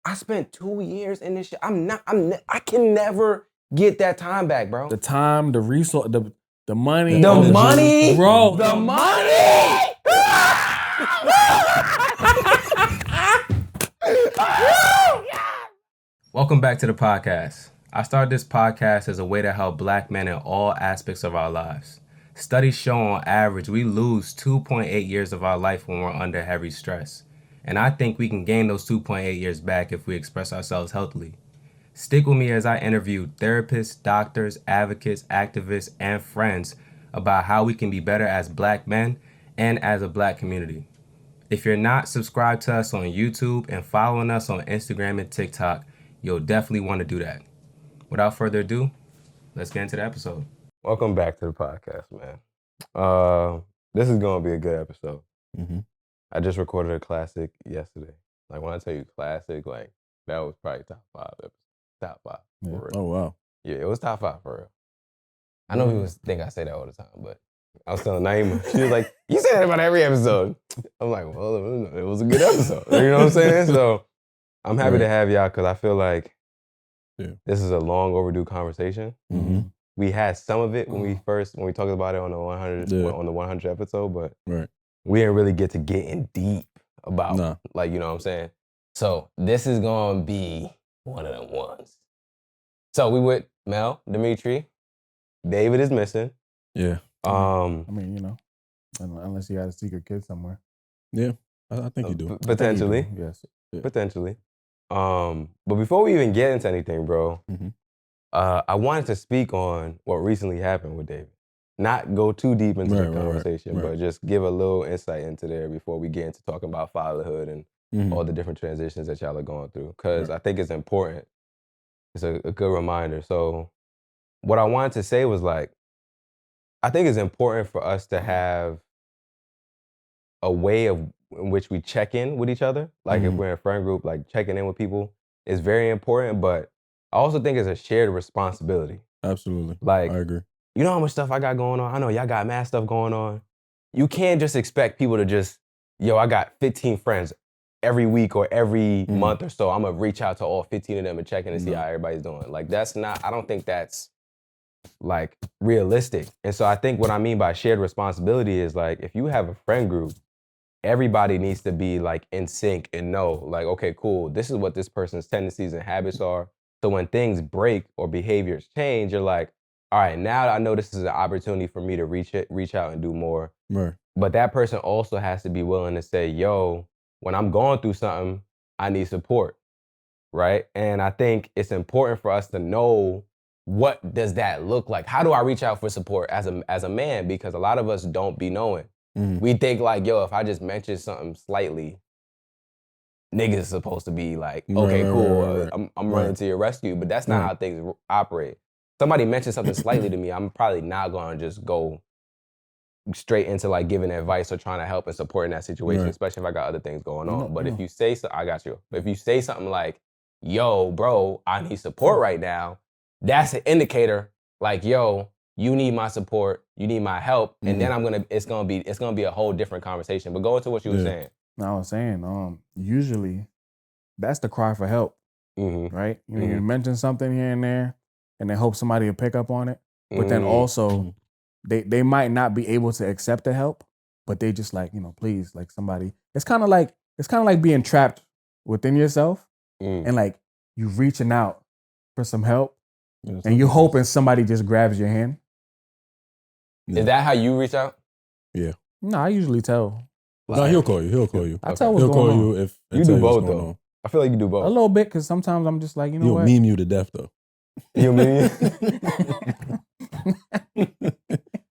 I spent 2 years in this shit. I can never get that time back, bro. The time, the resource, the money. The money, bro. The money. Welcome back to the podcast. I started this podcast as a way to help Black men in all aspects of our lives. Studies show on average we lose 2.8 years of our life when we're under heavy stress. And I think we can gain those 2.8 years back if we express ourselves healthily. Stick with me as I interview therapists, doctors, advocates, activists, and friends about how we can be better as Black men and as a Black community. If you're not subscribed to us on YouTube and following us on Instagram and TikTok, you'll definitely want to do that. Without further ado, let's get into the episode. Welcome back to the podcast, man. This is going to be a good episode. Mm-hmm. I just recorded a classic yesterday. Like, when I tell you classic, like, that was probably top 5 episodes. Top 5. Yeah. For real. Oh, wow. Yeah, it was top 5 for real. I know people think I say that all the time, but I was telling Naima, she was like, you say that about every episode. I'm like, well, it was a good episode. You know what I'm saying? So I'm happy to have y'all because I feel like this is a long overdue conversation. Mm-hmm. We had some of it when we talked about it on the 100 episode, but we didn't really get in deep about like, you know what I'm saying? So this is gonna be one of them ones. So we with Mel, Dimetri. David is missing. Yeah. I mean, you know, unless you got a secret kid somewhere. Yeah, I think you do. Potentially. Yes. Yeah. Potentially. But before we even get into anything, bro, I wanted to speak on what recently happened with David. Not go too deep into the conversation, but just give a little insight into there before we get into talking about fatherhood and all the different transitions that y'all are going through. Because I think it's important. It's a good reminder. So what I wanted to say was, like, I think it's important for us to have a way in which we check in with each other. Like, if we're in a friend group, like, checking in with people is very important, but I also think it's a shared responsibility. Absolutely. Like, I agree. You know how much stuff I got going on? I know y'all got mad stuff going on. You can't just expect people to just, I got 15 friends every week or every month or so. I'm going to reach out to all 15 of them and check in and see how everybody's doing. Like, I don't think that's, like, realistic. And so I think what I mean by shared responsibility is, like, if you have a friend group, everybody needs to be, like, in sync and know, like, okay, cool, this is what this person's tendencies and habits are. So when things break or behaviors change, you're like, all right, now I know this is an opportunity for me to reach out and do more. Right. But that person also has to be willing to say, yo, when I'm going through something, I need support, right? And I think it's important for us to know, what does that look like? How do I reach out for support as a man? Because a lot of us don't be knowing. We think, like, yo, if I just mention something slightly, niggas is supposed to be like, okay, cool, I'm running to your rescue. But that's not how things operate. Somebody mentions something slightly to me, I'm probably not going to just go straight into, like, giving advice or trying to help and support in that situation, especially if I got other things going on. But if you say so, I got you. But if you say something like, yo, bro, I need support right now, that's an indicator, like, yo, you need my support, you need my help, and then it's gonna be a whole different conversation. But go into what you were saying. No, I was saying, usually that's the cry for help, right? You mention something here and there, and they hope somebody will pick up on it. But then also, they might not be able to accept the help, but they just, like, please, like, somebody. It's kind of like being trapped within yourself, and, like, you reaching out for some help, and you hoping somebody just grabs your hand. Is that how you reach out? Yeah. No, I usually tell. No, he'll call you. I tell what's going on. You if you do both, though. I feel like you do both. A little bit, because sometimes I'm just like, He'll what? meme you to death, though. He'll meme you?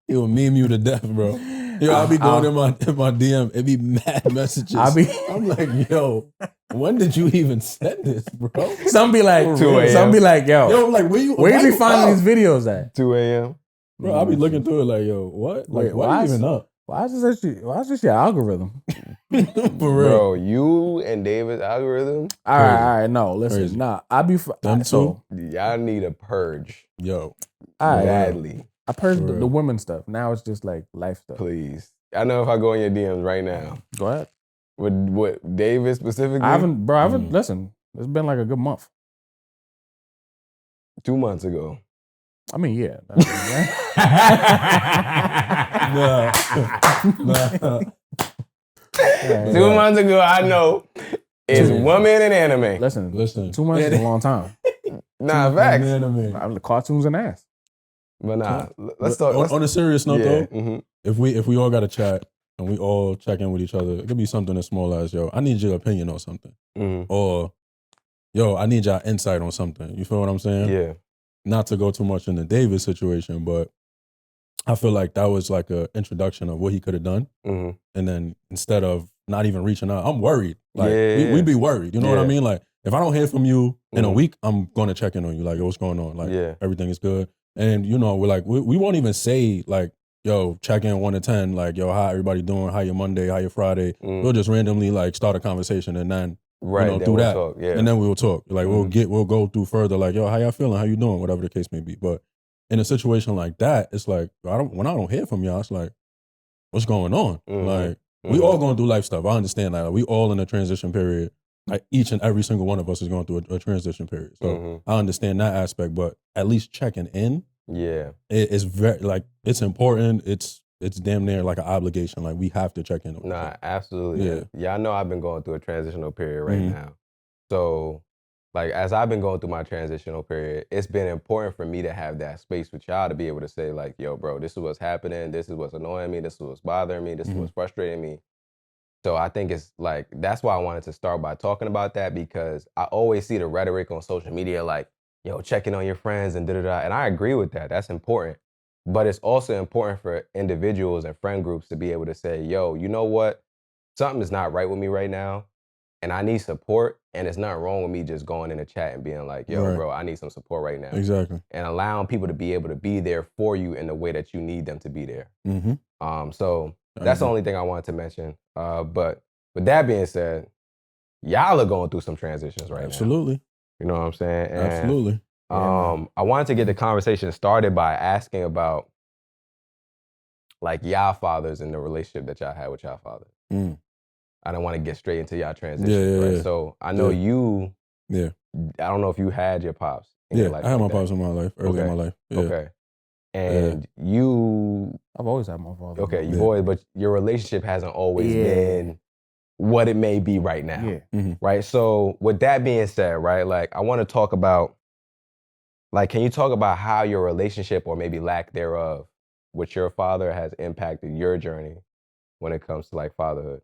He'll meme you to death, bro. Yo, I'll be going in my DM. It be mad messages. I'm like, yo, when did you even send this, bro? Some be like, 2 a.m. Some be like, yo, I'm like, where you finding these videos at? 2 a.m. Bro, I'll be looking through it like, yo, what? Like, why are you even up? Why is this your algorithm? For real. Bro, you and David's algorithm? All right, no, listen. Crazy. Nah, Y'all need a purge. Yo. Badly. I purged the women stuff. Now it's just, like, life stuff. Please. I know if I go in your DMs right now. Go ahead. With David specifically? I haven't, listen, It's been like a good month. 2 months ago. I mean, yeah. Nah. 2 months ago, I know, is woman and anime. Listen. 2 months is a long time. Nah, facts. The cartoons and ass. But nah, let's talk. On a serious note, though, mm-hmm. if we all got to chat and we all check in with each other, it could be something as small as, yo, I need your opinion on something. Mm-hmm. Or, yo, I need your insight on something. You feel what I'm saying? Yeah. Not to go too much in the David situation, but I feel like that was like an introduction of what he could have done. Mm-hmm. And then instead of not even reaching out, I'm worried. Like, we be worried. You know what I mean? Like, if I don't hear from you in a week, I'm going to check in on you. Like, what's going on? Like, everything is good. And, you know, we're like, we won't even say, like, yo, check in 1 to 10. Like, yo, how everybody doing? How your Monday? How your Friday? We'll just randomly, like, start a conversation and then, you know, do that. Talk, and then we'll talk. Like, we'll go through further, like, yo, how y'all feeling? How you doing? Whatever the case may be. But in a situation like that, it's like, when I don't hear from y'all, it's like, what's going on? Like, we all going through life stuff. I understand that. Like, we all in a transition period. Like, each and every single one of us is going through a transition period. So I understand that aspect, but at least checking in, it's very, like, it's important. It's damn near like an obligation. Like, we have to check in. Nah, absolutely. Yeah, I know I've been going through a transitional period right now. So, like, as I've been going through my transitional period, it's been important for me to have that space with y'all to be able to say, like, yo, bro, this is what's happening. This is what's annoying me. This is what's bothering me. This is what's frustrating me. So I think it's like, that's why I wanted to start by talking about that, because I always see the rhetoric on social media, like, yo, checking on your friends and da-da-da. And I agree with that. That's important. But it's also important for individuals and friend groups to be able to say, yo, you know what? Something is not right with me right now, and I need support. And it's not wrong with me just going in a chat and being like, yo, bro, I need some support right now. Exactly. And allowing people to be able to be there for you in the way that you need them to be there. So that's the only thing I wanted to mention. But with that being said, y'all are going through some transitions right now. Absolutely. You know what I'm saying? And, absolutely. I wanted to get the conversation started by asking about, like, y'all fathers and the relationship that y'all had with y'all fathers. I don't want to get straight into y'all transition, right? So I know you. I don't know if you had your pops in your life. I had my pops in my life, early in my life. Okay. And you. I've always had my father. Okay, you've always, but your relationship hasn't always been what it may be right now. Right? So with that being said, right, like, I want to talk about, like, can you talk about how your relationship, or maybe lack thereof, with your father has impacted your journey when it comes to, like, fatherhood?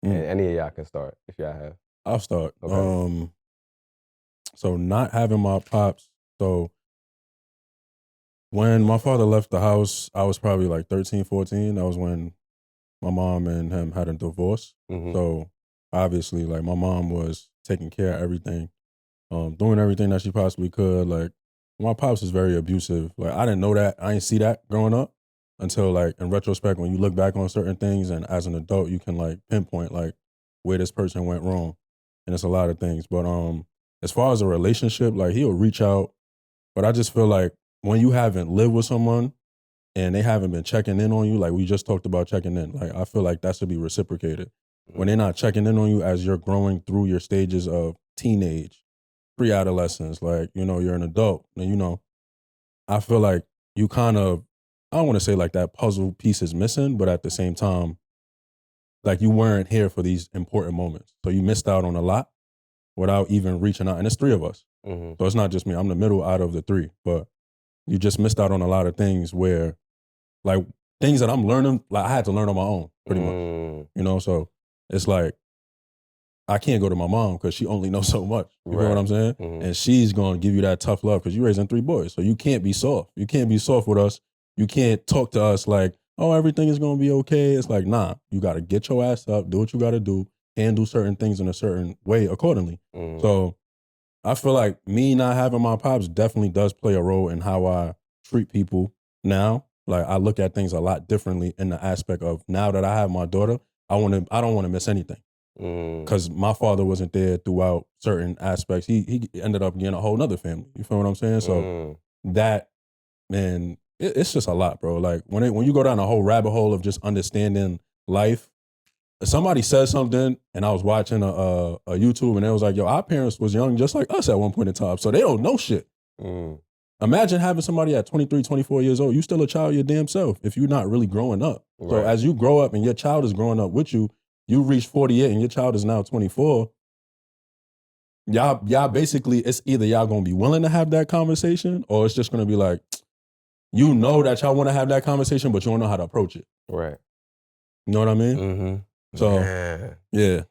And any of y'all can start if y'all have. I'll start. Okay. So not having my pops. So when my father left the house, I was probably like 13, 14. That was when my mom and him had a divorce. So obviously, like, my mom was taking care of everything, doing everything that she possibly could. Like, my pops is very abusive. Like, I didn't know that. I didn't see that growing up until, like, in retrospect, when you look back on certain things, and as an adult, you can, like, pinpoint, like, where this person went wrong. And it's a lot of things. But as far as a relationship, like, he'll reach out. But I just feel like when you haven't lived with someone and they haven't been checking in on you, like we just talked about checking in, like, I feel like that should be reciprocated. When they're not checking in on you as you're growing through your stages of teenage, pre-adolescence, like, you know, you're an adult, and, you know, I feel like you kind of, I don't want to say like that puzzle piece is missing, but at the same time, like, you weren't here for these important moments. So you missed out on a lot without even reaching out. And it's 3 of us. So it's not just me. I'm the middle out of the 3. But you just missed out on a lot of things where, like, things that I'm learning, like, I had to learn on my own, pretty much. You know, so it's like, I can't go to my mom because she only knows so much. You know what I'm saying? And she's going to give you that tough love because you're raising 3 boys. So you can't be soft. You can't be soft with us. You can't talk to us like, oh, everything is going to be okay. It's like, nah, you got to get your ass up, do what you got to do, handle certain things in a certain way accordingly. So I feel like me not having my pops definitely does play a role in how I treat people now. Like, I look at things a lot differently in the aspect of, now that I have my daughter, I don't want to miss anything. Because my father wasn't there throughout certain aspects. He ended up getting a whole nother family. You feel what I'm saying? So that, man, it's just a lot, bro. Like, when you go down a whole rabbit hole of just understanding life, somebody said something, and I was watching a YouTube, and it was like, yo, our parents was young just like us at one point in time, so they don't know shit. Imagine having somebody at 23, 24 years old. You still a child of your damn self if you're not really growing up. Right. So as you grow up and your child is growing up with you, you reach 48 and your child is now 24. Y'all basically, it's either y'all gonna be willing to have that conversation, or it's just gonna be like, you know that y'all want to have that conversation, but you don't know how to approach it. Right. You know what I mean? Mm-hmm. So, yeah.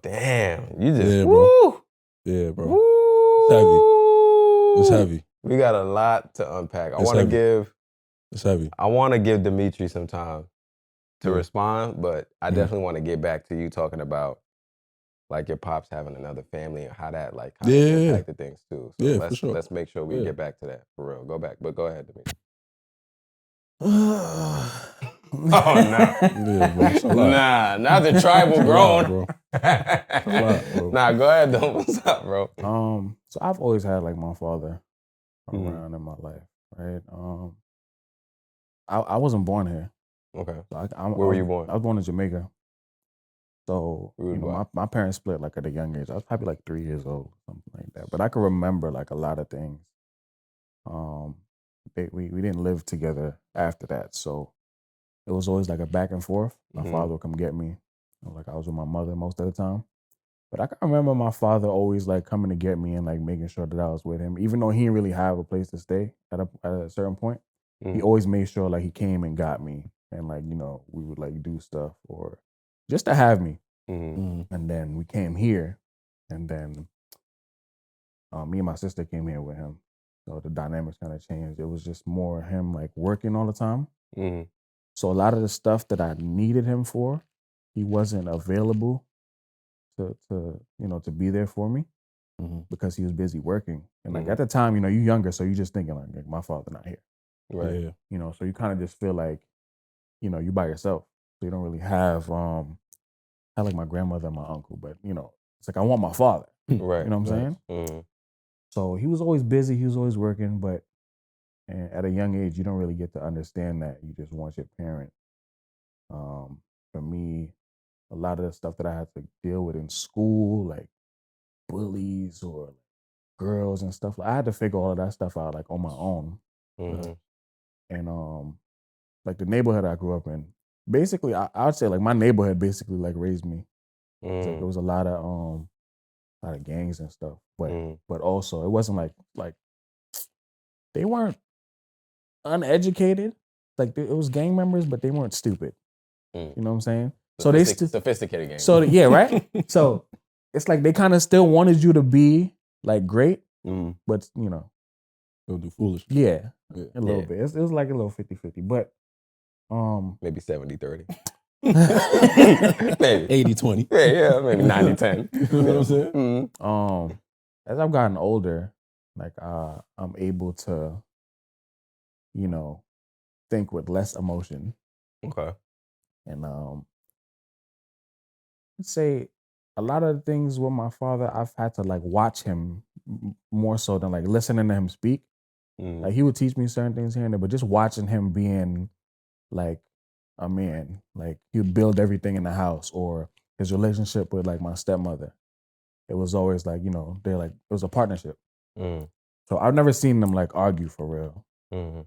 Damn. You just, yeah, bro. woo! Yeah, bro. Woo! It's heavy. We got a lot to unpack. It's heavy. I want to give Dimetri some time to respond, but I definitely want to get back to you talking about like your pops having another family and how that like kind of impacted things too. So for sure. Let's make sure we get back to that for real. Go back, but go ahead, Dimitri. Oh no. Nah, not the tribal grown. Bro. Nah, go ahead though. What's up, bro? So I've always had like my father around in my life, right? I wasn't born here. Okay. So Where were you born? I was born in Jamaica. So my parents split like at a young age. I was probably like 3 years old, something like that. But I can remember like a lot of things. We didn't live together after that, so it was always like a back and forth. My father would come get me, like I was with my mother most of the time. But I can remember my father always like coming to get me and like making sure that I was with him, even though he didn't really have a place to stay at a certain point. He always made sure like he came and got me, and like we would like do stuff or just to have me. And then we came here, and then me and my sister came here with him. So the dynamics kind of changed. It was just more him like working all the time. So a lot of the stuff that I needed him for, he wasn't available to be there for me because he was busy working. And like at the time, you're younger, so you're just thinking like my father not here. Right. Yeah. So you kind of just feel like, you by yourself. So you don't really have I had like my grandmother and my uncle, but it's like I want my father. Right. You know what I'm saying? So he was always busy, he was always working, but at a young age, you don't really get to understand that. You just want your parent. For me, a lot of the stuff that I had to deal with in school, like bullies or girls and stuff, I had to figure all of that stuff out like on my own. And like the neighborhood I grew up in, basically, I would say like my neighborhood basically like raised me. Like, there was a lot of gangs and stuff, but also it wasn't like they weren't uneducated. Like it was gang members, but they weren't stupid. You know what I'm saying? So they sophisticated gang. So yeah, right. So it's like they kind of still wanted you to be like great, but they'll do foolish. Yeah, a little bit. It was like a little 50-50, but maybe 70-30. Maybe 80-20. Yeah, maybe 90-10. You know what I'm saying? As I've gotten older, like I'm able to, think with less emotion. Okay. And I'd say a lot of the things with my father, I've had to like watch him more so than like listening to him speak. Like he would teach me certain things here and there, but just watching him being like a man, like he would build everything in the house, or his relationship with like my stepmother. It was always like, they're like, it was a partnership. So I've never seen them like argue for real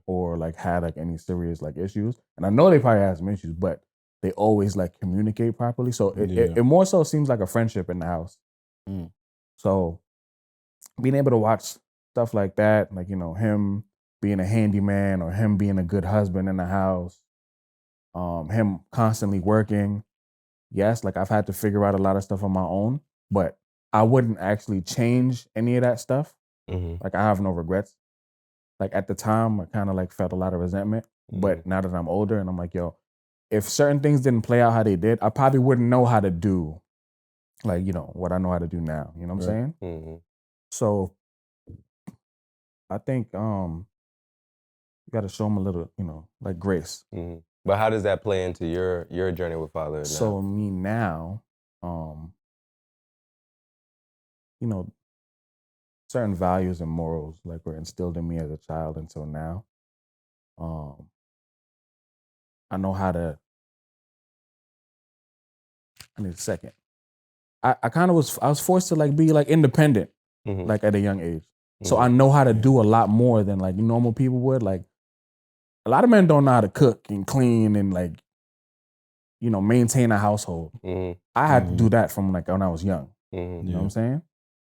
or like had like any serious like issues. And I know they probably had some issues, but they always like communicate properly. So it more so seems like a friendship in the house. So being able to watch stuff like that, like, him being a handyman or him being a good husband in the house, him constantly working. Yes, like I've had to figure out a lot of stuff on my own, but I wouldn't actually change any of that stuff. Like I have no regrets. Like at the time, I kind of like felt a lot of resentment, but now that I'm older and I'm like, yo, if certain things didn't play out how they did, I probably wouldn't know how to do like, what I know how to do now. You know what I'm saying? So I think you got to show them a little, like grace. But how does that play into your journey with fatherhood now? So me now, certain values and morals like were instilled in me as a child until now. I know how to I need a second. I kind of was forced to like be like independent, like at a young age. So I know how to do a lot more than like normal people would. Like a lot of men don't know how to cook and clean and like, maintain a household. I had to do that from like when I was young. You know what I'm saying?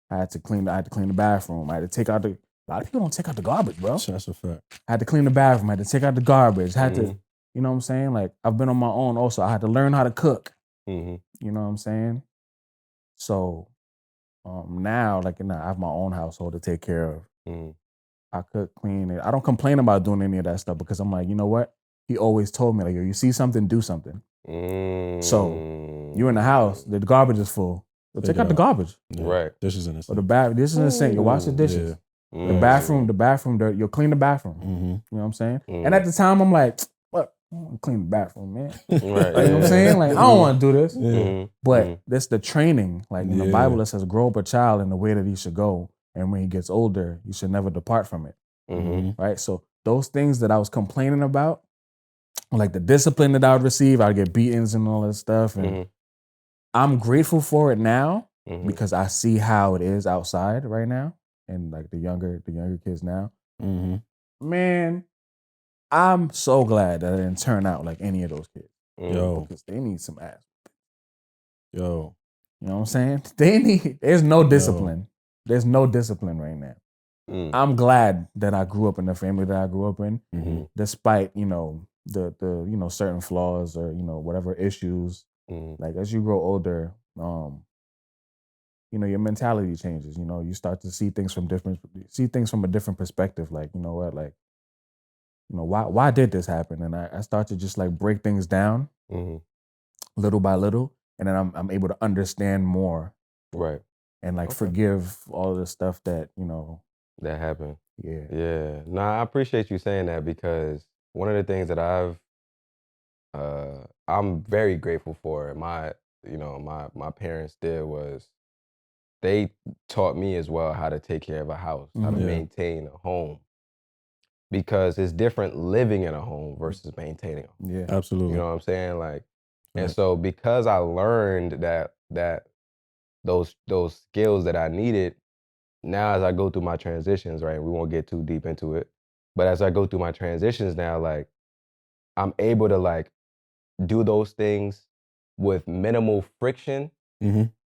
I had to clean the bathroom. I had to take out a lot of people don't take out the garbage, bro. That's a fact. I had to clean the bathroom. I had to take out the garbage. I had to, you know what I'm saying? Like I've been on my own also. I had to learn how to cook. You know what I'm saying? So now, like, I have my own household to take care of. I cook, clean it. I don't complain about doing any of that stuff because I'm like, you know what? He always told me, like, yo, you see something, do something. So you're in the house, the garbage is full. So take out the garbage. Right. Dishes in the sink. Or this is in the sink. You wash the dishes. The bathroom, you'll clean the bathroom. You know what I'm saying? And at the time, I'm like, what? I don't want to clean the bathroom, man. Like, you know what I'm saying? Like, I don't want to do this. But that's the training. Like in the Bible, it says, grow up a child in the way that he should go. And when he gets older, you should never depart from it. Right? So those things that I was complaining about, like the discipline that I would receive, I'd get beatings and all that stuff. And I'm grateful for it now because I see how it is outside right now. And like the younger kids now. Man, I'm so glad that I didn't turn out like any of those kids. Because they need some ass. You know what I'm saying? There's no discipline. There's no discipline right now. I'm glad that I grew up in the family that I grew up in, despite, the certain flaws or, whatever issues. Like as you grow older, your mentality changes. You start to see things from a different perspective. Like, you know what, like, why did this happen? And I start to just like break things down little by little, and then I'm able to understand more, right? And like forgive all the stuff that that happened. Yeah. No, I appreciate you saying that because one of the things that I'm very grateful for my parents did was they taught me as well how to take care of a house, how to maintain a home. Because it's different living in a home versus maintaining a home. Yeah, absolutely. You know what I'm saying? Like, and so because I learned that those skills that I needed, now as I go through my transitions, right? We won't get too deep into it, but as I go through my transitions now, like I'm able to like do those things with minimal friction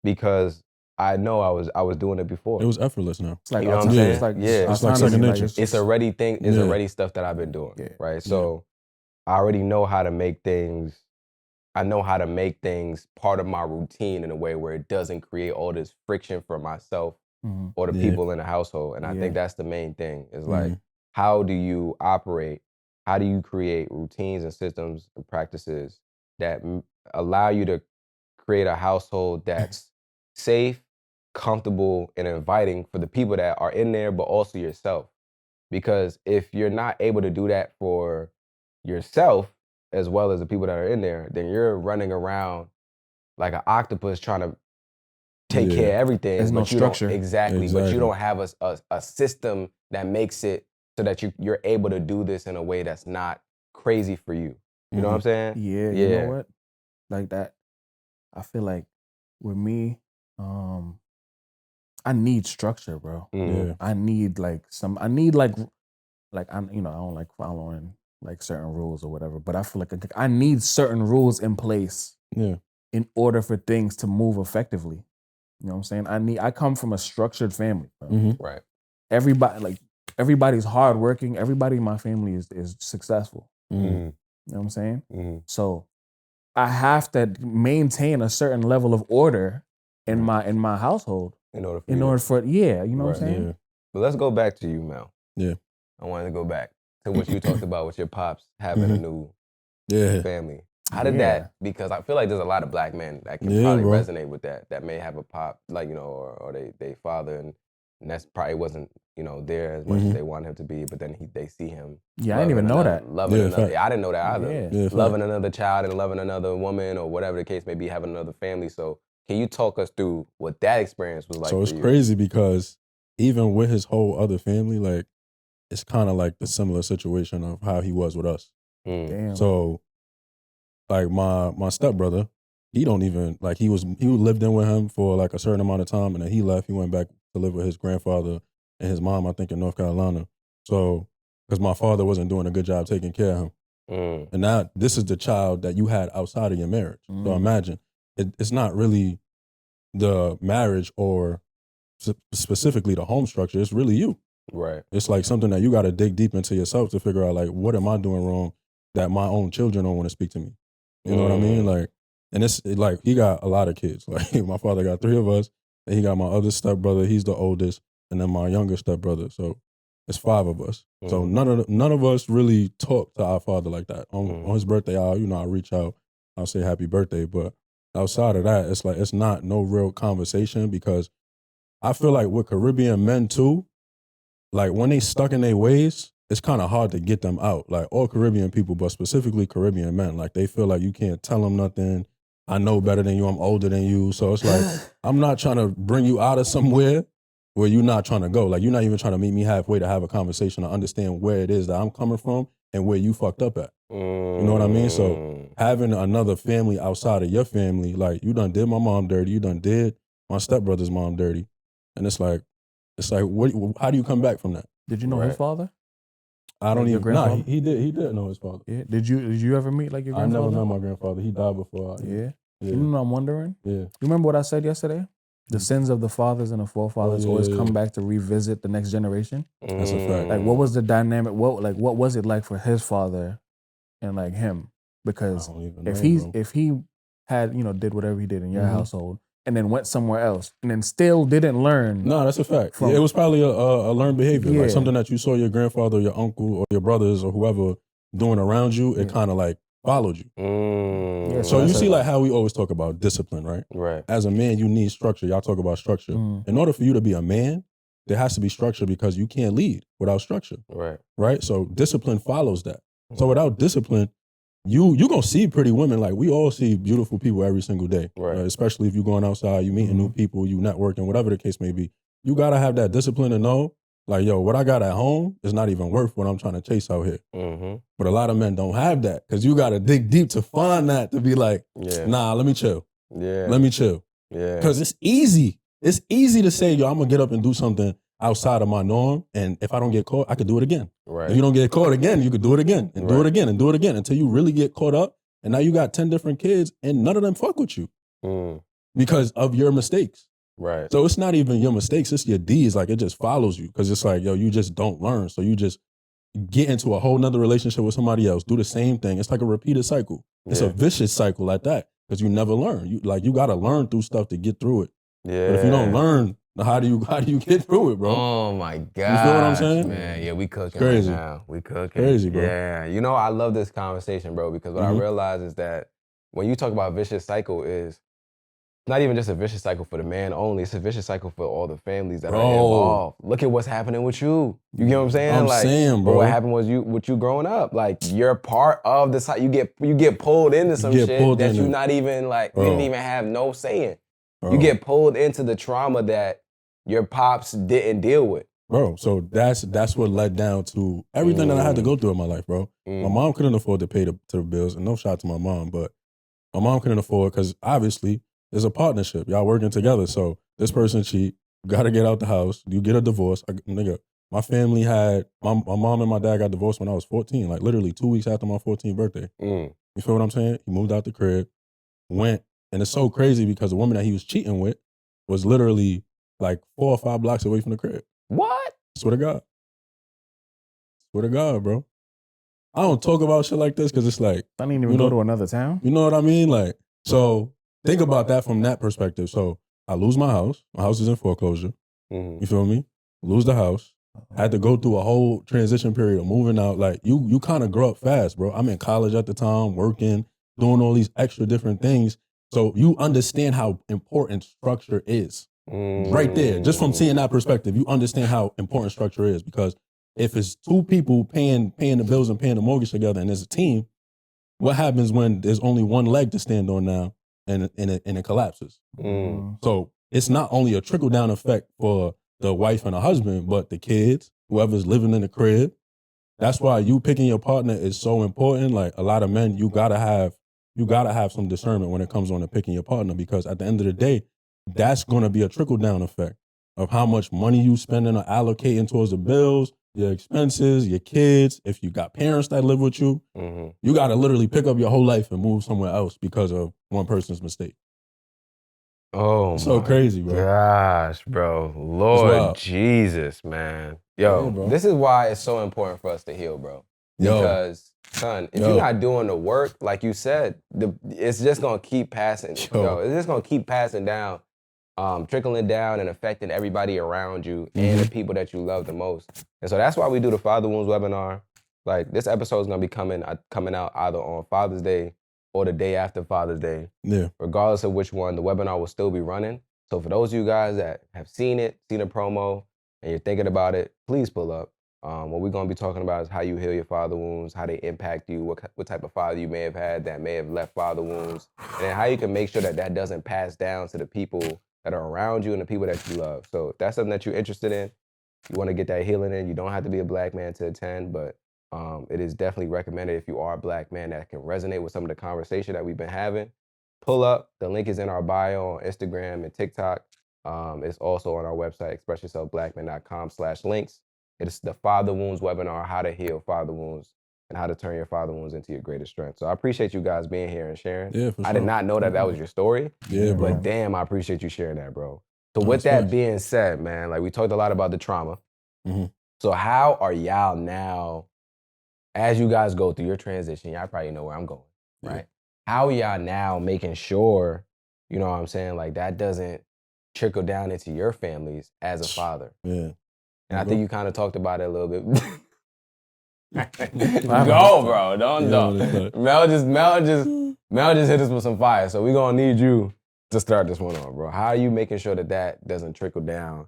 because I know I was doing it before. It was effortless now. It's like, you know what I'm saying? It's like second nature. It's already stuff that I've been doing, right? So I already know how to make things. I know how to make things part of my routine in a way where it doesn't create all this friction for myself or the people in the household. And I think that's the main thing is like, how do you operate? How do you create routines and systems and practices that allow you to create a household that's safe, comfortable, and inviting for the people that are in there, but also yourself. Because if you're not able to do that for yourself as well as the people that are in there, then you're running around like an octopus trying to take care of everything. There's no structure. Exactly, but you don't have a system that makes it so that you're able to do this in a way that's not crazy for you. You know what I'm saying? Yeah, you know what? Like that, I feel like with me, I need structure, bro. I need like I don't like following like certain rules or whatever, but I feel like I need certain rules in place in order for things to move effectively. You know what I'm saying? I come from a structured family, bro. Right. Everybody's hardworking. Everybody in my family is successful. You know what I'm saying? So I have to maintain a certain level of order in my household in order for you know what I'm saying? Yeah. But let's go back to you, Mel. Yeah. I wanted to go back to what you talked about with your pops having a new family. How did that? Because I feel like there's a lot of black men that can probably resonate with that may have a pop, like, or they father, and that's probably wasn't, there as much as they want him to be, but then they see him. Yeah, I didn't even know that. Loving another. I didn't know that either. Yeah. Loving another child and loving another woman or whatever the case may be, having another family. So can you talk us through what that experience was like? So it's crazy because even with his whole other family, like, it's kind of like the similar situation of how he was with us. Damn. So, like my stepbrother, he don't even, like, he lived in with him for like a certain amount of time, and then he left. He went back to live with his grandfather and his mom, I think, in North Carolina. So, because my father wasn't doing a good job taking care of him. And now this is the child that you had outside of your marriage. So imagine, it's not really the marriage or specifically the home structure. It's really you. Right. It's like something that you got to dig deep into yourself to figure out, like, what am I doing wrong that my own children don't want to speak to me? You know what I mean? Like, and it's like, he got a lot of kids. Like, my father got 3 of us, and he got my other stepbrother. He's the oldest, and then my younger stepbrother. So it's 5 of us. So none of us really talk to our father like that. On his birthday, I reach out, I'll say happy birthday. But outside of that, it's like, it's not no real conversation, because I feel like with Caribbean men too, like when they stuck in their ways, it's kind of hard to get them out. Like all Caribbean people, but specifically Caribbean men, like they feel like you can't tell them nothing. I know better than you, I'm older than you. So it's like, I'm not trying to bring you out of somewhere where you're not trying to go. Like you're not even trying to meet me halfway to have a conversation to understand where it is that I'm coming from and where you fucked up at. You know what I mean? So having another family outside of your family, like you done did my mom dirty, you done did my stepbrother's mom dirty. And it's like, what? How do you come back from that? Did you know his father? I don't Like even. Nah, he did know his father. Yeah. Did you ever meet like your grandfather? I never met my grandfather. He died before. Yeah. You know what I'm wondering? Yeah. You remember what I said yesterday? The sins of the fathers and the forefathers always come back to revisit the next generation. That's a fact. Like, what was the dynamic? What was it like for his father and like him? Because if he had did whatever he did in your household, and then went somewhere else, and then still didn't learn. No, that's a fact. It was probably a learned behavior, like something that you saw your grandfather, or your uncle, or your brothers, or whoever doing around you. It kind of like followed you. Yeah, so you see, like how we always talk about discipline, right? Right. As a man, you need structure. Y'all talk about structure. In order for you to be a man, there has to be structure, because you can't lead without structure. Right. Right. So discipline follows that. So without discipline, you gonna see pretty women. Like we all see beautiful people every single day. Right. Especially if you're going outside, you meeting new people, you networking, whatever the case may be. You gotta have that discipline to know, like, yo, what I got at home is not even worth what I'm trying to chase out here. But a lot of men don't have that, because you gotta dig deep to find that, to be like, nah, let me chill. Let me chill. Because it's easy. It's easy to say, yo, I'm gonna get up and do something outside of my norm, and if I don't get caught, I could do it again. Right. If you don't get caught again, you could do it again, and do it again, and do it again, until you really get caught up, and now you got 10 different kids, and none of them fuck with you because of your mistakes. Right. So it's not even your mistakes, it's your deeds. Like, it just follows you, because it's like, yo, you just don't learn. So you just get into a whole nother relationship with somebody else, do the same thing. It's like a repeated cycle. It's a vicious cycle at that, because you never learn. You got to learn through stuff to get through it. Yeah. But if you don't learn, how do you get through it, bro? Oh my God. You feel what I'm saying? Man, yeah, we cooking right now. We cooking. Crazy, bro. Yeah. I love this conversation, bro, because what I realize is that when you talk about vicious cycle, is not even just a vicious cycle for the man only, it's a vicious cycle for all the families that are involved. Look at what's happening with you. You get what I'm saying? I'm saying, bro. What happened was with you growing up. Like, you're part of the cycle. You get pulled into some shit that you not even like, you didn't even have no say in. You get pulled into the trauma that your pops didn't deal with. Bro, so that's what led down to everything that I had to go through in my life, bro. My mom couldn't afford to pay the bills, and no shot to my mom, but my mom couldn't afford, because obviously there's a partnership. Y'all working together. So this person cheat, got to get out the house, you get a divorce. Nigga, my family had, my mom and my dad got divorced when I was 14, like literally 2 weeks after my 14th birthday. You feel what I'm saying? He moved out the crib, went, and it's so crazy because the woman that he was cheating with was literally like 4 or 5 blocks away from the crib. What? Swear to God. Swear to God, bro. I don't talk about shit like this because it's like, I didn't even go to another town. You know what I mean? Like, so think about that from that perspective. So I lose my house. My house is in foreclosure. You feel me? Lose the house. Had to go through a whole transition period of moving out. Like, you kind of grow up fast, bro. I'm in college at the time, working, doing all these extra different things. So you understand how important structure is. Right there. Just from seeing that perspective, you understand how important structure is, because if it's 2 people paying the bills and paying the mortgage together and there's a team, what happens when there's only one leg to stand on now and it collapses? So it's not only a trickle-down effect for the wife and the husband, but the kids, whoever's living in the crib. That's why you picking your partner is so important. Like, a lot of men, you gotta you got to have some discernment when it comes on to picking your partner, because at the end of the day, that's going to be a trickle-down effect of how much money you spending or allocating towards the bills, your expenses, your kids. If you got parents that live with you, you got to literally pick up your whole life and move somewhere else because of one person's mistake. Oh, so crazy, bro. Gosh, bro. Lord Jesus, man. Yo, Yeah, this is why it's so important for us to heal, bro. Because, son, if you're not doing the work, like you said, it's just gonna keep passing. It's just gonna keep passing down, trickling down and affecting everybody around you and the people that you love the most. And so that's why we do the Father Wounds webinar. Like, this episode is gonna be coming out either on Father's Day or the day after Father's Day. Yeah. Regardless of which one, the webinar will still be running. So for those of you guys that have seen a promo, and you're thinking about it, please pull up. What we're going to be talking about is how you heal your father wounds, how they impact you, what type of father you may have had that may have left father wounds, and then how you can make sure that that doesn't pass down to the people that are around you and the people that you love. So if that's something that you're interested in, you want to get that healing in, you don't have to be a black man to attend, but it is definitely recommended if you are a black man that can resonate with some of the conversation that we've been having. Pull up. The link is in our bio on Instagram and TikTok. It's also on our website, expressyourselfblackman.com/links. It's the Father Wounds webinar, how to heal father wounds and how to turn your father wounds into your greatest strength. So I appreciate you guys being here and sharing. Yeah, for sure. I did not know that was your story. Yeah, bro. But damn, I appreciate you sharing that, bro. So with that being said, man, like we talked a lot about the trauma. So how are y'all now, as you guys go through your transition, y'all probably know where I'm going, right? How are y'all now making sure, you know what I'm saying, like that doesn't trickle down into your families as a father? Yeah. And I think you kind of talked about it a little bit. Go, bro. Don't. Mel just hit us with some fire. So we're going to need you to start this one off, bro. How are you making sure that that doesn't trickle down?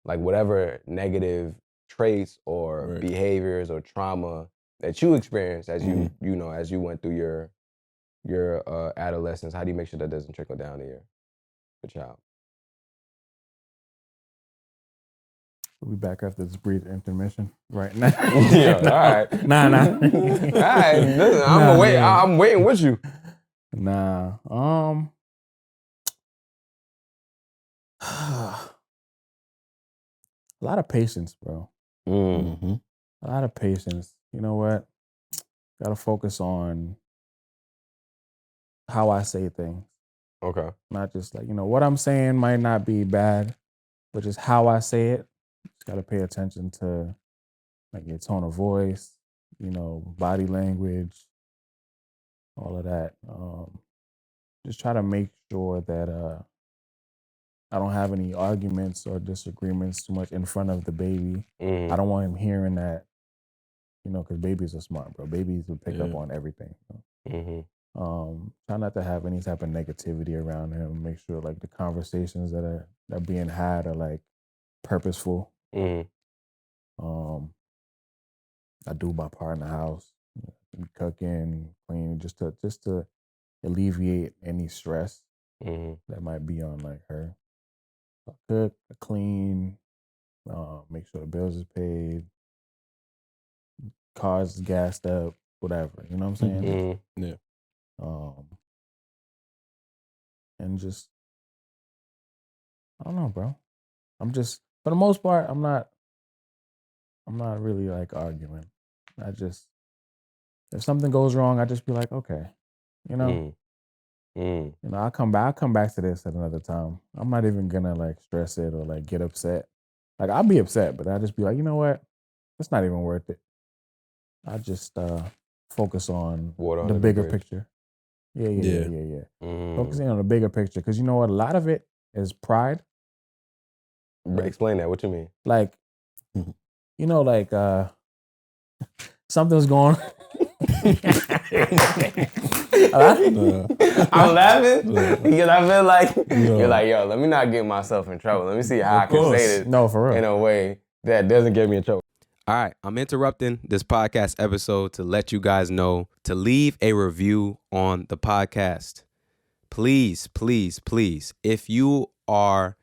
Like whatever negative traits or behaviors or trauma that you experienced as you as you went through your adolescence, how do you make sure that doesn't trickle down to your child? We'll be back after this brief intermission right now. Yeah, all right. Nah. All right, listen, I'm waiting with you. Nah. A lot of patience, bro. A lot of patience. You know what? Got to focus on how I say things. Okay. Not just like, what I'm saying might not be bad, but just how I say it. Just got to pay attention to like your tone of voice, body language, all of that. Just try to make sure that I don't have any arguments or disagreements too much in front of the baby. I don't want him hearing that, because babies are smart, bro. Babies will pick up on everything. Try not to have any type of negativity around him. Make sure like the conversations that are being had are like purposeful. I do my part in the house, cooking, cleaning, just to alleviate any stress that might be on like her. I cook, I clean, make sure the bills is paid, cars is gassed up, whatever. You know what I'm saying? Yeah. And just, I don't know, bro. I'm just, for the most part, I'm not really like arguing. I just, if something goes wrong, I just be like, okay, I'll come back to this at another time. I'm not even gonna like stress it or like get upset. Like I'll be upset, but I'll just be like, you know what? It's not even worth it. I just focus on the bigger picture. Yeah. Focusing on the bigger picture. Because you know what? A lot of it is pride. Explain that. What you mean? Like, like something's going on. I'm laughing because I feel like you're like, yo, let me not get myself in trouble. Let me see how I can say this for real. In a way that doesn't get me in trouble. All right, I'm interrupting this podcast episode to let you guys know to leave a review on the podcast. Please, please, please, if you are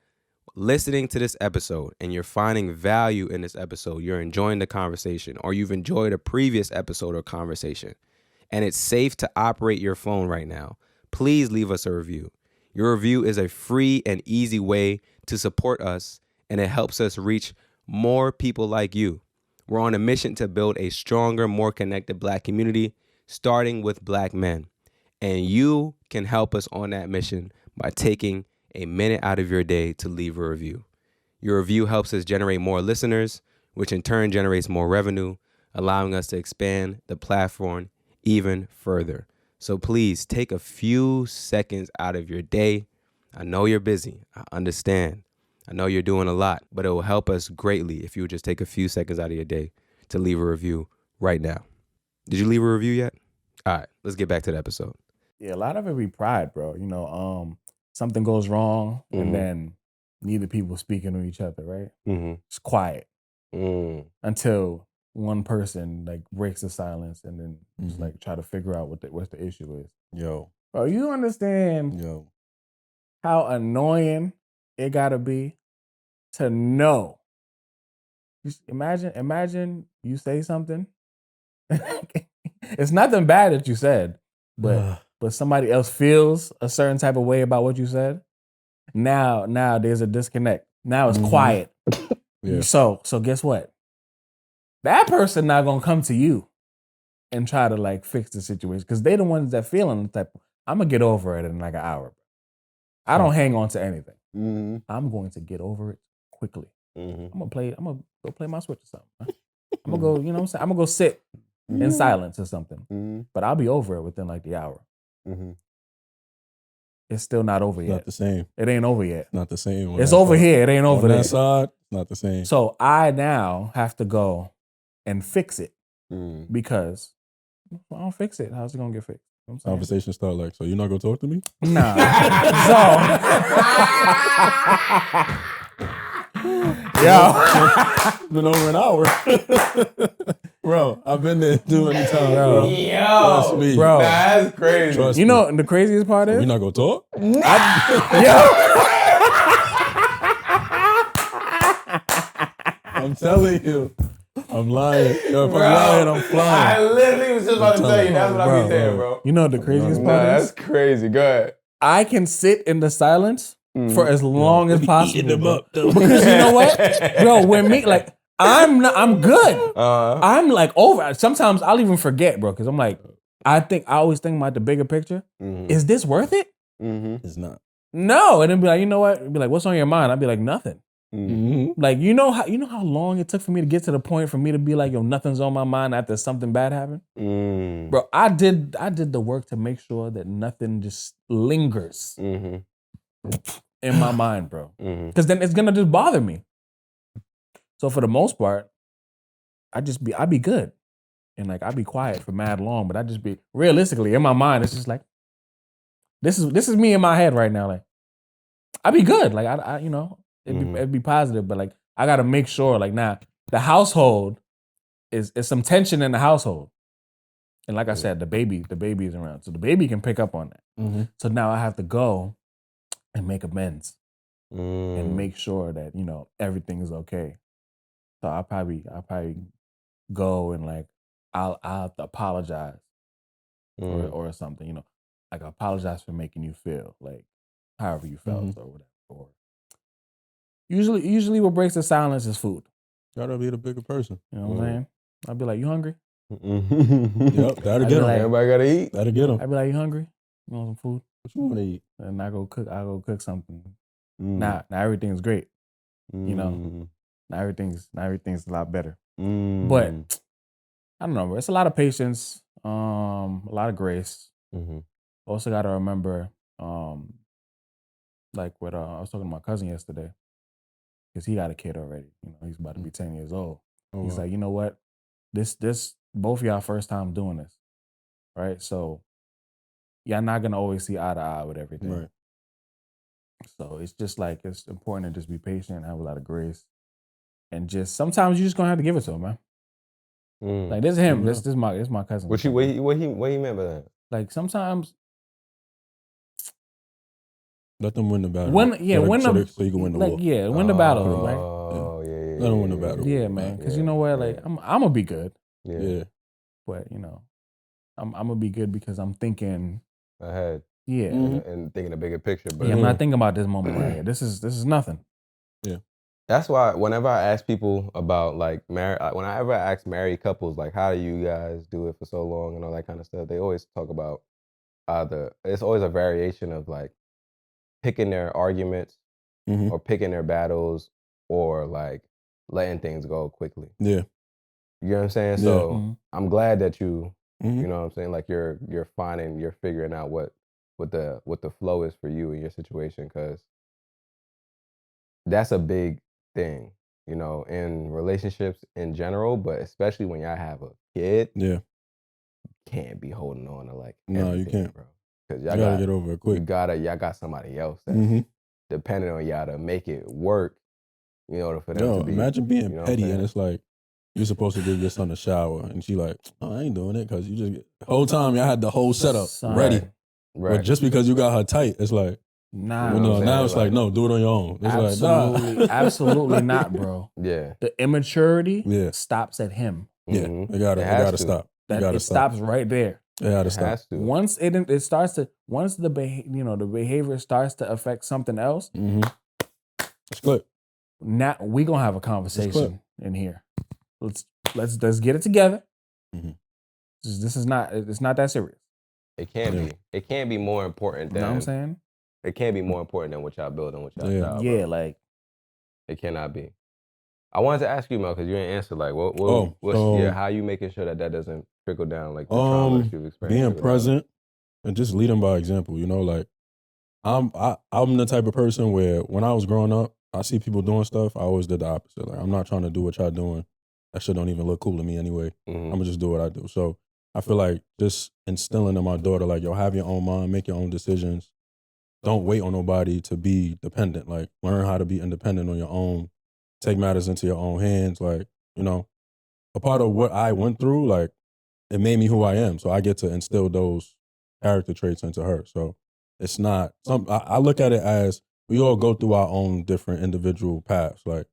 listening to this episode and you're finding value in this episode, you're enjoying the conversation, or you've enjoyed a previous episode or conversation, and it's safe to operate your phone right now, please leave us a review. Your review is a free and easy way to support us, and it helps us reach more people like you. We're on a mission to build a stronger, more connected Black community, starting with Black men. And you can help us on that mission by taking a minute out of your day to leave a review. Your review helps us generate more listeners, which in turn generates more revenue, allowing us to expand the platform even further. So please take a few seconds out of your day. I know you're busy. I understand. I know you're doing a lot, but it will help us greatly if you would just take a few seconds out of your day to leave a review right now. Did you leave a review yet? All right, let's get back to the episode. Yeah, a lot of it be pride, bro. You know, something goes wrong and then neither people speaking to each other, right? It's quiet until one person like breaks the silence and then just like try to figure out what the issue is. Yo, bro, you understand how annoying it gotta be to know. Just imagine you say something. It's nothing bad that you said, but somebody else feels a certain type of way about what you said. Now there's a disconnect. Now it's quiet. Yeah. So guess what? That person not gonna come to you and try to like fix the situation because they the ones that feeling the type. I'm gonna get over it in like an hour. I don't hang on to anything. I'm going to get over it quickly. I'm gonna go play my Switch or something. I'm gonna go, you know what I'm saying? I'm gonna go sit in silence or something. But I'll be over it within like the hour. It's still not over yet. Not the same. It ain't over yet. Not the same. It's over here. It ain't over on there. that side, not the same. So I now have to go and fix it because if I don't fix it, how's it gonna get fixed? You know what I'm saying? Conversation start like, so you're not gonna talk to me? Nah. Yo, been over an hour. Bro, I've been there too many times, bro. Trust me. Bro. That's crazy. Trust You me. know, the craziest part is We're not gonna talk? I'm telling you. I'm lying. Yo, if I'm lying, I'm flying. I literally was just about to tell you. That's what I be saying, bro. You know the craziest Nah, part is? that's crazy. Go ahead. I can sit in the silence for as long as possible. Eating them bro. up, though. Because you know what? Bro, when me, like, I'm good. I'm like over. Sometimes I'll even forget, bro, because I'm like, I always think about the bigger picture. Is this worth it? It's not. No. And then be like, you know what? It'd be like, what's on your mind? I'd be like, nothing. Like, you know how long it took for me to get to the point for me to be like, yo, nothing's on my mind after something bad happened? Bro, I did the work to make sure that nothing just lingers in my mind, bro. Because then it's gonna just bother me. So for the most part, I'd be good. And like I'd be quiet for mad long, but I'd just be realistically in my mind, it's just like this is me in my head right now. Like I'd be good. Like I you know, it'd be positive, but like I gotta make sure, like now the household is some tension in the household. And like I said, the baby is around. So the baby can pick up on that. So now I have to go and make amends and make sure that, you know, everything is okay. So I'll probably go and like I'll have to apologize or something, you know. Like I apologize for making you feel like however you felt or whatever. Or usually what breaks the silence is food. Gotta be the bigger person. You know what I'm saying? I'll be like, you hungry? Yep, that'll get him. Like, everybody gotta eat. That'll get him. I'd be like, you hungry? You want some food? What you want to eat? And I go cook something. Now everything's great. You know, now everything's a lot better. But I don't know, bro. It's a lot of patience, a lot of grace. Also got to remember, like what I was talking to my cousin yesterday, because he got a kid already. You know, he's about to be 10 years old. He's like, you know what? This both of y'all first time doing this, right? So y'all not gonna always see eye to eye with everything. Right. So it's just like it's important to just be patient, and have a lot of grace, and just sometimes you just gonna have to give it to him, man. Like this is him. This is my cousin. What he meant by that? Like sometimes let them win the battle. win the so you can win the war. Yeah, win the battle. Like Yeah. Let them win the battle. Yeah, man. Because you know what? Like I'm gonna be good. Yeah. But you know, I'm gonna be good because I'm thinking ahead. Yeah, and thinking a bigger picture. But I'm not thinking about this moment right here. This is nothing. Yeah. That's why whenever I ask people about like whenever I ask married couples like how do you guys do it for so long and all that kind of stuff, they always talk about it's always a variation of like picking their arguments or picking their battles or like letting things go quickly. Yeah. You know what I'm saying? Yeah. So I'm glad that you know what I'm saying, like you're figuring out what the flow is for you in your situation, because that's a big thing, you know, in relationships in general, but especially when y'all have a kid. Yeah. Can't be holding on to like No, you everything, can't. bro. Because You gotta get over it quick. y'all got somebody else that's depending on y'all to make it work, you know, for them to be. Imagine being you know petty and it's like you're supposed to give your son a shower and she like, oh, I ain't doing it because you just the whole time y'all had the whole setup ready. Right. But just because you got her tight, it's like, Nah, you know, saying? now it's like, no, do it on your own. It's absolutely, like, nah. absolutely not, bro. Yeah. The immaturity Yeah. stops at him. Yeah, Mhm. it gotta stop. That it stops right there. It gotta It stop. has to. Once it starts to once the the behavior starts to affect something else, It's clip. now we gonna have a conversation in here. Let's get it together. This is not it's not that serious. It can't be. It can't be more important You know what I'm than. saying? It can't be more important than what y'all building with y'all child. Yeah, bro. like It cannot be. I wanted to ask you, Mel, because you didn't answer. Like, how you making sure that doesn't trickle down, like the traumas you've experienced? Being present and just leading by example. You know, like I'm the type of person where when I was growing up, I see people doing stuff. I always did the opposite. Like I'm not trying to do what y'all doing. That shit don't even look cool to me anyway. I'm gonna just do what I do. So I feel like just instilling in my daughter, like, yo, have your own mind, make your own decisions. Don't wait on nobody to be dependent. Like, learn how to be independent on your own. Take matters into your own hands. Like, you know, a part of what I went through, like, it made me who I am. So I get to instill those character traits into her. So it's not I look at it as we all go through our own different individual paths. Like,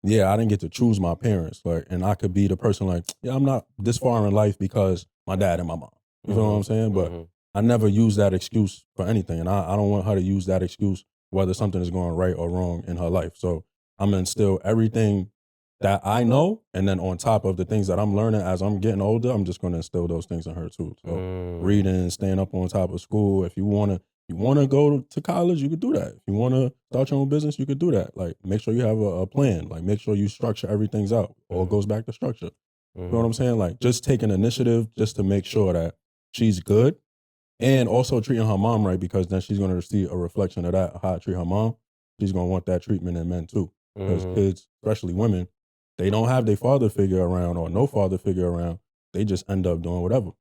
yeah, I didn't get to choose my parents. Like, and I could be the person like, yeah, I'm not this far in life because my dad and my mom. You know what I'm saying? But I never use that excuse for anything. And I don't want her to use that excuse whether something is going right or wrong in her life. So I'm gonna instill everything that I know, and then on top of the things that I'm learning as I'm getting older, I'm just gonna instill those things in her too. So reading, staying up on top of school. If you wanna go to college, you could do that. If you wanna start your own business, you could do that. Like, make sure you have a plan. Like, make sure you structure everything's out. All goes back to structure. You know what I'm saying? Like, just taking initiative just to make sure that she's good, and also treating her mom right, because then she's gonna see a reflection of that, how I treat her mom. She's gonna want that treatment in men too. Because kids, especially women, they don't have their father figure around or no father figure around. They just end up doing whatever.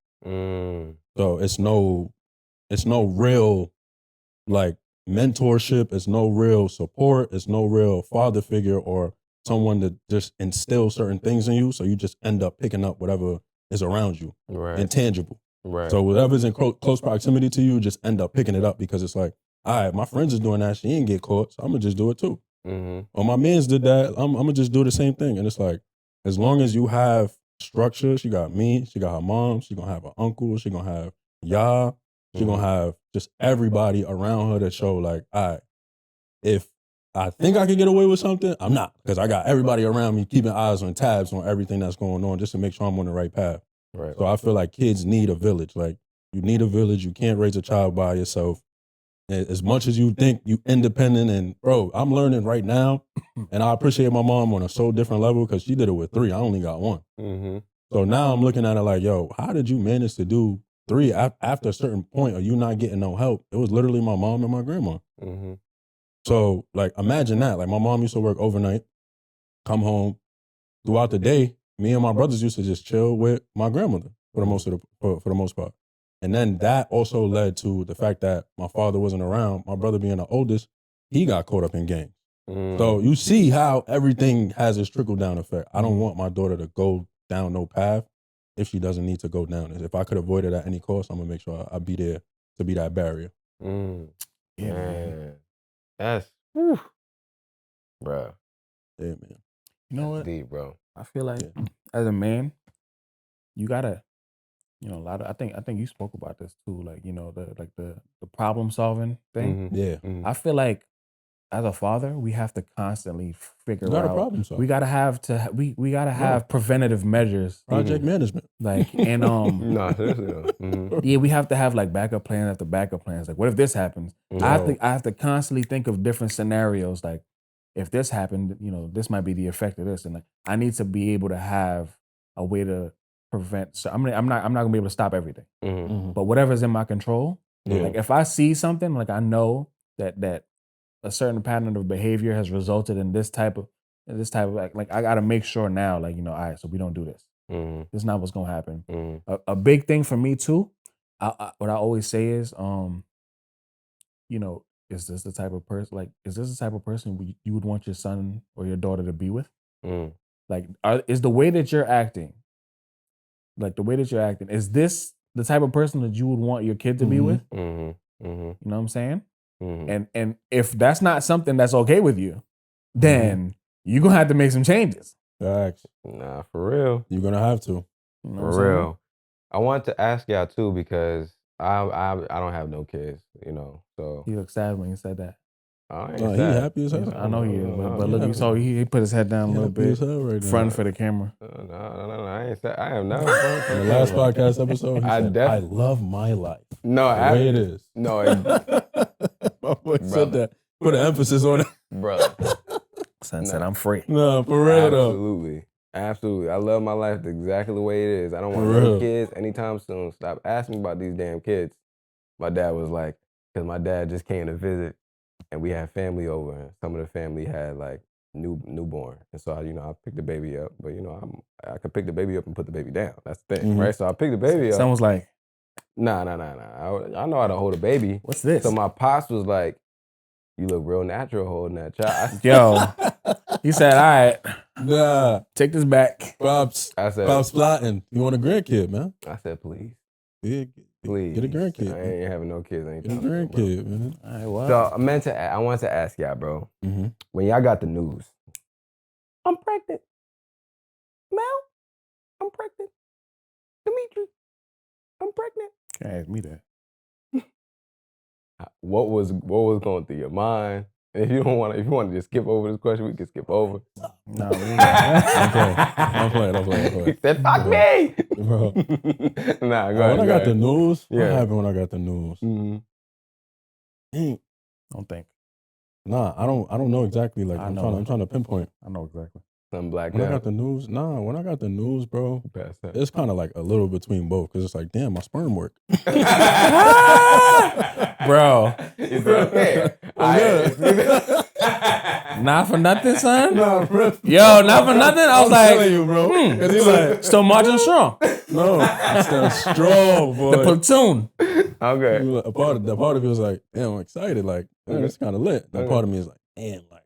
So it's no real like mentorship. It's no real support. It's no real father figure or someone to just instill certain things in you. So you just end up picking up whatever is around you, intangible. Right. So whatever's in close proximity to you, just end up picking it up because it's like, all right, my friends is doing that. She ain't get caught, so I'm gonna just do it too. Or my mans did that. I'm gonna just do the same thing. And it's like, as long as you have structure, she got me, she got her mom, she gonna have her uncle, she gonna have y'all, she gonna have just everybody around her that show like, all right, if I think I can get away with something, I'm not, because I got everybody around me keeping eyes on tabs on everything that's going on just to make sure I'm on the right path. Right. So I feel like kids need a village. Like, you need a village. You can't raise a child by yourself. As much as you think you independent, and bro, I'm learning right now, and I appreciate my mom on a so different level because she did it with 3. I only got 1. So now I'm looking at it like, yo, how did you manage to do 3 after a certain point? Are you not getting no help? It was literally my mom and my grandma. So like, imagine that. Like, my mom used to work overnight, come home throughout the day. Me and my brothers used to just chill with my grandmother for the most part. And then that also led to the fact that my father wasn't around. My brother being the oldest, he got caught up in gangs. So you see how everything has its trickle down effect. I don't want my daughter to go down no path if she doesn't need to go down it. If I could avoid it at any cost, I'm gonna make sure I be there to be that barrier. Yeah, man. That's bro. Yeah, man. You know That's what? deep, bro. I feel like as a man, you gotta you know, a lot of, I think you spoke about this too, like, you know, the problem solving thing. Yeah. I feel like as a father, we have to constantly You figure got a out. problem solve. We gotta have to. We gotta have preventative measures, Project management. like, and Nah, seriously though. yeah, we have to have like backup plans after backup plans. Like, what if this happens? I have to constantly think of different scenarios. Like, if this happened, you know, this might be the effect of this, and like, I need to be able to have a way to prevent. So I'm not gonna be able to stop everything, but whatever's in my control. Like, if I see something, like I know that a certain pattern of behavior has resulted in this type of like I got to make sure now, like, you know, all right, so we don't do this. This is not what's gonna happen. A big thing for me too. What I always say is, you know, is this the type of person? Like, is this the type of person you would want your son or your daughter to be with? Like, is the way that you're acting, is this the type of person that you would want your kid to be with? You know what I'm saying? And if that's not something that's okay with you, then you're gonna have to make some changes. Facts. Nah, for real. You're gonna have to. You know what I'm For saying? real. I wanted to ask y'all too because I don't have no kids, you know. So He looked sad when he said that. I ain't No, he sad. happy as hell. I know he is, but he look, happy. you saw he put his head down a little Happy bit, as hell right now. front for the camera. No, I ain't sad. I am not. In the last podcast episode, he said, I love my life. No, the way it is. No, My boy said that. Put an emphasis on it. brother. Son said, I'm free. No, for real though. Absolutely. Absolutely. I love my life exactly the way it is. I don't want For no real. kids anytime soon. Stop asking me about these damn kids. My dad was like, because my dad just came to visit and we had family over and some of the family had like newborn. And so, I picked the baby up, but I could pick the baby up and put the baby down. That's the thing, right? So I picked the baby up. Someone was like, Nah. I know how to hold a baby. what's this? So my pops was like, you look real natural holding that child. Yo, he said, all right, Nah. take this back. Pops plotting. You want a grandkid, man? I said, please. Yeah, Please. Get a grandkid. I ain't having no kids Get a anytime soon, bro. grandkid, man. All right, well. So I wanted to ask y'all, bro, when y'all got the news, I'm pregnant. Mel, I'm pregnant. Dimitri, I'm pregnant. Can't ask me that. What was going through your mind? And if you want to just skip over this question, we can skip over. No, I'm playing. He said, "Fuck me, Bro. Nah, go ahead. When I got the news, what Yeah. happened when I got the news? Don't think. Nah, I don't know exactly. Like I'm trying to pinpoint. I know exactly. Something black When I down. got the news, when I got the news, bro, Pass that. it's kind of like a little between both because it's like, damn, my sperm work. Bro. It's okay. Not for nothing, son? No, bro. Yo, not for nothing? I was like, telling you, bro. 'Cause he's like, still marching strong. no, it's still strong, boy. The platoon. Okay. A part of me was like, damn, I'm excited. Like, man, it's kind of lit. That part of me is like, damn, like,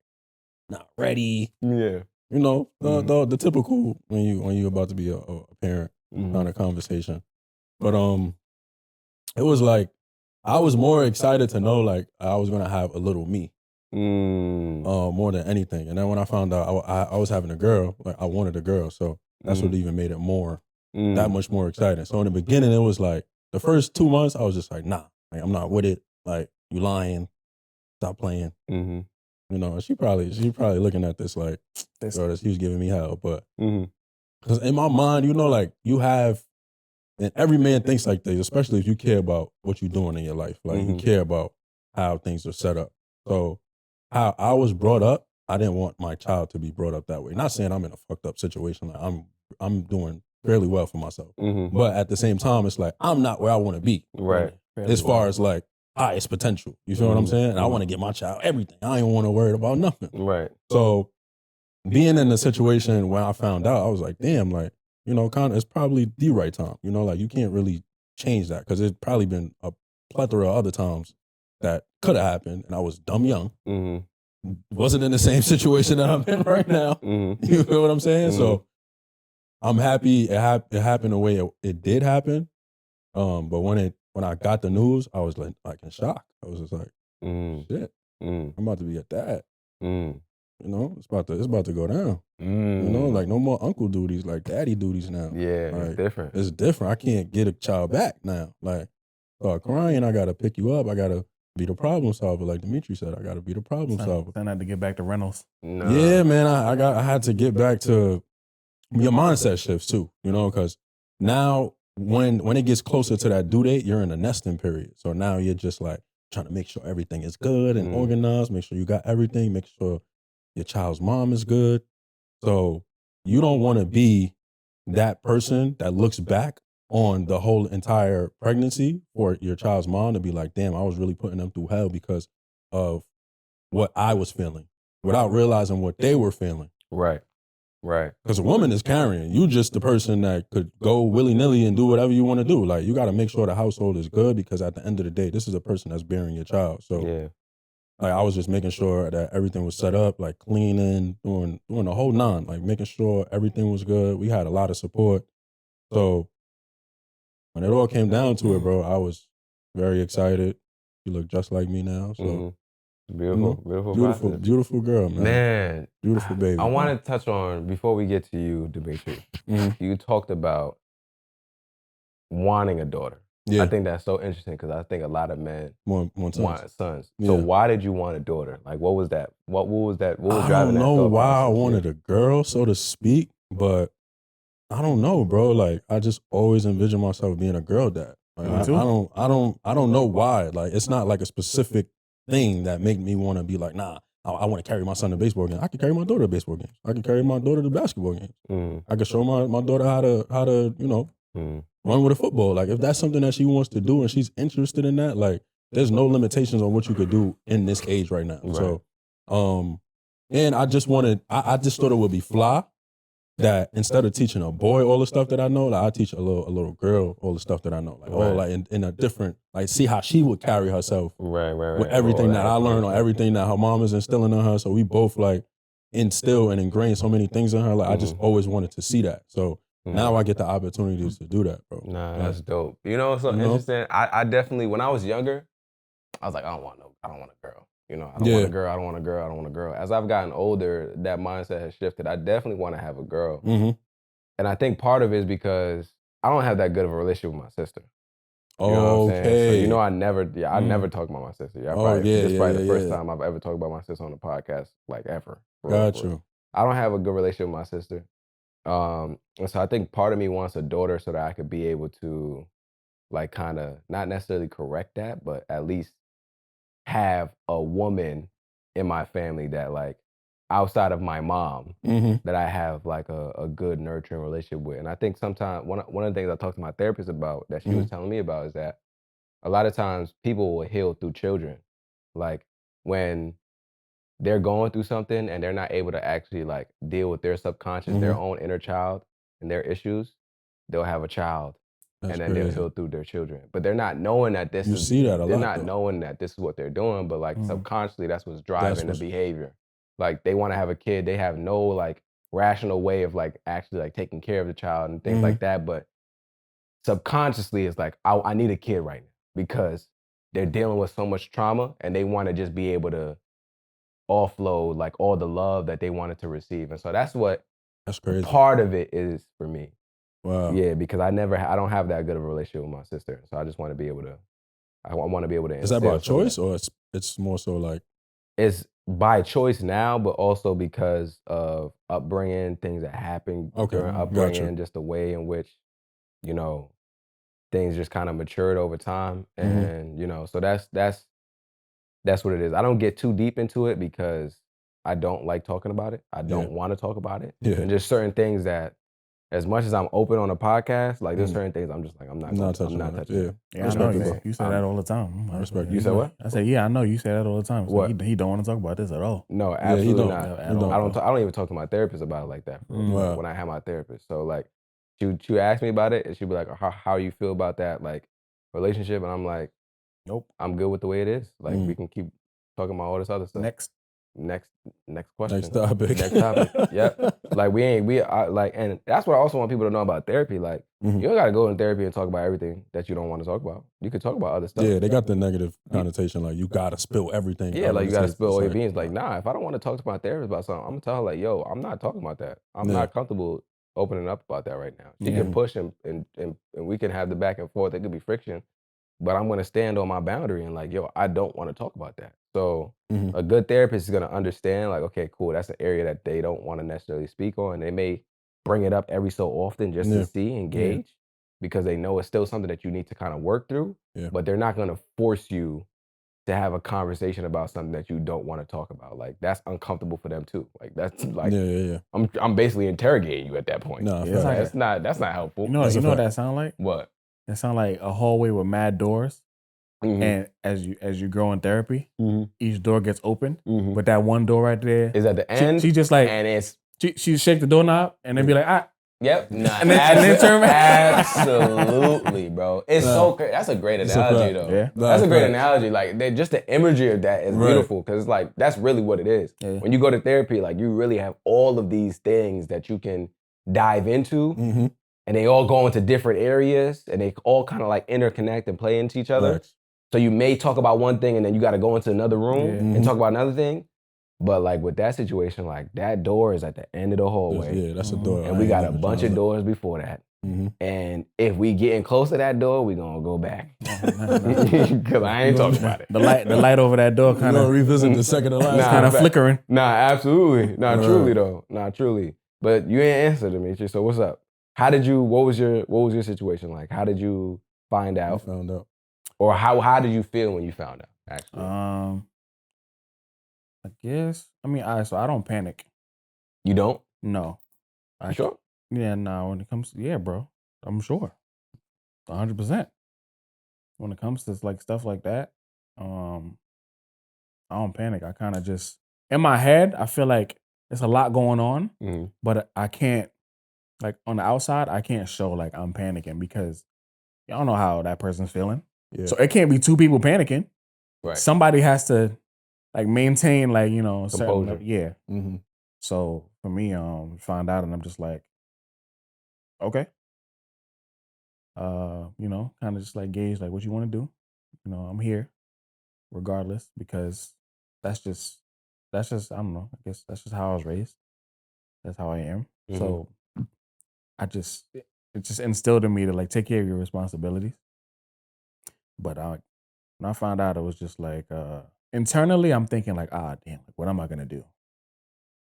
not ready. Yeah. You know, the typical when you about to be a parent kind of conversation. But it was like I was more excited to know like I was gonna have a little me, more than anything. And then when I found out I was having a girl, like I wanted a girl, so that's what even made it more that much more exciting. So in the beginning, it was like the first 2 months, I was just like, nah, like, I'm not with it. Like you lying, stop playing. You know, she probably looking at this like, bro, he was giving me hell. But because in my mind, you know, like you have, and every man thinks like this, especially if you care about what you're doing in your life. Like you care about how things are set up. So how I was brought up, I didn't want my child to be brought up that way. Not saying I'm in a fucked up situation. Like I'm doing fairly well for myself. But at the same time, it's like I'm not where I want to be. Right. As far as like highest potential. You feel what I'm saying? And I want to get my child everything. I ain't want to worry about nothing. Right. So being in the situation when I found out, I was like, damn, like, you know, kind of, it's probably the right time. You know, like you can't really change that because it's probably been a plethora of other times that could have happened, and I was dumb young. Wasn't in the same situation that I'm in right now. You feel what I'm saying? So I'm happy it happened the way it did happen. But when I got the news, I was like in shock. I was just like, shit, I'm about to be a dad. You you know, it's about to go down. You know, like no more uncle duties, like daddy duties now. Yeah, like, it's different. It's different. I can't get a child back now. Like, start crying, I gotta pick you up. I gotta be the problem solver, like Dimitri said. I gotta be the problem solver. Then I had to get back to rentals. No. Yeah, man. I had to get back to your mindset shifts too. You know, because now when it gets closer to that due date, you're in a nesting period. So now you're just like trying to make sure everything is good and organized. Make sure you got everything. Make sure your child's mom is good. So you don't want to be that person that looks back on the whole entire pregnancy for your child's mom to be like, damn, I was really putting them through hell because of what I was feeling without realizing what they were feeling. Right. Because a woman is carrying. You just the person that could go willy-nilly and do whatever you want to do. Like, you got to make sure the household is good because at the end of the day, this is a person that's bearing your child. So yeah. Like, I was just making sure that everything was set up, like cleaning, doing the whole nine, like making sure everything was good. We had a lot of support. So when it all came down to it, bro, I was very excited. She looked just like me now. So Beautiful girl, man. Beautiful baby. I want to touch on, before we get to you, Dimitri, you talked about wanting a daughter. Yeah. I think that's so interesting because I think a lot of men want sons. Yeah. So why did you want a daughter? Like, what was that? What was that? What was I driving don't that? know why I process? wanted a girl, so to speak, but I don't know, bro. Like, I just always envisioned myself being a girl dad. Like, I don't know why. Like, it's not like a specific thing that made me want to be like, nah, I want to carry my son to baseball games. I can carry my daughter to baseball games. I can carry my daughter to basketball games. I can show my daughter how to you know run with a football. Like, if that's something that she wants to do and she's interested in that, like, there's no limitations on what you could do in this age right now. Right. So, and I just thought it would be fly that instead of teaching a boy all the stuff that I know, like, I teach a little girl all the stuff that I know. Like, all like in a different, like, see how she would carry herself. Right. With everything that I learned or everything that her mom is instilling in her. So we both like instill and ingrain so many things in her. Like, I just always wanted to see that. So now I get the opportunity to do that, bro. Nah, that's dope. You know what's so interesting? I definitely, when I was younger, I was like, I don't want a girl. You know, I don't want a girl, I don't want a girl, I don't want a girl. As I've gotten older, that mindset has shifted. I definitely want to have a girl. And I think part of it is because I don't have that good of a relationship with my sister. You know what I'm saying? So, you know, I never talk about my sister. This is probably the first time I've ever talked about my sister on the podcast, like, ever. Got you. I don't have a good relationship with my sister. And so I think part of me wants a daughter so that I could be able to, like, kind of not necessarily correct that, but at least have a woman in my family that, like, outside of my mom, that I have like a good nurturing relationship with. And I think sometimes one of the things I talked to my therapist about that she was telling me about is that a lot of times people will heal through children. Like, when they're going through something and they're not able to actually, like, deal with their subconscious, their own inner child and their issues, they'll have a child. That's and then crazy. they'll heal through their children. But they're not knowing that You see that a lot, they're not though. knowing that this is what they're doing, but, like, subconsciously that's what's driving the behavior. Like, they want to have a kid, they have no, like, rational way of, like, actually, like, taking care of the child and things like that, but subconsciously it's like, I need a kid right now because they're dealing with so much trauma and they want to just be able to offload, like, all the love that they wanted to receive. And so that's crazy. Part of it is for me. Wow. Yeah, because I don't have that good of a relationship with my sister. So I just want to be able to, I want to be able to. Is that by choice or it's more so like? It's by choice now, but also because of upbringing, things that happen during upbringing, just the way in which, you know, things just kind of matured over time. And, you know, so that's what it is. I don't get too deep into it because I don't like talking about it. I don't want to talk about it. Yeah. And just certain things that, as much as I'm open on a podcast, like, there's certain things I'm just like, I'm not touching it. Yeah, I know you say that all the time. I respect you. You said what? I said, yeah, I know you say that all the time. So What? he don't want to talk about this at all. No, absolutely not. At all. I don't even talk to my therapist about it like that. Wow. When I have my therapist, so, like, she asked me about it and she'd be like, how you feel about that, like, relationship? And I'm like, Nope. I'm good with the way it is. Like, we can keep talking about all this other stuff. Next. next question. Next topic. Next topic. Yep. Like and that's what I also want people to know about therapy. Like you don't gotta go in therapy and talk about everything that you don't want to talk about. You could talk about other stuff. Yeah, they got the negative connotation, like you gotta spill everything. Yeah, like you gotta spill all your beans. Like, nah, if I don't want to talk to my therapist about something, I'm gonna tell her like, yo, I'm not talking about that. I'm not comfortable opening up about that right now. She can push and we can have the back and forth. It could be friction. But I'm gonna stand on my boundary and like, yo, I don't want to talk about that. So a good therapist is gonna understand, like, okay, cool, that's an area that they don't want to necessarily speak on. They may bring it up every so often just to see, engage, because they know it's still something that you need to kind of work through. Yeah. But they're not gonna force you to have a conversation about something that you don't want to talk about. Like that's uncomfortable for them too. Like that's like I'm basically interrogating you at that point. No, that's not helpful. You know what that sound like? What? It sounds like a hallway with mad doors. And as you grow in therapy, each door gets opened. But that one door right there is at the end. She just like, and it's she shake the doorknob and then be like, ah. Yep. Nah, and then turn absolutely, bro. It's so crazy. That's a great analogy, though. Yeah. That's a great analogy. Like, just the imagery of that is beautiful because, like, that's really what it is. Yeah. When you go to therapy, like, you really have all of these things that you can dive into, and they all go into different areas, and they all kind of like interconnect and play into each other. Right. So you may talk about one thing, and then you got to go into another room and talk about another thing. But like with that situation, like that door is at the end of the hallway. Yeah, that's a door. And we got a bunch of doors before that. And if we getting close to that door, we gonna go back. Cause I ain't talking about it. The light over that door kind of revisit the second to last. Kind of flickering. Nah, absolutely. Nah, truly though. Nah, truly. But you ain't answered, Dimitri. So what's up? What was your situation like? How did you find out? I found out. Or how did you feel when you found out, actually? I guess. I mean, so I don't panic. You don't? No. You sure? Yeah, no. When it comes to, bro, I'm sure. 100%. When it comes to like stuff like that, I don't panic. I kind of just, in my head, I feel like there's a lot going on, but I can't, like on the outside, I can't show like I'm panicking because y'all don't know how that person's feeling. Yeah. So it can't be two people panicking. Right. Somebody has to like maintain like, composure. Certain, So for me, find out and I'm just like, okay. Kind of just like gauge like what you want to do. I'm here regardless because that's just I don't know. I guess that's just how I was raised. That's how I am. So it just instilled in me to like take care of your responsibilities. But when I found out, it was just like internally, I'm thinking like, damn, like, what am I gonna do?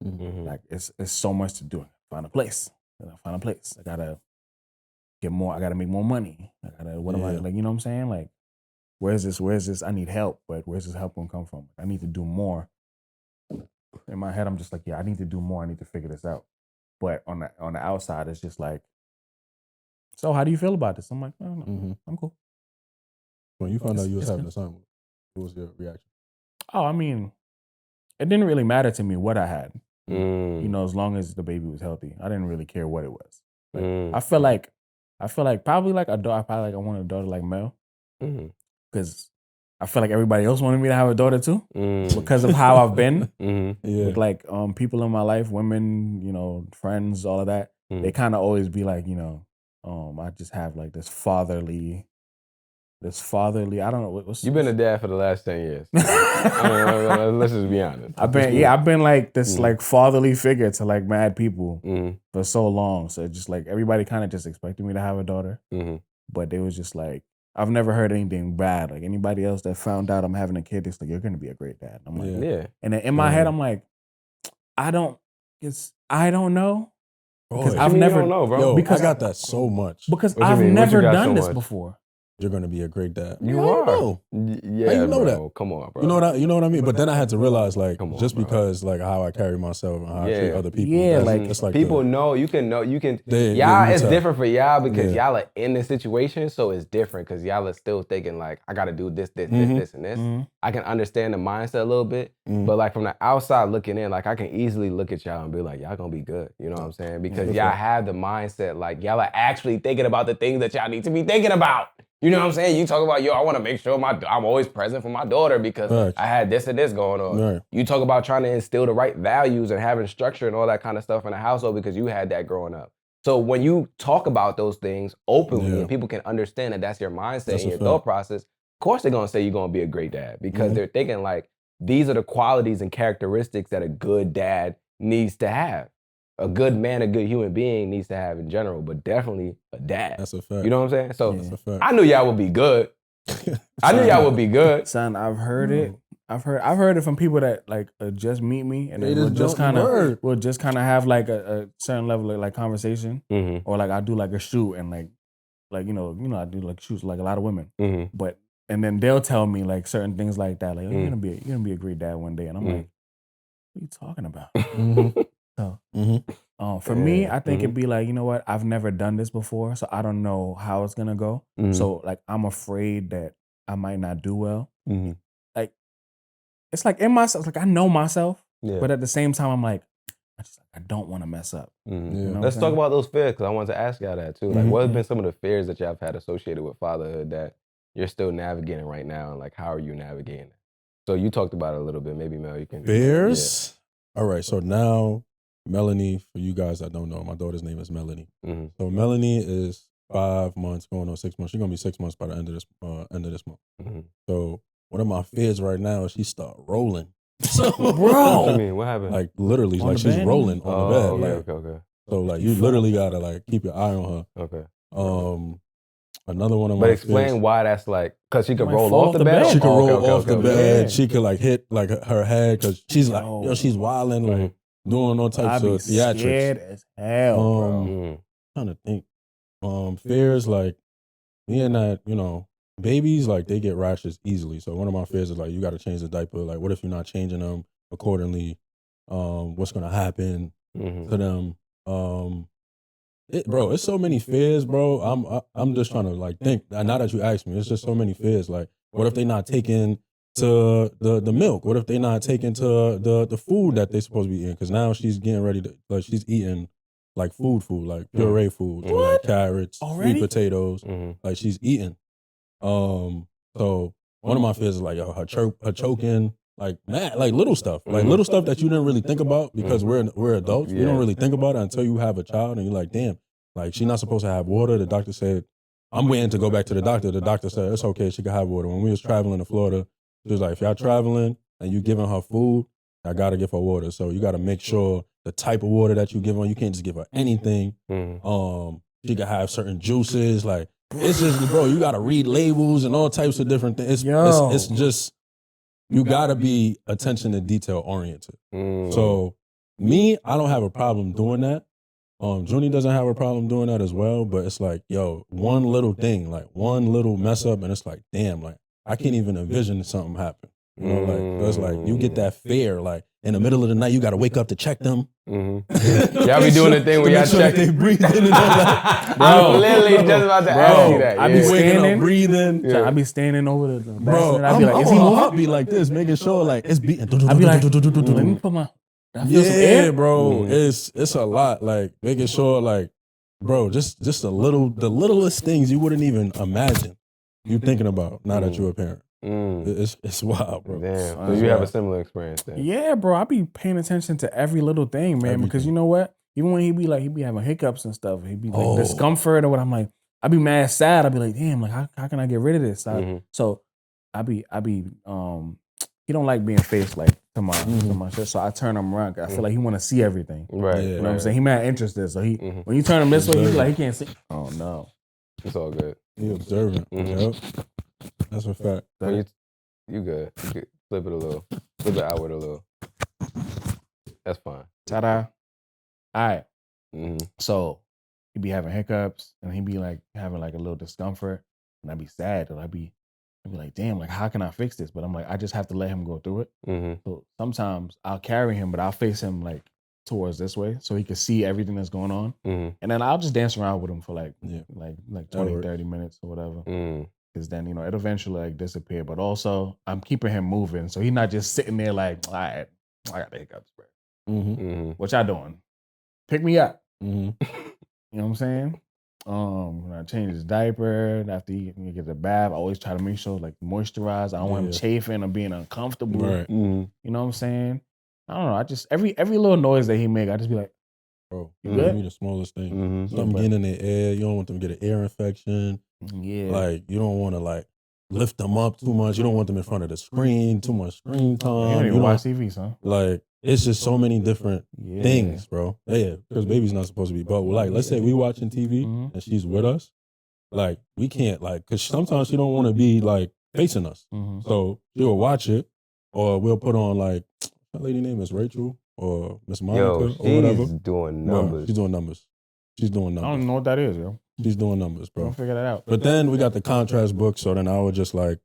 Like it's so much to do. Find a place. I gotta get more. I gotta make more money. What am I like? You know what I'm saying? Like, where's this? I need help, but where's this help gonna come from? I need to do more. In my head, I'm just like, I need to do more. I need to figure this out. But on the outside, it's just like, so how do you feel about this? I'm like, I don't know. I'm cool. When you found out you was having a son, what was your reaction? Oh, I mean, it didn't really matter to me what I had. As long as the baby was healthy, I didn't really care what it was. Like, I feel like probably like a daughter. I wanted a daughter like Mel, because I feel like everybody else wanted me to have a daughter too, because of how I've been with like people in my life, women, friends, all of that. They kind of always be like, I just have like this fatherly. I don't know. You've been a dad for the last 10 years. Let's just be honest. I've been like this like fatherly figure to like mad people for so long. So just like everybody kind of just expected me to have a daughter. But they was just like, I've never heard anything bad. Like anybody else that found out I'm having a kid, it's like, you're going to be a great dad. I'm like, yeah. And then in my head, I'm like, I don't know. Because I've never don't know, bro. Yo, because I got that so much. Because I've never done this before. You're gonna be a great dad. You are. Yeah, how you know that? Come on, bro. You know what I mean? But then I had to realize, like, because like how I carry myself and how I treat other people. Yeah, it's like people know. You can. Y'all, it's different for y'all because y'all are in the situation, so it's different because y'all are still thinking like, I gotta do this, and this. I can understand the mindset a little bit, but like from the outside looking in, like I can easily look at y'all and be like, y'all gonna be good. You know what I'm saying? Because y'all have the mindset, like y'all are actually thinking about the things that y'all need to be thinking about. You know what I'm saying? You talk about, yo, I want to make sure I'm always present for my daughter because I had this and this going on. Right. You talk about trying to instill the right values and having structure and all that kind of stuff in the household because you had that growing up. So when you talk about those things openly and people can understand that that's your mindset and your thought process, of course they're going to say you're going to be a great dad because they're thinking like, these are the qualities and characteristics that a good dad needs to have. A good man, a good human being needs to have in general, but definitely a dad. That's a fact. You know what I'm saying? So That's a fact. I knew y'all would be good. I knew y'all would be good. Son, I've heard it. I've heard it from people that like just meet me and they will just kind of have like a certain level of like conversation, or like I do like a shoot and like you know I do like shoots like a lot of women, but and then they'll tell me like certain things like that, like you're gonna be a great dad one day, and I'm like, what are you talking about? So, for me, I think it'd be like, you know what? I've never done this before, so I don't know how it's gonna go. So, like, I'm afraid that I might not do well. Like, it's like in myself, like I know myself, but at the same time, I'm like, I don't want to mess up. You know Let's talk about those fears because I wanted to ask y'all that too. Like, what have been some of the fears that y'all have had associated with fatherhood that you're still navigating right now, and like, how are you navigating it? So you talked about it a little bit. Maybe Mel, you can. Fears. All right. So now. Melanie, for you guys that don't know, my daughter's name is Melanie. So Melanie is 5 months, going on 6 months. She's gonna be 6 months by the end of this month. So one of my fears right now is she start rolling. So, bro, what you mean? What happened? Like literally, like she's rolling on the bed. Like, okay. So like you literally gotta like keep your eye on her. Okay. Another one of my But explain fears, why that's like, because she could roll off the bed? She could roll off the bed. Yeah. She could like hit like her head because she's like, she's wilding, like doing all types of theatrics. Scared as hell, bro. Trying to think. Fears like being that, babies, like they get rashes easily. So one of my fears is like, you got to change the diaper. Like, what if you're not changing them accordingly? What's going to happen to them? Bro, it's so many fears, bro. I'm just trying to like think. Now that you asked me, it's just so many fears. Like, what if they not taking to the milk? What if they not taking to the food that they supposed to be eating? Because now she's getting ready to, like, she's eating like food, like puree food, so like carrots, sweet potatoes, like she's eating. So one of my fears is like her choking, like mad, like little stuff, like little stuff that you didn't really think about because we're adults. You don't really think about it until you have a child and you're like, damn, like she's not supposed to have water. The doctor said, I'm waiting to go back to the doctor. The doctor said it's okay, she can have water. When we was traveling to Florida, she was like, if y'all traveling and you giving her food, I gotta give her water. So you gotta make sure the type of water that you give her, you can't just give her anything. She can have certain juices, like it's just, bro, you gotta read labels and all types of different things. It's just, you gotta be attention to detail oriented. So me, I don't have a problem doing that. Junie doesn't have a problem doing that as well, but it's like, yo, one little thing, like one little mess up, and it's like, damn, like I can't even envision something happen. You know, like it's like you get that fear, like in the middle of the night, you gotta wake up to check them. Y'all be doing the thing where y'all check they breathing and all that. I'm literally just about to ask you that. I be waking up, breathing. Yeah. I be standing over the bro. I be like, is he moving? Be like this, making sure like it's beating. I be like, let me put my. Yeah, bro. It's a lot. Like making sure, like, bro, just the littlest things you wouldn't even imagine you thinking about now that you're a parent. It's wild, bro. Damn. So you have a similar experience then? Yeah, bro. I be paying attention to every little thing, man. Because you know what? Even when he be having hiccups and stuff, he be like discomfort or what. I'm like, I be mad sad. I be like, damn, like how can I get rid of this? So I be he don't like being faced like to my shit. So I turn him around. I feel like he want to see everything. Right. You know what I'm saying? He mad interested. So he when you turn him this way, he's like he can't see. Oh no. It's all good. He observant. Yep. That's a fact. You good. You could flip it a little. Flip it outward a little. That's fine. Ta-da. All right. So he be having hiccups and he be like having like a little discomfort and I be sad and I'd be like, damn, like how can I fix this? But I'm like, I just have to let him go through it. So sometimes I'll carry him, but I'll face him like towards this way so he can see everything that's going on. And then I'll just dance around with him for like 20, 30 minutes or whatever. Because then, it'll eventually like disappear. But also, I'm keeping him moving. So he's not just sitting there like, all right, I got the hiccups, bro. What y'all doing? Pick me up. You know what I'm saying? When I change his diaper, after he gets a bath, I always try to make sure like moisturize. I don't want him chafing or being uncomfortable. Right. You know what I'm saying? I don't know. I just every little noise that he make, I just be like, bro, you good? be the smallest thing. Mm-hmm. Something getting in their air. You don't want them to get an ear infection. Yeah. Like you don't want to like lift them up too much. You don't want them in front of the screen. Too much screen time. You don't even watch TV, son. Like it's just so many different things, bro. Yeah, because baby's not supposed to be. But like, let's say we watching TV and she's with us. Like we can't like, cause sometimes she don't want to be like facing us. So she'll watch it, or we'll put on like, that lady name is Rachel or Miss Monica or whatever. She's doing numbers. Bro, she's doing numbers. She's doing numbers. I don't even know what that is, yo. She's doing numbers, bro. Don't figure that out. But then we got the contrast book, so then I would just like,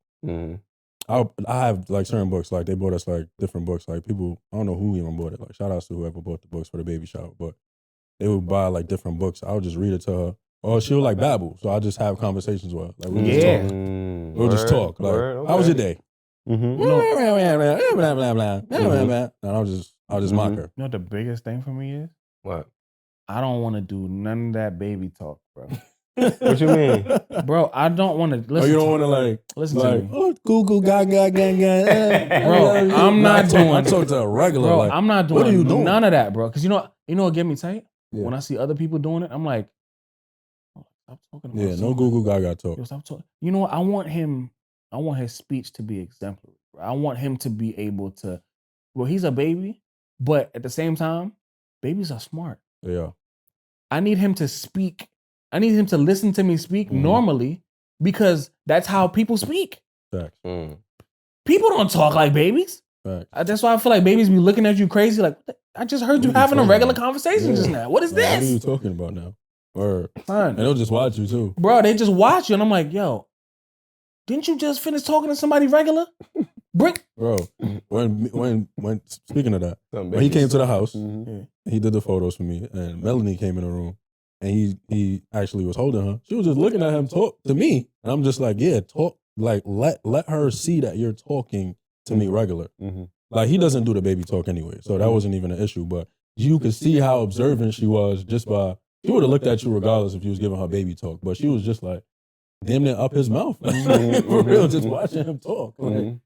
I have like certain books, like they bought us like different books, like people, I don't know who even bought it, like shout outs to whoever bought the books for the baby shower, but they would buy like different books. I would just read it to her, or she'll like babble, so I just have conversations with her. Like we'll just talk. We'll just talk. Like, how was your day? And I'll just mock her. You know what the biggest thing for me is? What? I don't want to do none of that baby talk, bro. What you mean? Bro, I don't want to listen. Oh, you don't want to like listen like, to me. oh, Google, gaga, gaga. Bro, I'm not doing. I talk to a regular. Bro, like, I'm not doing what are you doing? none of that, bro. Because you know what get me tight? Yeah. When I see other people doing it, I'm like, oh, stop talking about no Google Gaga talk. Yo, stop talking. You know what? I want his speech to be exemplary. Bro. I want him to be able to. Well, he's a baby, but at the same time, babies are smart. Yeah. I need him to speak. I need him to listen to me speak normally because that's how people speak. Facts. People don't talk like babies. Facts. That's why I feel like babies be looking at you crazy. Like, I just heard you having a regular conversation just now. What is this? What are you talking about now? Or Son. And they'll just watch you too. Bro, they just watch you. And I'm like, yo, didn't you just finish talking to somebody regular? Brick. Bro, when speaking of that, when he came to the house, he did the photos for me, and Melanie came in the room, and he actually was holding her. She was just looking at him talk to me, and I'm just like, yeah, talk, like let her see that you're talking to me regular. Like he doesn't do the baby talk anyway, so that wasn't even an issue. But you could see how observant she was just by, she would have looked at you regardless if you was giving her baby talk, but she was just like damn near up his mouth for real, just watching him talk. Like,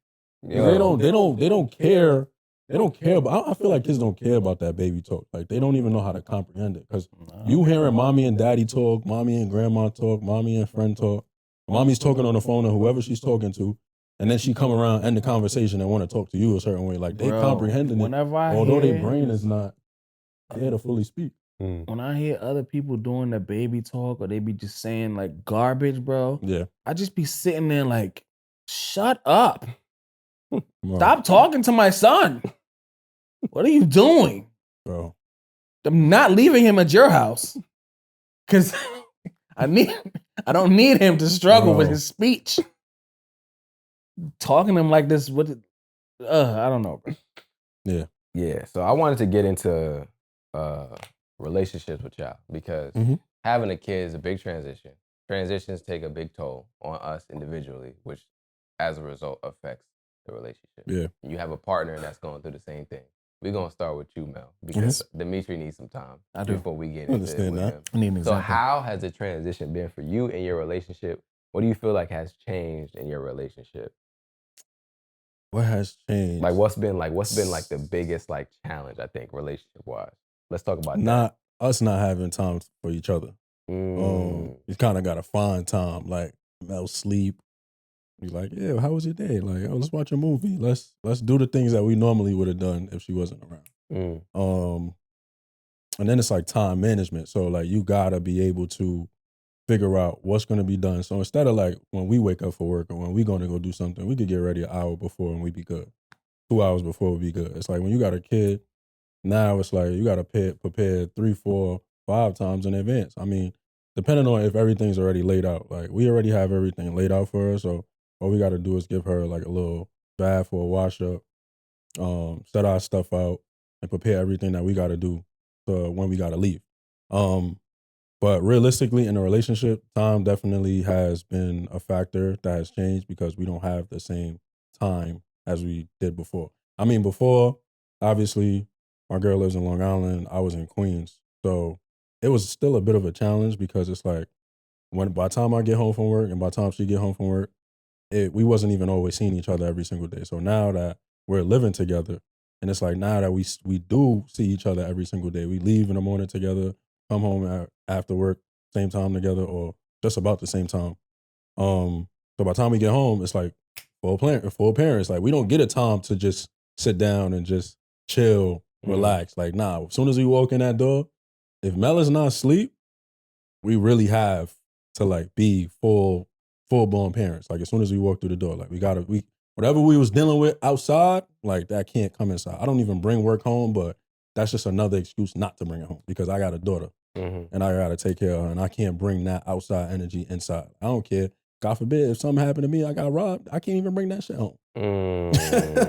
they don't care. They don't care about. I feel like kids don't care about that baby talk. Like they don't even know how to comprehend it. Because you hearing mommy and daddy talk, mommy and grandma talk, mommy and friend talk. Mommy's talking on the phone to whoever she's talking to, and then she come around end the conversation and want to talk to you a certain way. Like they comprehending it, although their brain is not there to fully speak. When I hear other people doing the baby talk or they be just saying like garbage, bro. Yeah, I just be sitting there like, shut up. Wow. Stop talking to my son. What are you doing? Bro. I'm not leaving him at your house. Cause I don't need him to struggle with his speech. Talking to him like this, I don't know, bro. Yeah. Yeah. So I wanted to get into relationships with y'all because having a kid is a big transition. Transitions take a big toll on us individually, which as a result affects the relationship. Yeah. You have a partner that's going through the same thing. We're going to start with you, Mel, because Dimitri needs some time before we get into it with him. So how has the transition been for you in your relationship? What do you feel like has changed in your relationship? What has changed? Like what's been like the biggest like challenge, I think, relationship wise? Let's talk about us not having time for each other. You kind of got to find time. Like Mel sleep. You're like, yeah, how was your day? Like, oh, let's watch a movie. Let's do the things that we normally would have done if she wasn't around. And then it's like time management. So like you gotta be able to figure out what's gonna be done. So instead of like when we wake up for work or when we gonna go do something, we could get ready an hour before and we be good. 2 hours before we be good. It's like when you got a kid, now it's like you gotta prepare 3, 4, 5 times in advance. I mean, depending on if everything's already laid out. Like we already have everything laid out for her, so all we got to do is give her like a little bath or a wash up, set our stuff out, and prepare everything that we got to do for when we got to leave. But realistically, in a relationship, time definitely has been a factor that has changed because we don't have the same time as we did before. I mean, before, obviously, my girl lives in Long Island. I was in Queens. So it was still a bit of a challenge because it's like by the time I get home from work and by the time she get home from work, we wasn't even always seeing each other every single day. So now that we're living together, and it's like now that we do see each other every single day, we leave in the morning together, come home after work, same time together, or just about the same time. So by the time we get home, it's like full parents. Like we don't get a time to just sit down and just chill, relax. Like nah, as soon as we walk in that door, if Mel is not asleep, we really have to like be full blown parents. Like as soon as we walk through the door, like whatever we was dealing with outside, like that can't come inside. I don't even bring work home, but that's just another excuse not to bring it home because I got a daughter and I gotta take care of her, and I can't bring that outside energy inside. I don't care. God forbid if something happened to me, I got robbed. I can't even bring that shit home.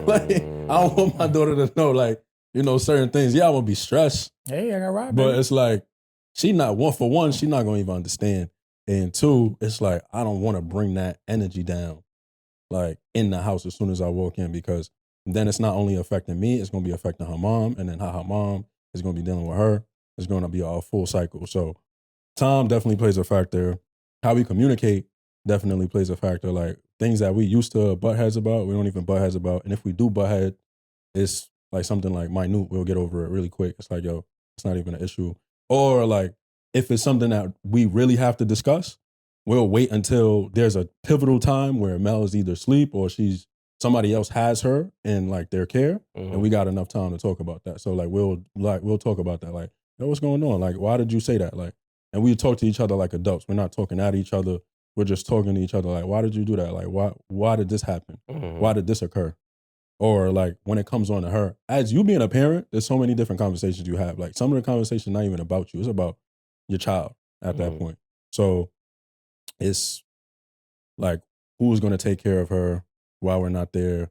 Like I don't want my daughter to know, like, you know, certain things. Yeah, I won't be stressed. Hey, I got robbed. But it's like she not one, she not gonna even understand. And two, it's like I don't want to bring that energy down, like in the house as soon as I walk in, because then it's not only affecting me, it's gonna be affecting her mom, and then how her mom is gonna be dealing with her. It's gonna be a full cycle. So time definitely plays a factor. How we communicate definitely plays a factor. Like things that we used to butt heads about, we don't even butt heads about. And if we do butt head, it's like something like minute, we'll get over it really quick. It's like, yo, it's not even an issue. Or like if it's something that we really have to discuss, we'll wait until there's a pivotal time where Mel is either asleep or somebody else has her in like their care, and we got enough time to talk about that. So like we'll talk about that. Like, yo, what's going on? Like, why did you say that? Like, and we talk to each other like adults. We're not talking at each other. We're just talking to each other. Like, why did you do that? Like, why did this happen? Why did this occur? Or like when it comes on to her, as you being a parent, there's so many different conversations you have. Like some of the conversations not even about you. It's about your child at that point. So it's like, who's going to take care of her while we're not there?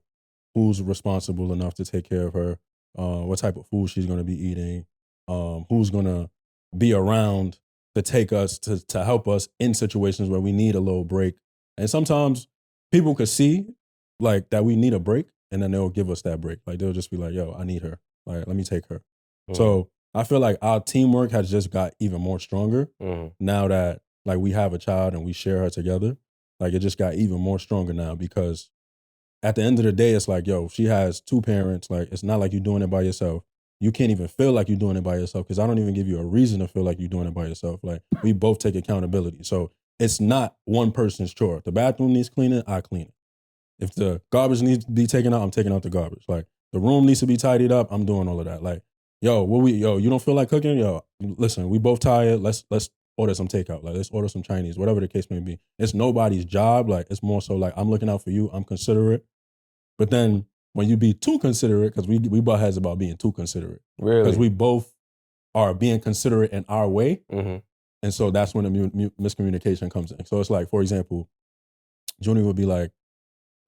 Who's responsible enough to take care of her? What type of food she's going to be eating? Who's going to be around to take us, to help us in situations where we need a little break? And sometimes people could see like that we need a break, and then they'll give us that break. Like they'll just be like, yo, I need her. Like, let me take her. So I feel like our teamwork has just got even more stronger now that like we have a child and we share her together. Like it just got even more stronger now, because at the end of the day, it's like, yo, she has two parents. Like it's not like you're doing it by yourself. You can't even feel like you're doing it by yourself, because I don't even give you a reason to feel like you're doing it by yourself. Like we both take accountability. So it's not one person's chore. If the bathroom needs cleaning, I clean it. If the garbage needs to be taken out, I'm taking out the garbage. Like the room needs to be tidied up, I'm doing all of that. Like, yo, you don't feel like cooking? Yo, listen, we both tired. Let's order some takeout. Like let's order some Chinese, whatever the case may be. It's nobody's job. Like it's more so like I'm looking out for you. I'm considerate. But then when you be too considerate, because we butt heads about being too considerate. Really? Because we both are being considerate in our way. And so that's when the miscommunication comes in. So it's like, for example, Junior would be like,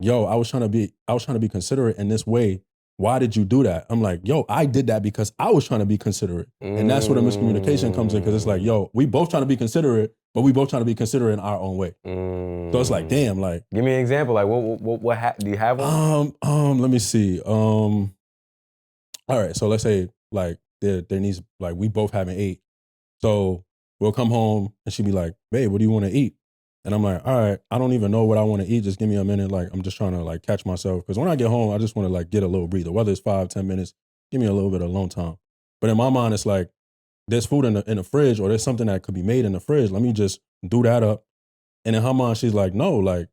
yo, I was trying to be considerate in this way. Why did you do that? I'm like, yo, I did that because I was trying to be considerate. And that's where the miscommunication comes in, because it's like, yo, we both trying to be considerate, but we both trying to be considerate in our own way. So it's like, damn, like. Give me an example. Like what do you have one? Let me see. All right, so let's say like there needs, like we both haven't ate. So we'll come home and she'd be like, babe, what do you want to eat? And I'm like, all right, I don't even know what I want to eat. Just give me a minute. Like, I'm just trying to like catch myself. Because when I get home, I just want to like get a little breather. Whether it's 5-10 minutes, give me a little bit of alone time. But in my mind, it's like, there's food in the fridge, or there's something that could be made in the fridge. Let me just do that up. And in her mind, she's like, no, like,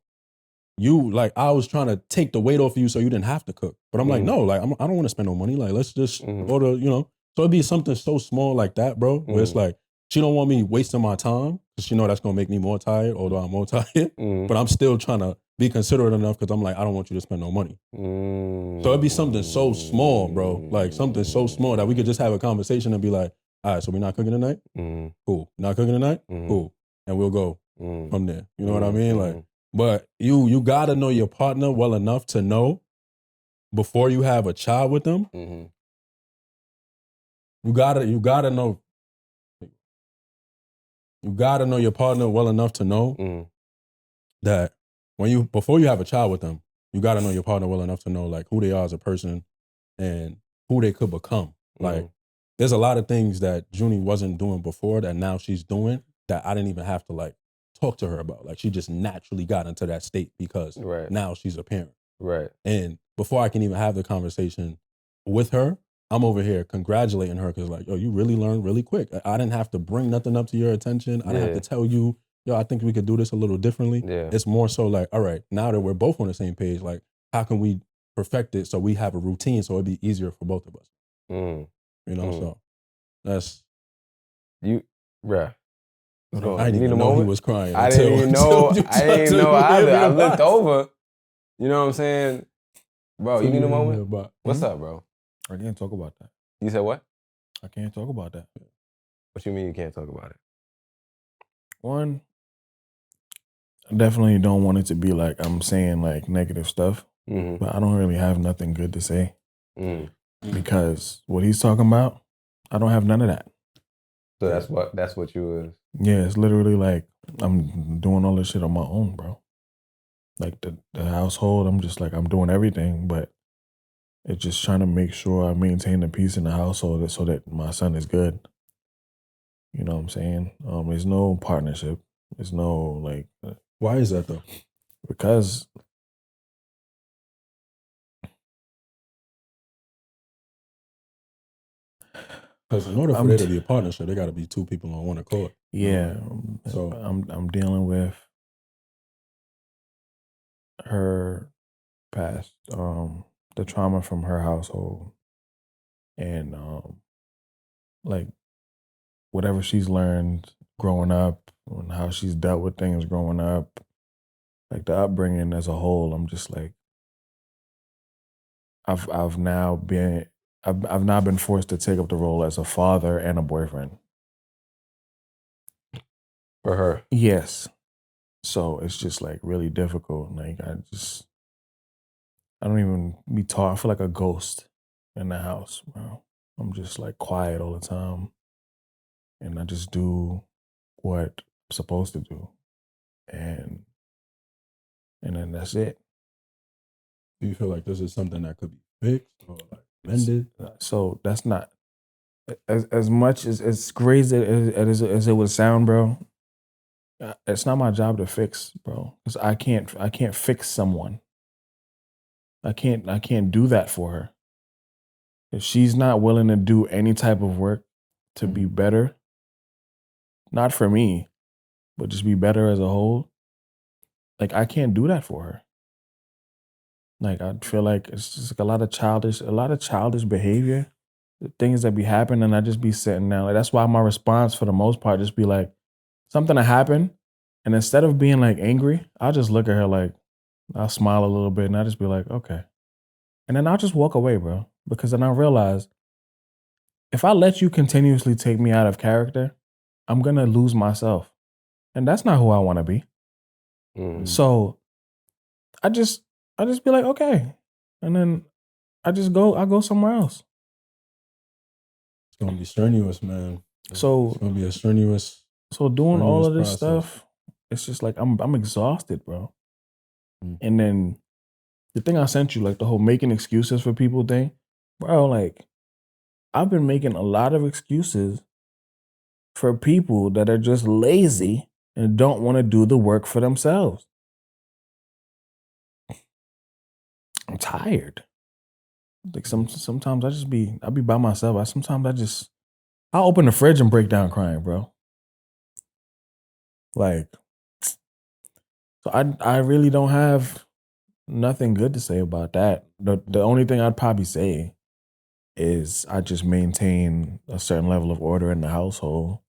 I was trying to take the weight off of you so you didn't have to cook. But I'm like, no, like, I don't want to spend no money. Like, let's just order, you know. So it'd be something so small like that, bro, where it's like, she don't want me wasting my time, because she know that's going to make me more tired, although I'm more tired. But I'm still trying to be considerate enough, because I'm like, I don't want you to spend no money. So it'd be something so small, bro. Like something so small that we could just have a conversation and be like, all right, so we're not cooking tonight? Cool. Not cooking tonight? Cool. And we'll go from there. You know what I mean? Like, but you got to know your partner well enough to know before you have a child with them. You gotta know. You gotta know your partner well enough to know that before you have a child with them, you gotta know your partner well enough to know like who they are as a person and who they could become. Like, there's a lot of things that Junie wasn't doing before that now she's doing that I didn't even have to like talk to her about. Like she just naturally got into that state because now she's a parent. Right. And before I can even have the conversation with her, I'm over here congratulating her because like, yo, you really learned really quick. I didn't have to bring nothing up to your attention. I didn't have to tell you, yo, I think we could do this a little differently. Yeah. It's more so like, all right, now that we're both on the same page, like how can we perfect it so we have a routine so it'd be easier for both of us. You know, so that's bruh. I didn't even know he was crying. I didn't even know. I didn't even know either. I looked over. You know what I'm saying, bro? You need a moment. What's up, bro? I can't talk about that. You said what? I can't talk about that. What you mean you can't talk about it? One, I definitely don't want it to be like I'm saying like negative stuff, but I don't really have nothing good to say because what he's talking about, I don't have none of that. So that's what you was. Yeah, it's literally like I'm doing all this shit on my own, bro. Like the household, I'm just like I'm doing everything, but it's just trying to make sure I maintain the peace in the household so that my son is good. You know what I'm saying? There's no partnership. There's no like. Why is that though? Because in order for there to be a partnership, there got to be two people on one accord. Yeah. So I'm dealing with her past, the trauma from her household, and like whatever she's learned growing up and how she's dealt with things growing up, like the upbringing as a whole. I'm just like, I've now been forced to take up the role as a father and a boyfriend. For her. Yes. So it's just like really difficult. Like I don't even be taught. I feel like a ghost in the house, bro. I'm just like quiet all the time. And I just do what I'm supposed to do. And then that's it. Do you feel like this is something that could be fixed or like mended? So that's not as much as crazy as it would sound, bro. It's not my job to fix, bro. Because I can't fix someone. I can't do that for her. If she's not willing to do any type of work to be better, not for me, but just be better as a whole, like I can't do that for her. Like I feel like it's just like a lot of childish behavior, the things that be happening, and I just be sitting down. Like that's why my response for the most part just be like something to happen, and instead of being like angry, I'll just look at her like I'll smile a little bit, and I'll just be like, okay, and then I'll just walk away, bro, because then I realize if I let you continuously take me out of character, I'm gonna lose myself, and that's not who I want to be. So I just be like, okay, and then I go somewhere else. It's gonna be strenuous, man. So it's gonna be a strenuous. So doing all of this process. stuff, it's just like I'm exhausted, bro. And then the thing I sent you, like the whole making excuses for people thing, bro. Like I've been making a lot of excuses for people that are just lazy and don't want to do the work for themselves. I'm tired. Like sometimes I be by myself. I open the fridge and break down crying, bro. Like, so I really don't have nothing good to say about that. The only thing I'd probably say is I just maintain a certain level of order in the household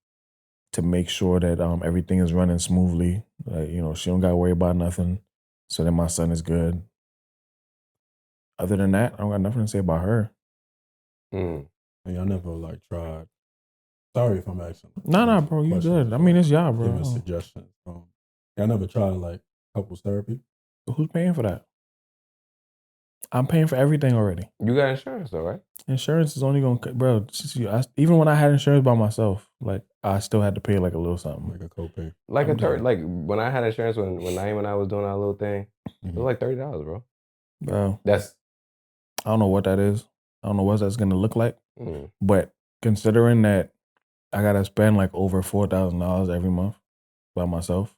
to make sure that everything is running smoothly. Like, you know, she don't gotta worry about nothing, so that my son is good. Other than that, I don't got nothing to say about her. Hey, I never like tried. Sorry if I'm asking. No, bro, you good. I mean, it's y'all, bro. Give a suggestion. I never tried like couples therapy. Who's paying for that? I'm paying for everything already. You got insurance though, right? Insurance is only gonna, bro. Even when I had insurance by myself, like I still had to pay like a little something, like a copay, like like when I had insurance when Naeem and I was doing our little thing, it was like $30, bro. Bro, that's I don't know what that is. I don't know what that's gonna look like. But considering that I gotta spend like over $4,000 every month by myself,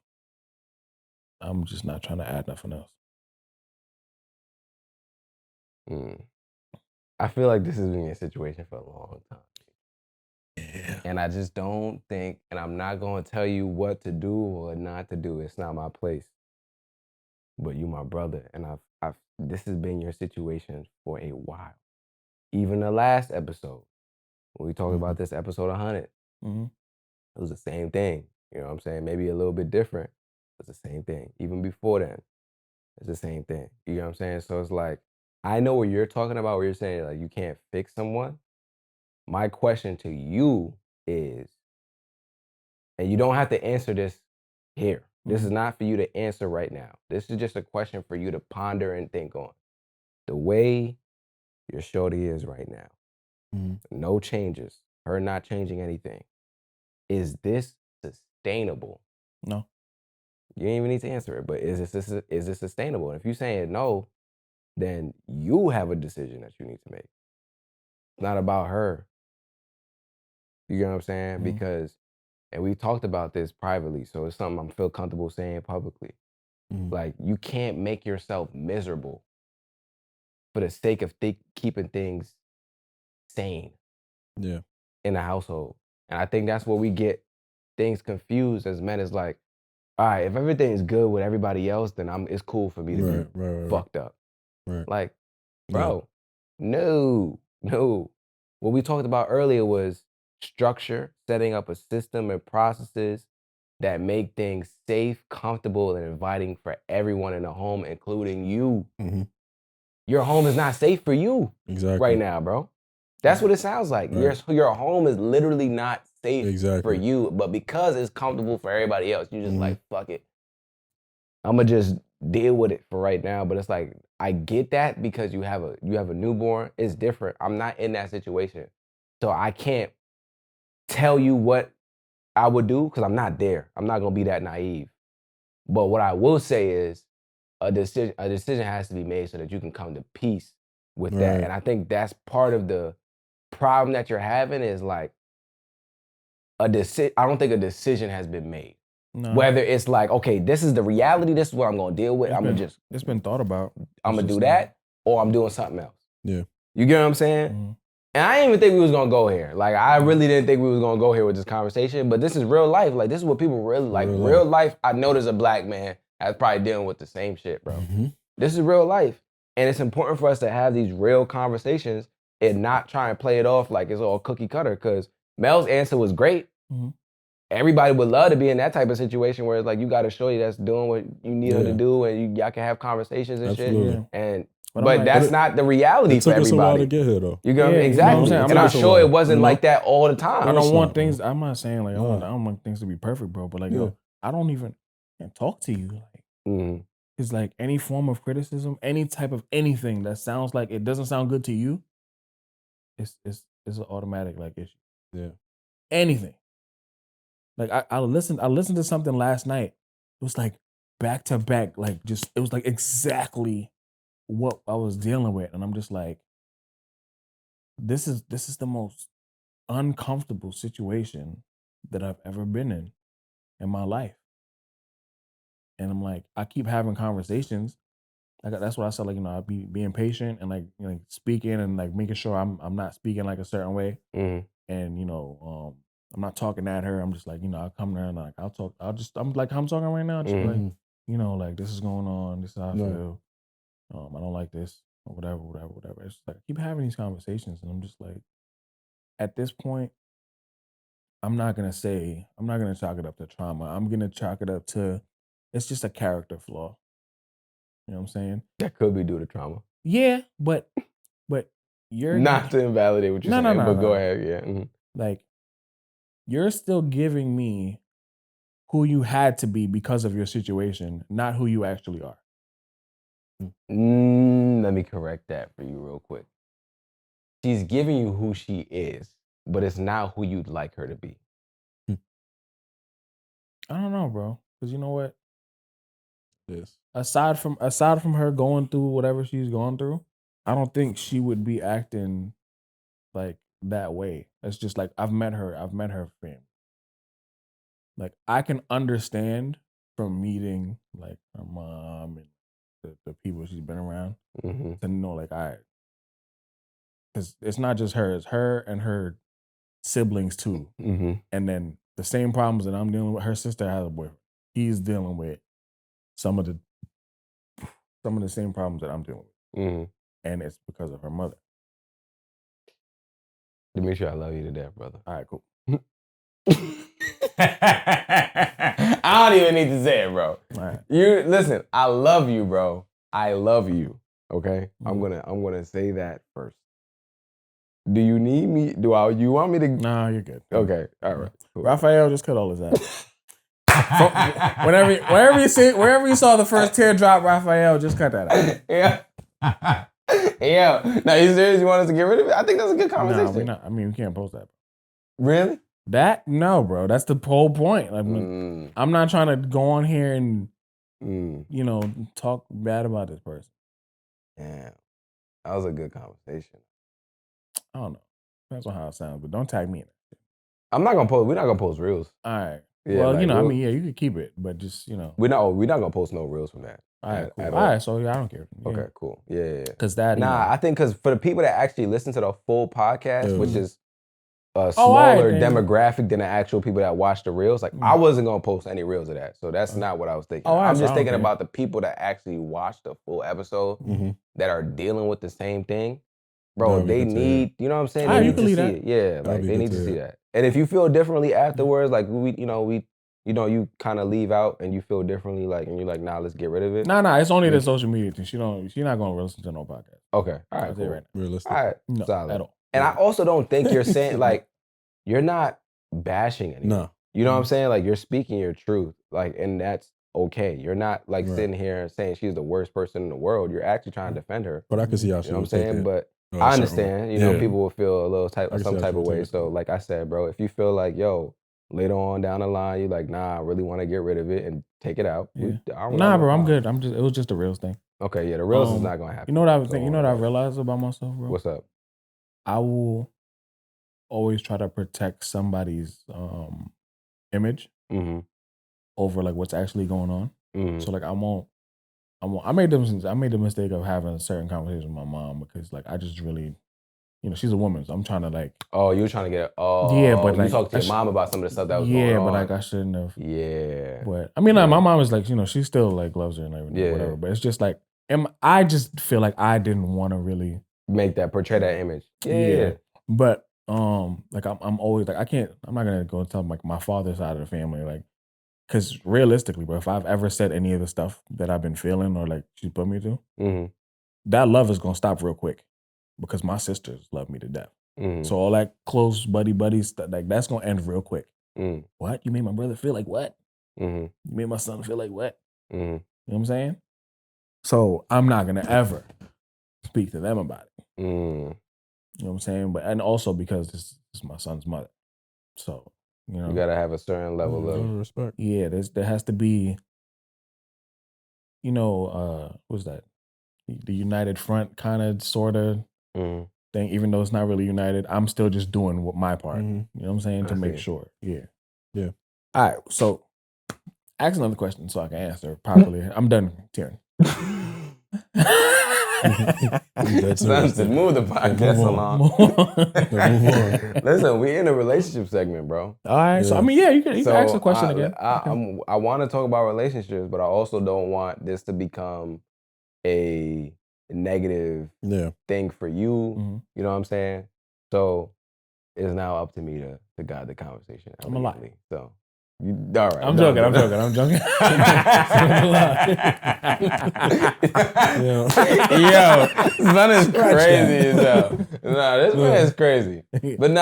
I'm just not trying to add nothing else. I feel like this has been your situation for a long time. Yeah. And I just don't think, and I'm not going to tell you what to do or not to do. It's not my place. But you my brother, and this has been your situation for a while. Even the last episode, when we talked about this episode 100, it was the same thing. You know what I'm saying? Maybe a little bit different. It's the same thing. Even before then, it's the same thing. You know what I'm saying? So it's like, I know what you're talking about, where you're saying like you can't fix someone. My question to you is, and you don't have to answer this here. This is not for you to answer right now. This is just a question for you to ponder and think on. The way your shorty is right now, no changes, her not changing anything. Is this sustainable? No. You don't even need to answer it, but is this sustainable? And if you're saying no, then you have a decision that you need to make. It's not about her. You get what I'm saying? Because, and we talked about this privately, so it's something I feel comfortable saying publicly. Like, you can't make yourself miserable for the sake of keeping things sane in the household. And I think that's where we get things confused as men. Is like, all right, if everything's good with everybody else, then it's cool for me to be fucked up. Like, bro, no. What we talked about earlier was structure, setting up a system and processes that make things safe, comfortable, and inviting for everyone in the home, including you. Your home is not safe for you right now, bro. That's what it sounds like. Your home is literally not safe for you, but because it's comfortable for everybody else, you just like, fuck it. I'm gonna just deal with it for right now. But it's like, I get that because you have a newborn. It's different. I'm not in that situation, so I can't tell you what I would do because I'm not there. I'm not gonna be that naive. But what I will say is, a decision has to be made so that you can come to peace with that. And I think that's part of the problem that you're having is like I don't think a decision has been made. No. Whether it's like, okay, this is the reality, this is what I'm gonna deal with. It's been thought about. I'm gonna do that, or I'm doing something else. Yeah. You get what I'm saying? And I didn't even think we was gonna go here. Like, I really didn't think we was gonna go here with this conversation, but this is real life. Like, this is what people really like. Real life, I know there's a black man that's probably dealing with the same shit, bro. This is real life. And it's important for us to have these real conversations and not try and play it off like it's all cookie cutter, because Mel's answer was great. Everybody would love to be in that type of situation where it's like, you got a shorty that's doing what you need her to do, and y'all can have conversations and shit. And But that's not the reality for everybody. It took us a while to get here, though. You get me? Exactly. You know what I'm saying? And I'm sure it wasn't like that all the time. I don't want things. I'm not saying like I don't want things to be perfect, bro. But like, yo, I don't even talk to you. Like, it's like any form of criticism, any type of anything that sounds like it doesn't sound good to you, it's an automatic like issue. Yeah. Anything. Like I listened to something last night. It was like back to back, like just it was like exactly what I was dealing with, and I'm just like, this is the most uncomfortable situation that I've ever been in my life. And I'm like, I keep having conversations. That's what I said, like, you know, I'd be being patient and like, you know, speaking and like making sure I'm not speaking like a certain way. And, you know, I'm not talking at her. I'm just like, you know, I'll come there and like, I'm like, I'm talking right now. Just like, you know, like, this is going on. This is how I feel. I don't like this or whatever. It's just like, I keep having these conversations and I'm just like, at this point, I'm not going to chalk it up to trauma. I'm going to chalk it up to, it's just a character flaw. You know what I'm saying? That could be due to trauma. Yeah, but you're not to invalidate what you're saying, but go ahead. Yeah. Like, you're still giving me who you had to be because of your situation, not who you actually are. Let me correct that for you real quick. She's giving you who she is, but it's not who you'd like her to be. I don't know, bro. Because you know what? Yes. Aside from her going through whatever she's going through, I don't think she would be acting like that way. It's just like I've met her family. Like, I can understand from meeting like her mom and the people she's been around to know like, all right, because it's not just her, it's her and her siblings too. And then the same problems that I'm dealing with, her sister has a boyfriend. He's dealing with some of the same problems that I'm dealing with. And it's because of her mother. Dimitri, I love you to death, brother. All right, cool. I don't even need to say it, bro. Right. You listen, I love you, bro. I love you. Okay? I'm gonna say that first. Do you need me? You want me to? No, you're good. Okay. All right. Cool. Raphael just cut all his ass. Wherever you saw the first teardrop, Raphael, just cut that out. Yeah. Yeah. Now, you serious? You want us to get rid of it? I think that's a good conversation. No, we're not. I mean, we can't post that. Really? No, bro. That's the whole point. I mean, I'm not trying to go on here and talk bad about this person. Yeah, that was a good conversation. I don't know. Depends on how it sounds, but don't tag me in it. I'm not gonna post. We're not gonna post reels. All right. Yeah, well, like, I mean, yeah, you can keep it, but just we're not gonna post no reels from that. All right, cool. All right, so yeah, I don't care. Yeah. Okay, cool. Yeah. Because that. I think because for the people that actually listen to the full podcast, which is a smaller demographic than the actual people that watch the reels, like I wasn't gonna post any reels of that, so that's not what I was thinking. I'm just thinking about the people that actually watch the full episode that are dealing with the same thing. Bro, they need, you know what I'm saying? They need to see it. Yeah, like they need to see that. And if you feel differently afterwards, like you kind of leave out and you feel differently, like, and you're like, nah, let's get rid of it. Nah, it's only the social media thing. She's not gonna listen to no podcast. Okay, all right, cool. Right now. Realistic. All right, no, solid. At all. And I also don't think you're saying like you're not bashing anyone. No, you know what I'm saying? Like you're speaking your truth, like, and that's okay. You're not like sitting here saying she's the worst person in the world. You're actually trying to defend her. but I can see how she. You know what I'm saying? But I understand. You know, people will feel a little some type of way. So, like I said, bro, if you feel like, yo, later on down the line, you're like, nah, I really want to get rid of it and take it out. Yeah. Bro, I'm good. It was just a reels thing. Okay, yeah, the reels is not gonna happen. You know what I was thinking? You know what I realized about myself, bro? What's up? I will always try to protect somebody's image over like what's actually going on. So like I made the mistake of having a certain conversation with my mom because like I just really, she's a woman, so I'm trying to like. Oh, you were trying to get. Oh, yeah, but you like, talked to your mom about some of the stuff that was going on. Yeah, but like I shouldn't have. Yeah. But I mean, like, my mom is like, she still like loves her and everything, whatever. But it's just like, I just feel like I didn't want to really portray that image. Yeah. But like I'm always like I'm not gonna go tell like my father's side of the family like. Because realistically, bro, if I've ever said any of the stuff that I've been feeling or like she put me through, that love is gonna stop real quick because my sisters love me to death. So all that close buddy stuff, like that's gonna end real quick. What? You made my brother feel like what? You made my son feel like what? You know what I'm saying? So I'm not gonna ever speak to them about it. You know what I'm saying? But and also because this is my son's mother, so. You gotta have a certain level of respect. Yeah, there has to be, what's that? The united front kind of sort of thing. Even though it's not really united, I'm still just doing my part. You know what I'm saying? To make sure. Yeah. Yeah. All right. So ask another question so I can answer properly. I'm done tearing. Move the podcast along. Move on. Listen, we in a relationship segment, bro. All right. So I mean, you can ask the question again. I want to talk about relationships, but I also don't want this to become a negative thing for you. You know what I'm saying? So it's now up to me to guide the conversation. I'm a lie. So. All right. I'm joking. I'm joking. Yo, this man is crazy as hell. Nah, this man is crazy. But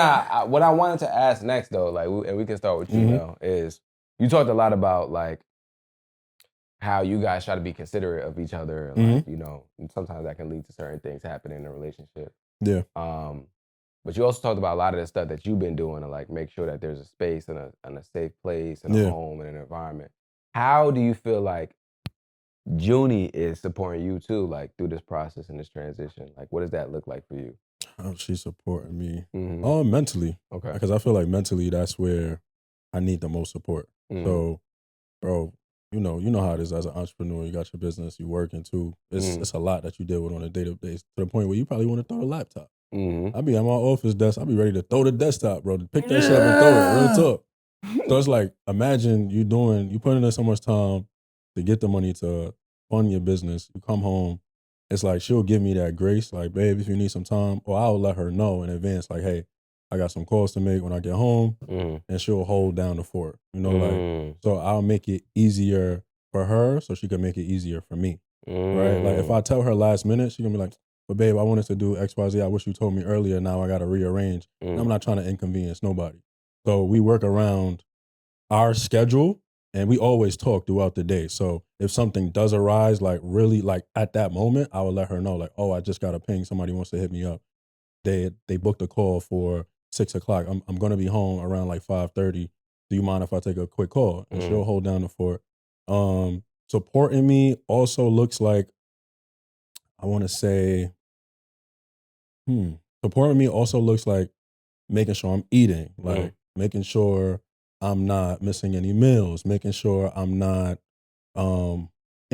what I wanted to ask next though, like, and we can start with you now, is you talked a lot about like how you guys try to be considerate of each other, like, and sometimes that can lead to certain things happening in a relationship. Yeah. But you also talked about a lot of the stuff that you've been doing to like make sure that there's a space and a safe place and a home and an environment. How do you feel like Junie is supporting you too, like through this process and this transition? Like, what does that look like for you? How she's supporting me? Mentally. Okay. Because I feel like mentally that's where I need the most support. So, bro, you know how it is as an entrepreneur. You got your business, you working too. It's a lot that you deal with on a day-to-day to the point where you probably want to throw the laptop. I be at my office desk, I be ready to throw the desktop, bro. To pick that shit up and throw it. Real talk. So it's like, imagine you putting in so much time to get the money to fund your business. You come home, it's like she'll give me that grace, like, babe, if you need some time, or I'll let her know in advance, like, hey, I got some calls to make when I get home, and she'll hold down the fort. Like, so I'll make it easier for her so she can make it easier for me, right? Like, if I tell her last minute, she gonna be like, but babe, I wanted to do XYZ. I wish you told me earlier. Now I got to rearrange. I'm not trying to inconvenience nobody. So we work around our schedule, and we always talk throughout the day. So if something does arise, like really like at that moment, I will let her know, like, oh, I just got a ping. Somebody wants to hit me up. They booked a call for 6 o'clock. I'm going to be home around like 5:30. Do you mind if I take a quick call? And she'll hold down the fort. Supporting me also looks like, I want to say, supporting me also looks like making sure I'm eating, like making sure I'm not missing any meals, making sure I'm not in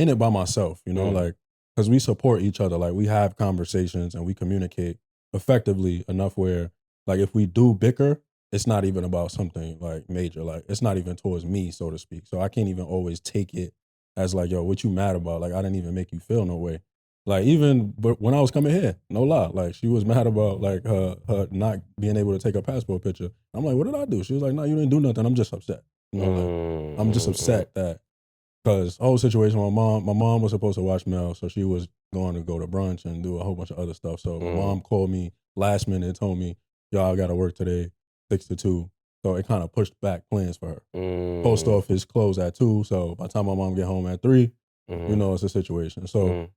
it by myself, like, because we support each other. Like, we have conversations and we communicate effectively enough where, like, if we do bicker, it's not even about something like major. Like, it's not even towards me, so to speak. So I can't even always take it as like, yo, what you mad about? Like, I didn't even make you feel no way. Like, even but when I was coming here, no lie, like, she was mad about like her not being able to take a passport picture. I'm like, what did I do? She was like, no, you didn't do nothing. I'm just upset. Like, I'm just upset that, because the whole situation with my mom was supposed to watch Mel, so she was going to go to brunch and do a whole bunch of other stuff. So my mom called me last minute and told me, y'all got to work today, 6 to 2. So it kind of pushed back plans for her. Post office closed at 2, so by the time my mom get home at 3, it's a situation. So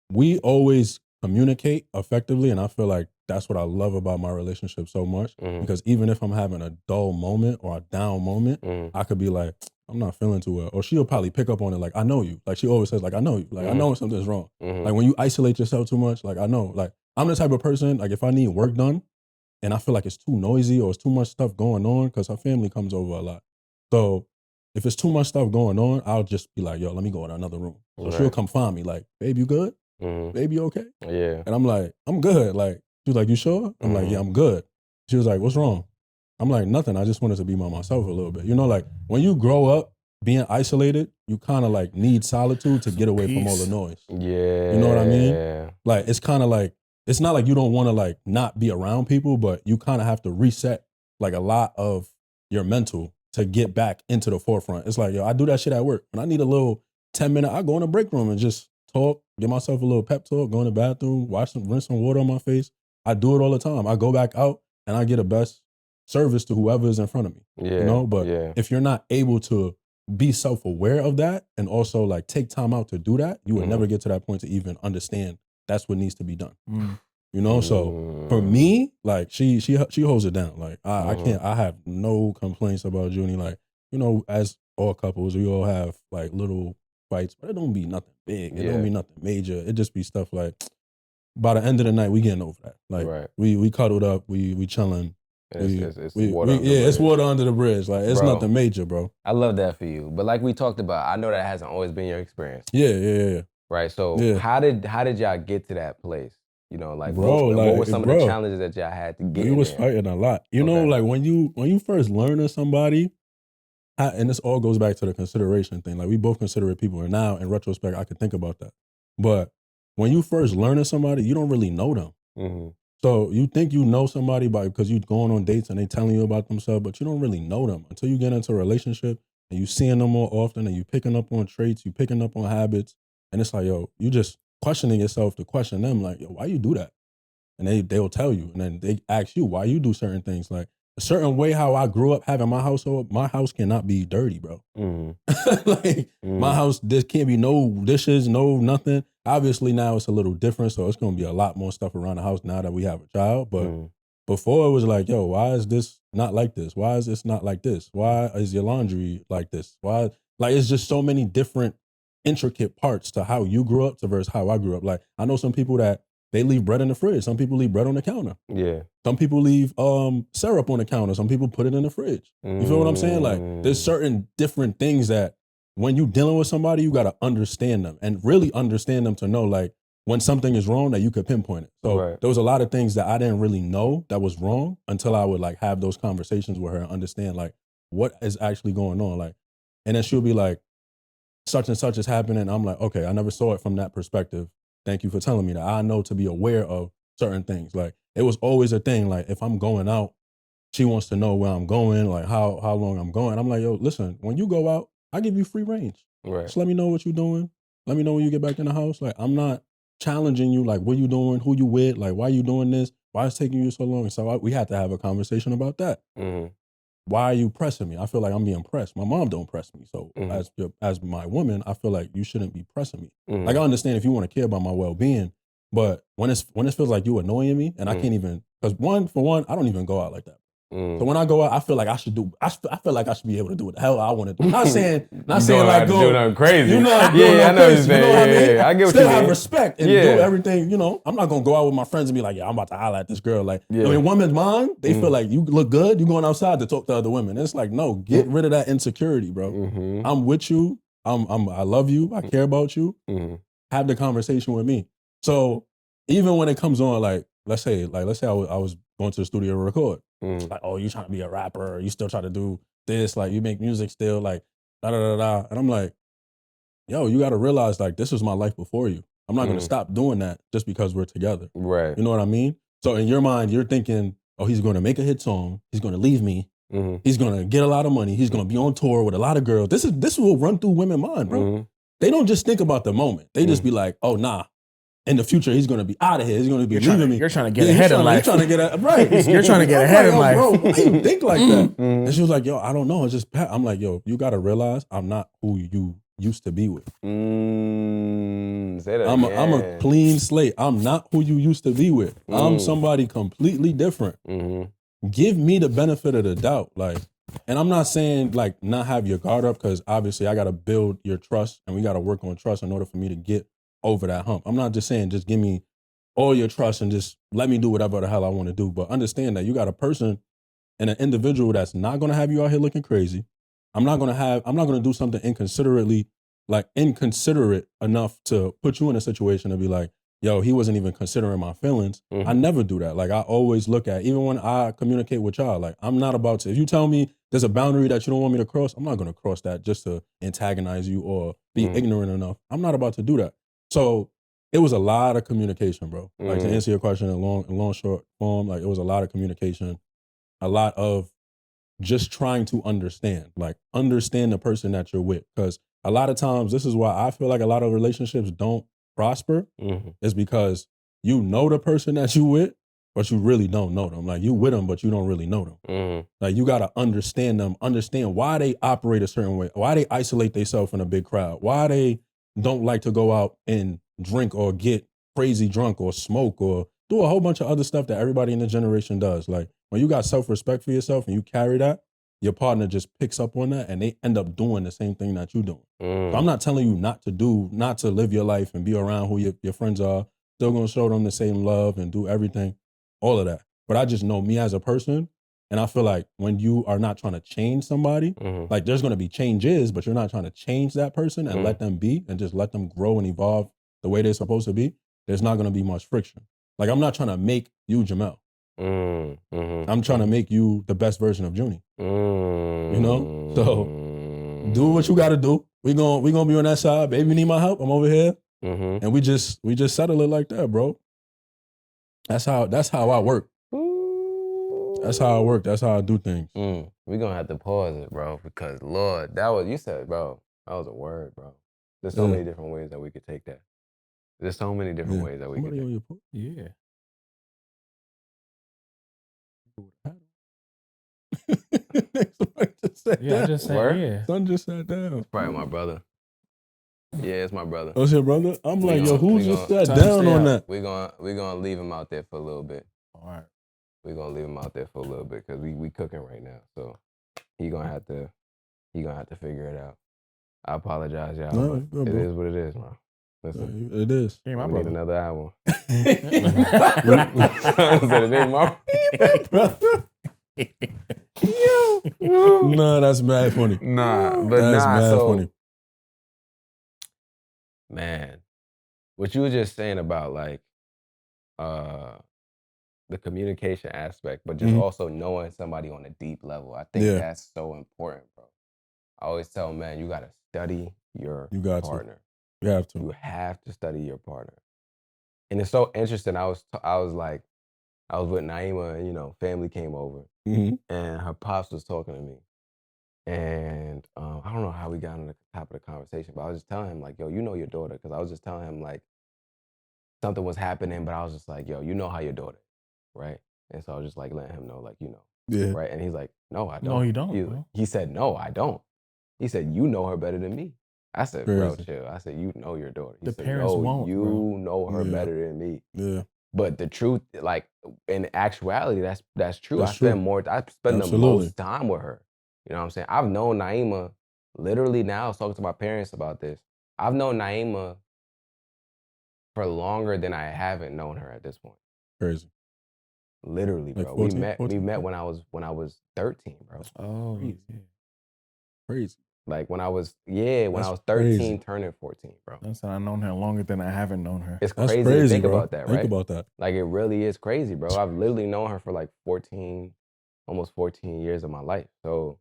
we always communicate effectively, and I feel like that's what I love about my relationship so much, because even if I'm having a dull moment or a down moment, I could be like, I'm not feeling too well. Or she'll probably pick up on it, like, I know you. Like, she always says, like, I know you. Like, I know when something's wrong. Like, when you isolate yourself too much, like, I know. Like, I'm the type of person, like, if I need work done and I feel like it's too noisy or it's too much stuff going on, because her family comes over a lot. So if it's too much stuff going on, I'll just be like, yo, let me go in another room. So she'll come find me, like, babe, you good? Babe, you okay? Yeah. And I'm like, I'm good. Like, she was like, you sure? I'm like, yeah, I'm good. She was like, what's wrong? I'm like, nothing. I just wanted to be by myself a little bit. Like, when you grow up being isolated, you kind of like need solitude to get away from all the noise. Yeah. You know what I mean? Like, it's kind of like, it's not like you don't want to like not be around people, but you kind of have to reset like a lot of your mental to get back into the forefront. It's like, yo, I do that shit at work. When I need a little 10-minute, I go in the break room and just talk, give myself a little pep talk, go in the bathroom, rinse some water on my face. I do it all the time. I go back out and I get the best service to whoever is in front of me. But if you're not able to be self-aware of that and also like take time out to do that, you would never get to that point to even understand that's what needs to be done. So for me, like, she holds it down. Like, I can't, I have no complaints about Junie. Like, as all couples, we all have like little fights, but it don't be nothing big. It don't be nothing major. It just be stuff like, by the end of the night, we getting over that. Like, we cuddled up, we chilling. It's water under the bridge. It's water under the bridge. Like, it's nothing major, bro. I love that for you. But like we talked about, I know that hasn't always been your experience. Yeah. Right. So how did y'all get to that place? Like, bro, what were some of the challenges that y'all had to get? We was fighting a lot. Like, when you first learning somebody, and this all goes back to the consideration thing. Like, we both considerate people, and now in retrospect, I can think about that. But when you first learning somebody, you don't really know them. So you think you know somebody because you're going on dates and they telling you about themselves, but you don't really know them until you get into a relationship and you seeing them more often and you picking up on traits, you picking up on habits, and it's like, yo, you just questioning yourself to question them, like, yo, why you do that? And they'll tell you, and then they ask you why you do certain things. Like, a certain way how I grew up having my household, my house cannot be dirty, bro. My house, there can't be no dishes, no nothing. Obviously now it's a little different, so it's gonna be a lot more stuff around the house now that we have a child. But before it was like, yo, why is this not like this? Why is this not like this? Why is your laundry like this? Why? Like, it's just so many different intricate parts to how you grew up to versus how I grew up. Like, I know some people that they leave bread in the fridge. Some people leave bread on the counter. Yeah. Some people leave syrup on the counter. Some people put it in the fridge. You feel what I'm saying? Like, there's certain different things that when you dealing with somebody, you got to understand them and really understand them to know like when something is wrong that you could pinpoint it. So there was a lot of things that I didn't really know that was wrong until I would like have those conversations with her and understand like what is actually going on. Like, and then she'll be like, such and such is happening. I'm like, okay, I never saw it from that perspective. Thank you for telling me that. I know to be aware of certain things. Like it was always a thing. Like if I'm going out, she wants to know where I'm going, like how long I'm going. I'm like, yo, listen, when you go out, I give you free range. Just let me know what you're doing. Let me know when you get back in the house. Like I'm not challenging you, like what you doing, who you with, like why you doing this, why it's taking you so long. So we had to have a conversation about that. Why are you pressing me? I feel like I'm being pressed. My mom don't press me. So as my woman, I feel like you shouldn't be pressing me. Like I understand if you want to care about my well-being, but when it feels like you annoying me and I can't even, because for one, I don't even go out like that. So when I go out, I feel like I feel like I should be able to do what the hell I want to do. Not saying like go do nothing crazy. You know, I know what you're saying. You know what I mean? I get what Still you mean. have respect and do everything. You know, I'm not gonna go out with my friends and be like, yeah, I'm about to holler at this girl. Like, in women's mind, they feel like you look good. You going outside to talk to other women. It's like, no, get rid of that insecurity, bro. I'm with you. I love you. I care about you. Have the conversation with me. So even when it comes on, like, let's say I was going to the studio to record. Like, oh, you trying to be a rapper? You still try to do this? Like, you make music still? Like, da da da da. And I'm like, yo, you got to realize like this was my life before you. I'm not going to stop doing that just because we're together. Right. You know what I mean? So in your mind, you're thinking, oh, he's going to make a hit song. He's going to leave me. He's going to get a lot of money. He's going to be on tour with a lot of girls. This will run through women's mind, bro. They don't just think about the moment. They just be like, oh, nah. In the future, he's going to be out of here. He's going to be leaving me. You're trying to get ahead in life. You're trying to get right. You're trying to get ahead in life. Bro, why you think like that? And she was like, yo, I don't know. It's just Pat. I'm like, yo, you got to realize I'm not who you used to be with. Say that I'm a clean slate. I'm not who you used to be with. I'm somebody completely different. Give me the benefit of the doubt. Like, and I'm not saying like not have your guard up because obviously I got to build your trust and we got to work on trust in order for me to get over that hump. I'm not just saying just give me all your trust and just let me do whatever the hell I want to do. But understand that you got a person and an individual that's not going to have you out here looking crazy. I'm not going to do something inconsiderate enough to put you in a situation to be like, yo, he wasn't even considering my feelings. I never do that. Like I always look at, even when I communicate with y'all, like I'm not about to, if you tell me there's a boundary that you don't want me to cross, I'm not going to cross that just to antagonize you or be ignorant enough. I'm not about to do that. So it was a lot of communication, bro. Like to answer your question in long, short form, like it was a lot of communication, a lot of just trying to understand the person that you're with. Because a lot of times, this is why I feel like a lot of relationships don't prosper, is because you know the person that you with, but you really don't know them. Like you with them, but you don't really know them. Like you got to understand them, understand why they operate a certain way, why they isolate themselves in a big crowd, why they don't like to go out and drink or get crazy drunk or smoke or do a whole bunch of other stuff that everybody in the generation does. Like when you got self-respect for yourself and you carry that, your partner just picks up on that and they end up doing the same thing that you're doing. So I'm not telling you not to live your life and be around who your friends are, still gonna show them the same love and do everything, all of that. But I just know me as a person, and I feel like when you are not trying to change somebody, like there's gonna be changes, but you're not trying to change that person and let them be and just let them grow and evolve the way they're supposed to be, there's not gonna be much friction. Like I'm not trying to make you Jamel. I'm trying to make you the best version of Junie. You know? So do what you gotta do. We gonna be on that side. Baby, you need my help? I'm over here. And we just settle it like that, bro. That's how I work. That's how I work. That's how I do things. We're gonna have to pause it, bro, because Lord, you said, bro, that was a word, bro. There's so many different ways that we could take that. There's so many different ways that we could take it. Yeah. I just said, yeah. Son just sat down. Probably my brother. Yeah, it's my brother. Oh, it's your brother? I'm like, yo, who just sat down on that? We're gonna leave him out there for a little bit. All right. We're gonna leave him out there for a little bit because we cooking right now. So he gonna have to figure it out. I apologize, y'all. No, but it is what it is, man. Listen, it is. Hey, we my need brother. another album. Said it ain't my brother. No, that's mad funny. Nah, but that's mad so funny. Man, what you were just saying about like the communication aspect, but just also knowing somebody on a deep level. I think that's so important, bro. I always tell men, you gotta study your partner. You have to. You have to study your partner. And it's so interesting. I was with Naima, and family came over, and her pops was talking to me, and I don't know how we got on the top of the conversation, but I was just telling him like, yo, you know your daughter, because I was just telling him like something was happening, but I was just like, yo, you know how your daughter, right? And so I was just like letting him know, like, right? And he's like, no, I don't. No, you don't. He said, no, I don't. He said, you know her better than me. I said, bro, chill. I said, you know your daughter. He The said, parents won't, you bro. know her better than me. Yeah. But the truth, like in actuality, that's true. That's I spend the most time with her. You know what I'm saying? I've known Naima literally now. I was talking to my parents about this. I've known Naima for longer than I haven't known her at this point. Crazy. Literally, bro. Like 14, we met when I was 13, bro. Oh, crazy. Like when I was 13, crazy. Turning 14, bro. That's how I've known her longer than I haven't known her. It's crazy to think about that, right? Think about that. Like it really is crazy, bro. I've literally known her for like 14, almost 14 years of my life. So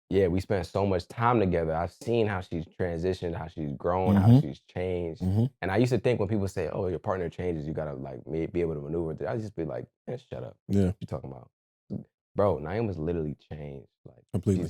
yeah, we spent so much time together. I've seen how she's transitioned, how she's grown, how she's changed. And I used to think when people say, oh, your partner changes, you gotta like be able to maneuver. I'd just be like, man, shut up. Yeah. What you talking about? Bro, Naima's literally changed. Like completely.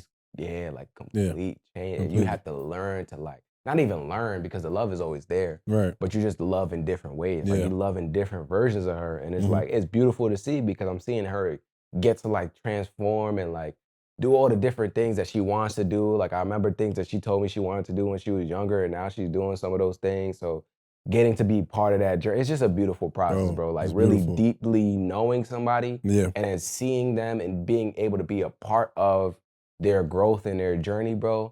Complete change. And you have to learn to like, not even learn because the love is always there. Right. But you just love in different ways. Like you love in different versions of her. And it's like, it's beautiful to see because I'm seeing her get to like transform and like do all the different things that she wants to do. Like I remember things that she told me she wanted to do when she was younger, and now she's doing some of those things. So getting to be part of that journey, it's just a beautiful process, bro. Like really deeply knowing somebody and then seeing them and being able to be a part of their growth and their journey, bro.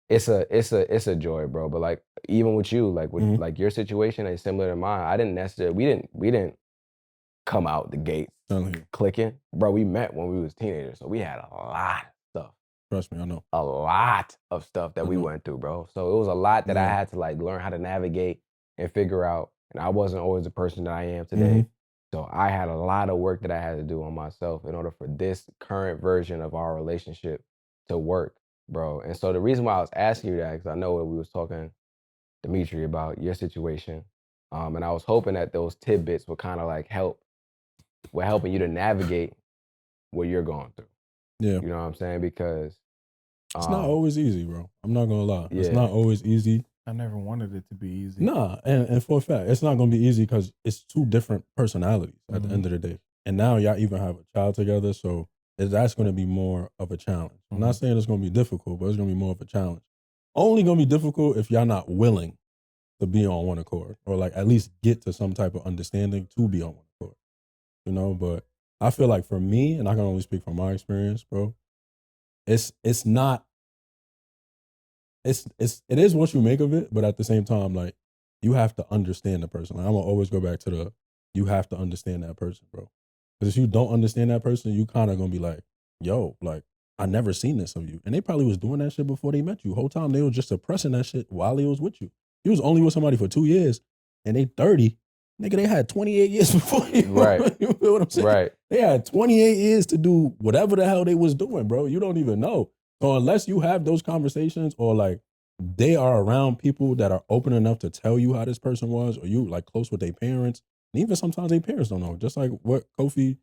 It's a joy, bro. But like even with you, like with like your situation is similar to mine. I didn't necessarily we didn't come out the gates clicking. Bro, we met when we was teenagers, so we had a lot of stuff. Trust me, I know. A lot of stuff that we went through, bro. So it was a lot that I had to like learn how to navigate and figure out. And I wasn't always the person that I am today. So I had a lot of work that I had to do on myself in order for this current version of our relationship to work, bro. And so the reason why I was asking you that, because I know that we was talking, Dimitri, about your situation. And I was hoping that those tidbits would kind of like helping you to navigate what you're going through. Yeah. You know what I'm saying? Because it's not always easy, bro. I'm not gonna lie. It's not always easy. I never wanted it to be easy. Nah, and for a fact, it's not gonna be easy because it's two different personalities at the end of the day. And now y'all even have a child together, so that's gonna be more of a challenge. I'm not saying it's gonna be difficult, but it's gonna be more of a challenge. Only gonna be difficult if y'all not willing to be on one accord, or like at least get to some type of understanding to be on one accord. You know, but I feel like for me, and I can only speak from my experience, bro, it is what you make of it, but at the same time, like you have to understand the person. Like, I'm gonna always go back to you have to understand that person, bro. Because if you don't understand that person, you kind of gonna be like, yo, like I never seen this of you. And they probably was doing that shit before they met you. Whole time they was just suppressing that shit while they was with you. You was only with somebody for 2 years and they 30. Nigga, they had 28 years before you. Right. You feel what I'm saying? Right. They had 28 years to do whatever the hell they was doing, bro. You don't even know. So unless you have those conversations or like they are around people that are open enough to tell you how this person was, or you like close with their parents, and even sometimes their parents don't know. Just like what Kofi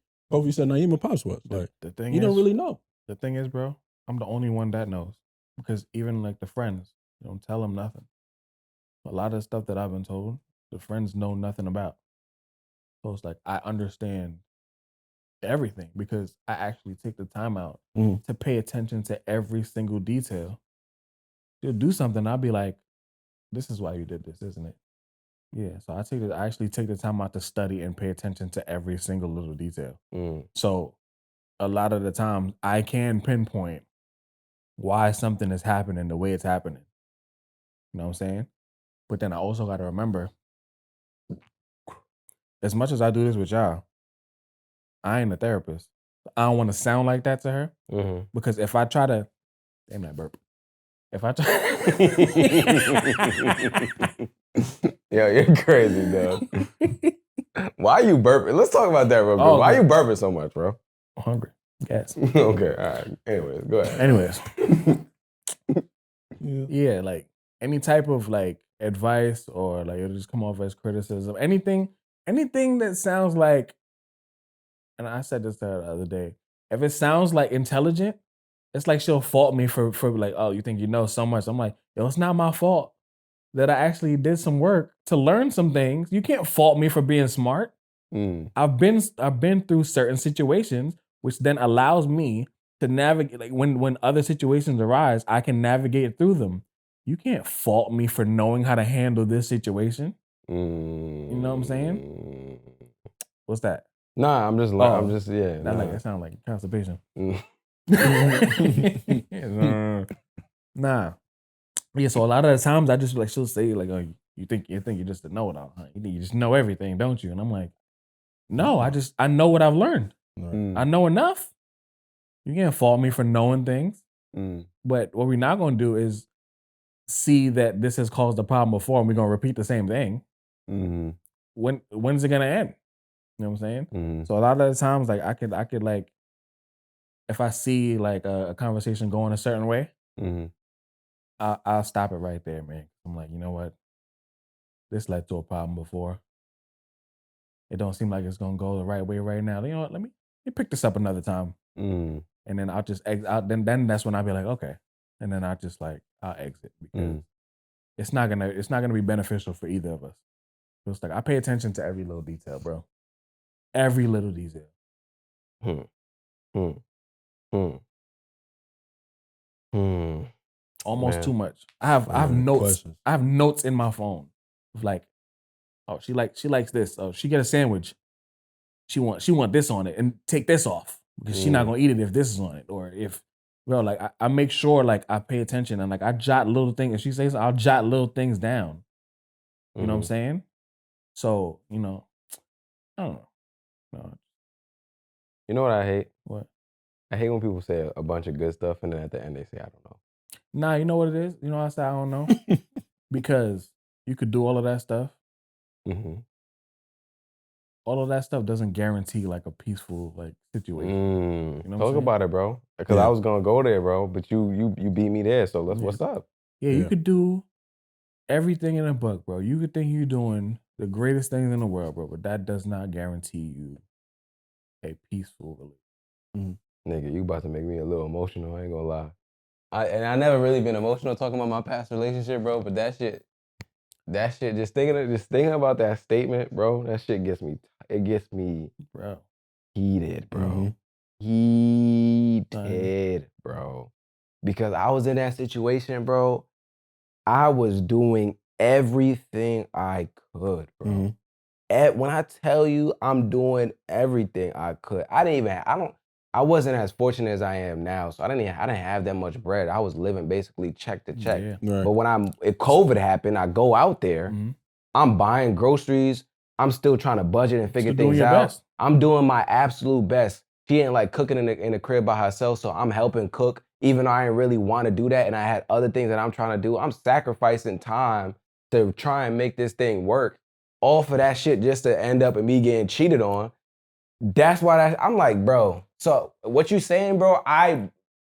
said Naima Pops was. Like the thing you don't really know. The thing is, bro, I'm the only one that knows. Because even like the friends, you don't tell them nothing. A lot of the stuff that I've been told, the friends know nothing about. So it's like I understand everything because I actually take the time out to pay attention to every single detail. You'll do something, I'll be like, this is why you did this, isn't it? Yeah. So I actually take the time out to study and pay attention to every single little detail. So a lot of the times I can pinpoint why something is happening the way it's happening. You know what I'm saying? But then I also got to remember, as much as I do this with y'all, I ain't a therapist. I don't want to sound like that to her because if I try to, damn that burp. If I try, yo, you're crazy, dog. Why are you burping? Let's talk about that real quick. Why are you burping so much, bro? I'm hungry. Yes. Okay, all right. Anyways, go ahead. Anyways, yeah, like any type of like advice or like it'll just come off as criticism. Anything that sounds like, and I said this to her the other day. If it sounds like intelligent, it's like she'll fault me for like, oh, you think you know so much. I'm like, yo, it's not my fault that I actually did some work to learn some things. You can't fault me for being smart. I've been through certain situations, which then allows me to navigate. Like when other situations arise, I can navigate through them. You can't fault me for knowing how to handle this situation. You know what I'm saying? What's that? Nah, I'm just yeah. That like it sounds like constipation. Nah. Yeah, so a lot of the times I just like she'll say like, "Oh, you think you're just a know-it-all, huh? You think you just know everything, don't you?" And I'm like, "No, I know what I've learned. I know enough. You can't fault me for knowing things. But what we're not going to do is see that this has caused a problem before, and we're going to repeat the same thing. When's it going to end? You know what I'm saying? So a lot of the times, like I could like, if I see like a conversation going a certain way, I'll stop it right there, man. I'm like, you know what? This led to a problem before. It don't seem like it's gonna go the right way right now. You know what? Let me pick this up another time, and then I'll just then that's when I'll be like, okay, and then I'll exit because it's not gonna be beneficial for either of us. It's like I pay attention to every little detail, bro. Every little detail. Almost too much. I have notes. Questions. I have notes in my phone of like, oh, she likes this. Oh, she get a sandwich. She want this on it and take this off because she's not gonna eat it if this is on it. Or if, bro, like I make sure like I pay attention and like I jot little things. If she says I'll jot little things down. You know what I'm saying? So, you know, I don't know. No. You know what I hate? What? I hate when people say a bunch of good stuff and then at the end they say, I don't know. Nah, you know what it is? You know I say I don't know? Because you could do all of that stuff. All of that stuff doesn't guarantee like a peaceful like situation. You know Talk about it, bro. Because I was gonna go there, bro. But you beat me there. So what's up? Yeah, you could do everything in a book, bro. You could think you're doing the greatest things in the world, bro. But that does not guarantee you a peaceful relationship. Nigga, you about to make me a little emotional. I ain't gonna lie. I never really been emotional talking about my past relationship, bro. But that shit, just thinking about that statement, bro. That shit gets me. It gets me, bro, heated, bro. Heated, bro. Because I was in that situation, bro. I was doing everything I could, bro. When I tell you I'm doing everything I could, I wasn't as fortunate as I am now, so I didn't have that much bread. I was living basically check to check. Yeah. Right. But if COVID happened, I go out there, I'm buying groceries, I'm still trying to budget and figure things out. Best. I'm doing my absolute best. She ain't like cooking in the crib by herself, so I'm helping cook, even though I didn't really want to do that, and I had other things that I'm trying to do. I'm sacrificing time to try and make this thing work. All for that shit just to end up in me getting cheated on. That's why I'm like, bro. So what you saying, bro?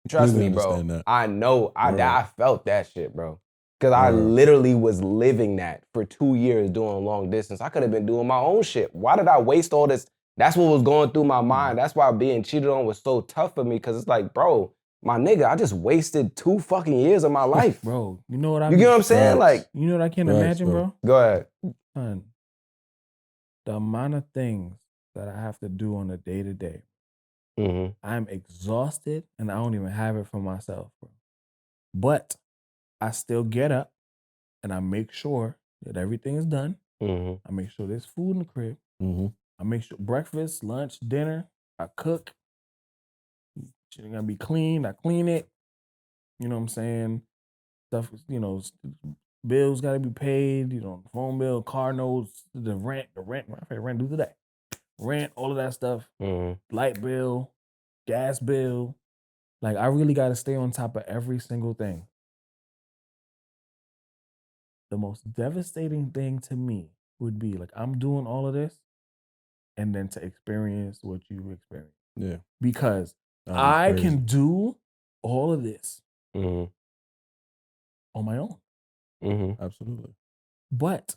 Trust me, bro. I know. I felt that shit, bro. Because I literally was living that for 2 years doing long distance. I could have been doing my own shit. Why did I waste all this? That's what was going through my mind. That's why being cheated on was so tough for me. Because it's like, bro, my nigga, I just wasted 2 fucking years of my life. Bro, you know what You get what I'm saying? Like, you know what I can't imagine, bro? Go ahead. Son, the amount of things that I have to do on a day-to-day. I'm exhausted and I don't even have it for myself, bro. But I still get up and I make sure that everything is done. I make sure there's food in the crib. I make sure breakfast, lunch, dinner, I cook. Shit gotta be clean. I clean it. You know what I'm saying? Stuff, you know, bills gotta be paid. You know, phone bill, car notes, the rent. I pay rent due today. Rent, all of that stuff. Light bill, gas bill. Like I really gotta stay on top of every single thing. the most devastating thing to me would be like I'm doing all of this and then to experience what you experience. Yeah. Because That'd I be can crazy. do all of this Mm-hmm. on my own. Mm-hmm. Absolutely. But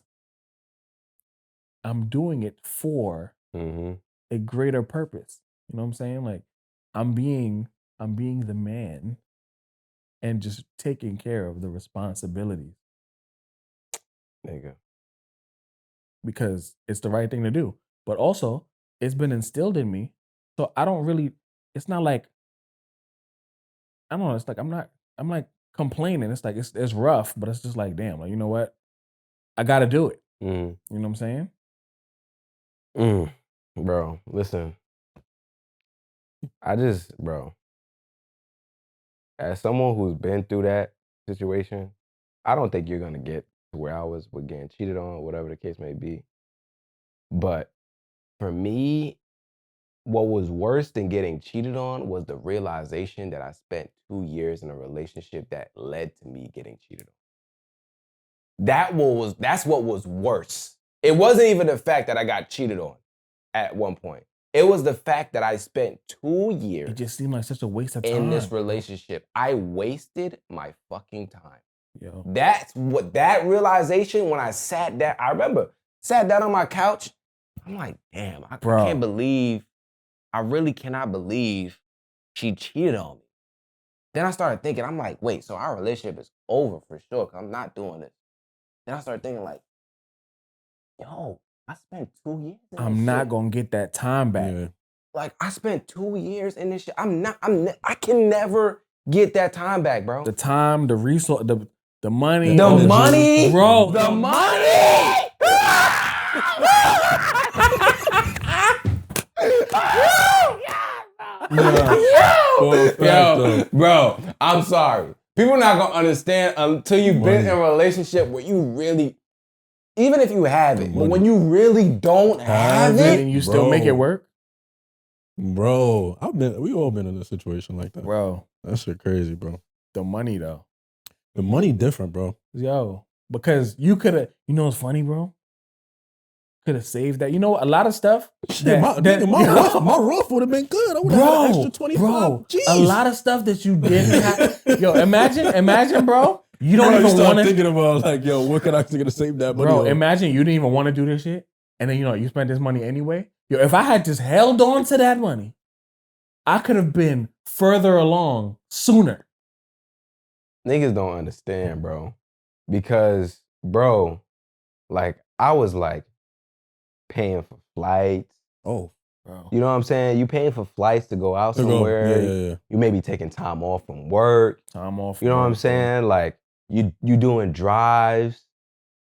I'm doing it for Mm-hmm. a greater purpose. You know what I'm saying? Like I'm being the man and just taking care of the responsibilities Nigga. because it's the right thing to do. But also, it's been instilled in me. So I don't really, it's not like, I don't know, it's like I'm like complaining. It's like it's rough, but it's just like, damn, like you know what? I gotta do it. Mm. You know what I'm saying? Bro, listen. Bro, as someone who's been through that situation, I don't think you're gonna get to where I was with getting cheated on, whatever the case may be. But for me, what was worse than getting cheated on was the realization that I spent 2 years in a relationship that led to me getting cheated on. That's what was worse. It wasn't even the fact that I got cheated on at one point. It was the fact that I spent 2 years It just seemed like such a waste of time in this relationship. I wasted my fucking time. Yo. That's what that realization when I sat down, I remember sat down on my couch. I'm like, damn, I can't believe, I really cannot believe she cheated on me. Then I started thinking, I'm like, wait, so our relationship is over for sure because I'm not doing this. Then I started thinking like, yo, I spent 2 years in this I'm not gonna get that time back. Yeah. Like I spent 2 years in this shit. I can never get that time back, bro. The time, the resource, the money. The money, bro. The money. Yo, bro, I'm sorry. People not gonna understand until you've been in a relationship where you really, even if you have it, but when you really don't have it, and you still make it work, bro. We all been in a situation like that, bro. That shit crazy, bro. The money though, the money different, bro. Yo, because you could have. You know what's funny, bro? Could have saved that. You know what? A lot of stuff. Shit, my rough would have been good. I would have had an extra 25. Bro, Jeez. a lot of stuff that you didn't have. Yo, imagine, bro. You don't Bro, even start want to thinking about like, yo, what can I do to save that money? Bro, imagine you didn't even want to do this shit, and then you spent this money anyway. Yo, if I had just held on to that money, I could have been further along sooner. Niggas don't understand, bro. Because, bro, like, I was like paying for flights. Oh, bro. You know what I'm saying? You paying for flights to go out somewhere. Yeah. You may be taking time off from work. You know what I'm saying? Like, you doing drives.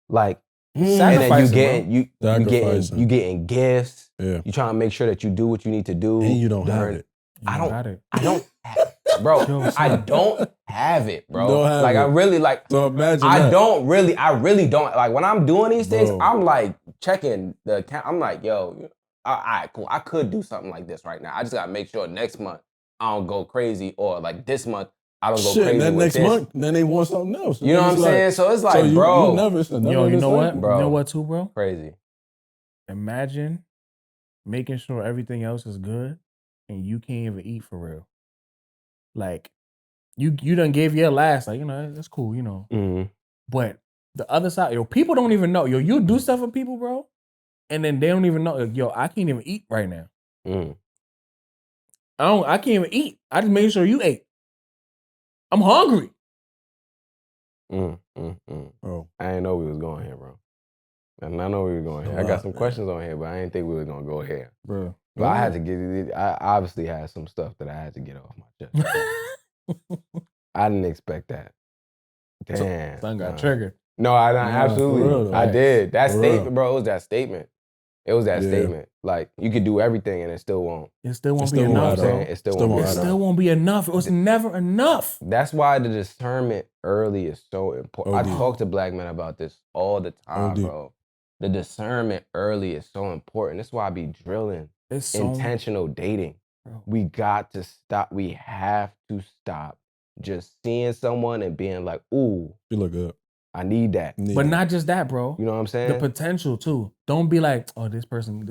Like, and then you getting gifts. Yeah. You trying to make sure that you do what you need to do. And you don't have it. I don't have it, bro. I don't have it, bro. Like I really like. So imagine I really don't like when I'm doing these things. I'm like checking the account. I'm like, yo, all right, cool. I could do something like this right now. I just gotta make sure next month I don't go crazy, or like this month I don't go crazy. Then with next this. month, then they want something else. You know what I'm saying? So it's like, bro. You know what? Bro. You know what, too, bro? Crazy. Imagine making sure everything else is good, and you can't even eat for real. Like, you done gave your last, like, that's cool, Mm-hmm. But the other side, people don't even know. You do stuff for people, bro, and then they don't even know. I can't even eat right now. Mm. I can't even eat. I just made sure you ate. I'm hungry. Oh, I didn't know we was going here, bro. And I know we were going here. I got some questions on here, but I didn't think we were gonna go here, bro. But I had to get. I obviously had some stuff that I had to get off my chest. I didn't expect that. Damn, son got triggered. No, I absolutely. Real, I did. That statement, real. bro. It was that statement. It was that statement. Like you could do everything and it still won't. It still won't be enough, bro. It still won't be enough. It was never enough. That's why the discernment early is so important. I talk to black men about this all the time, bro. The discernment early is so important. That's why I be drilling intentional dating. Bro. We got to stop. We have to stop just seeing someone and being like, ooh, you look good. I need that. But not just that, bro. You know what I'm saying? The potential too. Don't be like, oh, this person could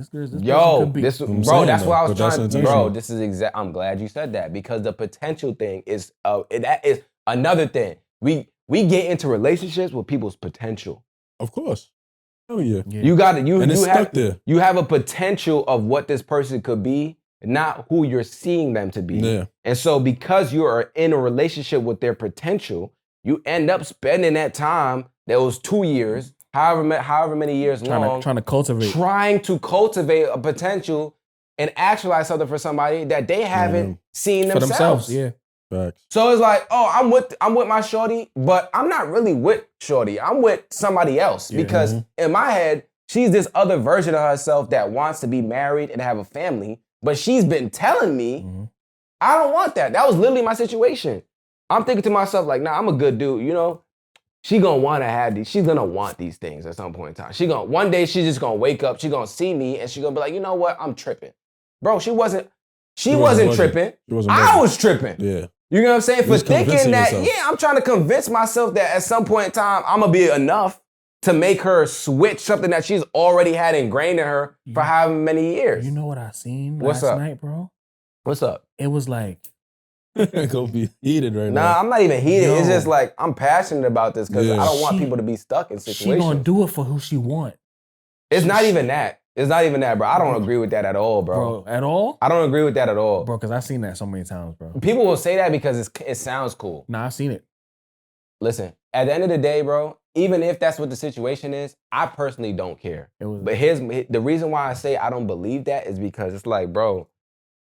be. That's what I was trying to. Bro, this is exact. I'm glad you said that because the potential thing is that is another thing. We get into relationships with people's potential. Of course. Oh yeah. You got it. You have a potential of what this person could be, not who you're seeing them to be. Yeah. And so because you are in a relationship with their potential, you end up spending that time that was 2 years, however many years long, trying to cultivate a potential and actualize something for somebody that they haven't seen themselves. For themselves, yeah. Facts. So it's like, oh, I'm with my shorty, but I'm not really with shorty. I'm with somebody else because in my head, she's this other version of herself that wants to be married and have a family, but she's been telling me, I don't want that. That was literally my situation. I'm thinking to myself like, nah, I'm a good dude, you know? She gonna want to have these. She's gonna want these things at some point in time. One day she's just gonna wake up. She gonna see me and she gonna be like, you know what? I'm tripping, bro. She wasn't tripping. I was tripping. Yeah. You know what I'm saying? For thinking that, I'm trying to convince myself that at some point in time I'm gonna be enough to make her switch something that she's already had ingrained in her for however many years. You know what I seen last night, bro? What's up? It was like. Gonna be heated right now. Nah, I'm not even heated. It's just like I'm passionate about this because I don't want people to be stuck in situations. She gonna do it for who she want. It's not even that. It's not even that, bro. I don't agree with that at all, bro. At all? I don't agree with that at all. Bro, because I've seen that so many times, bro. People will say that because it sounds cool. Nah, I've seen it. Listen, at the end of the day, bro, even if that's what the situation is, I personally don't care. But the reason why I say I don't believe that is because it's like, bro,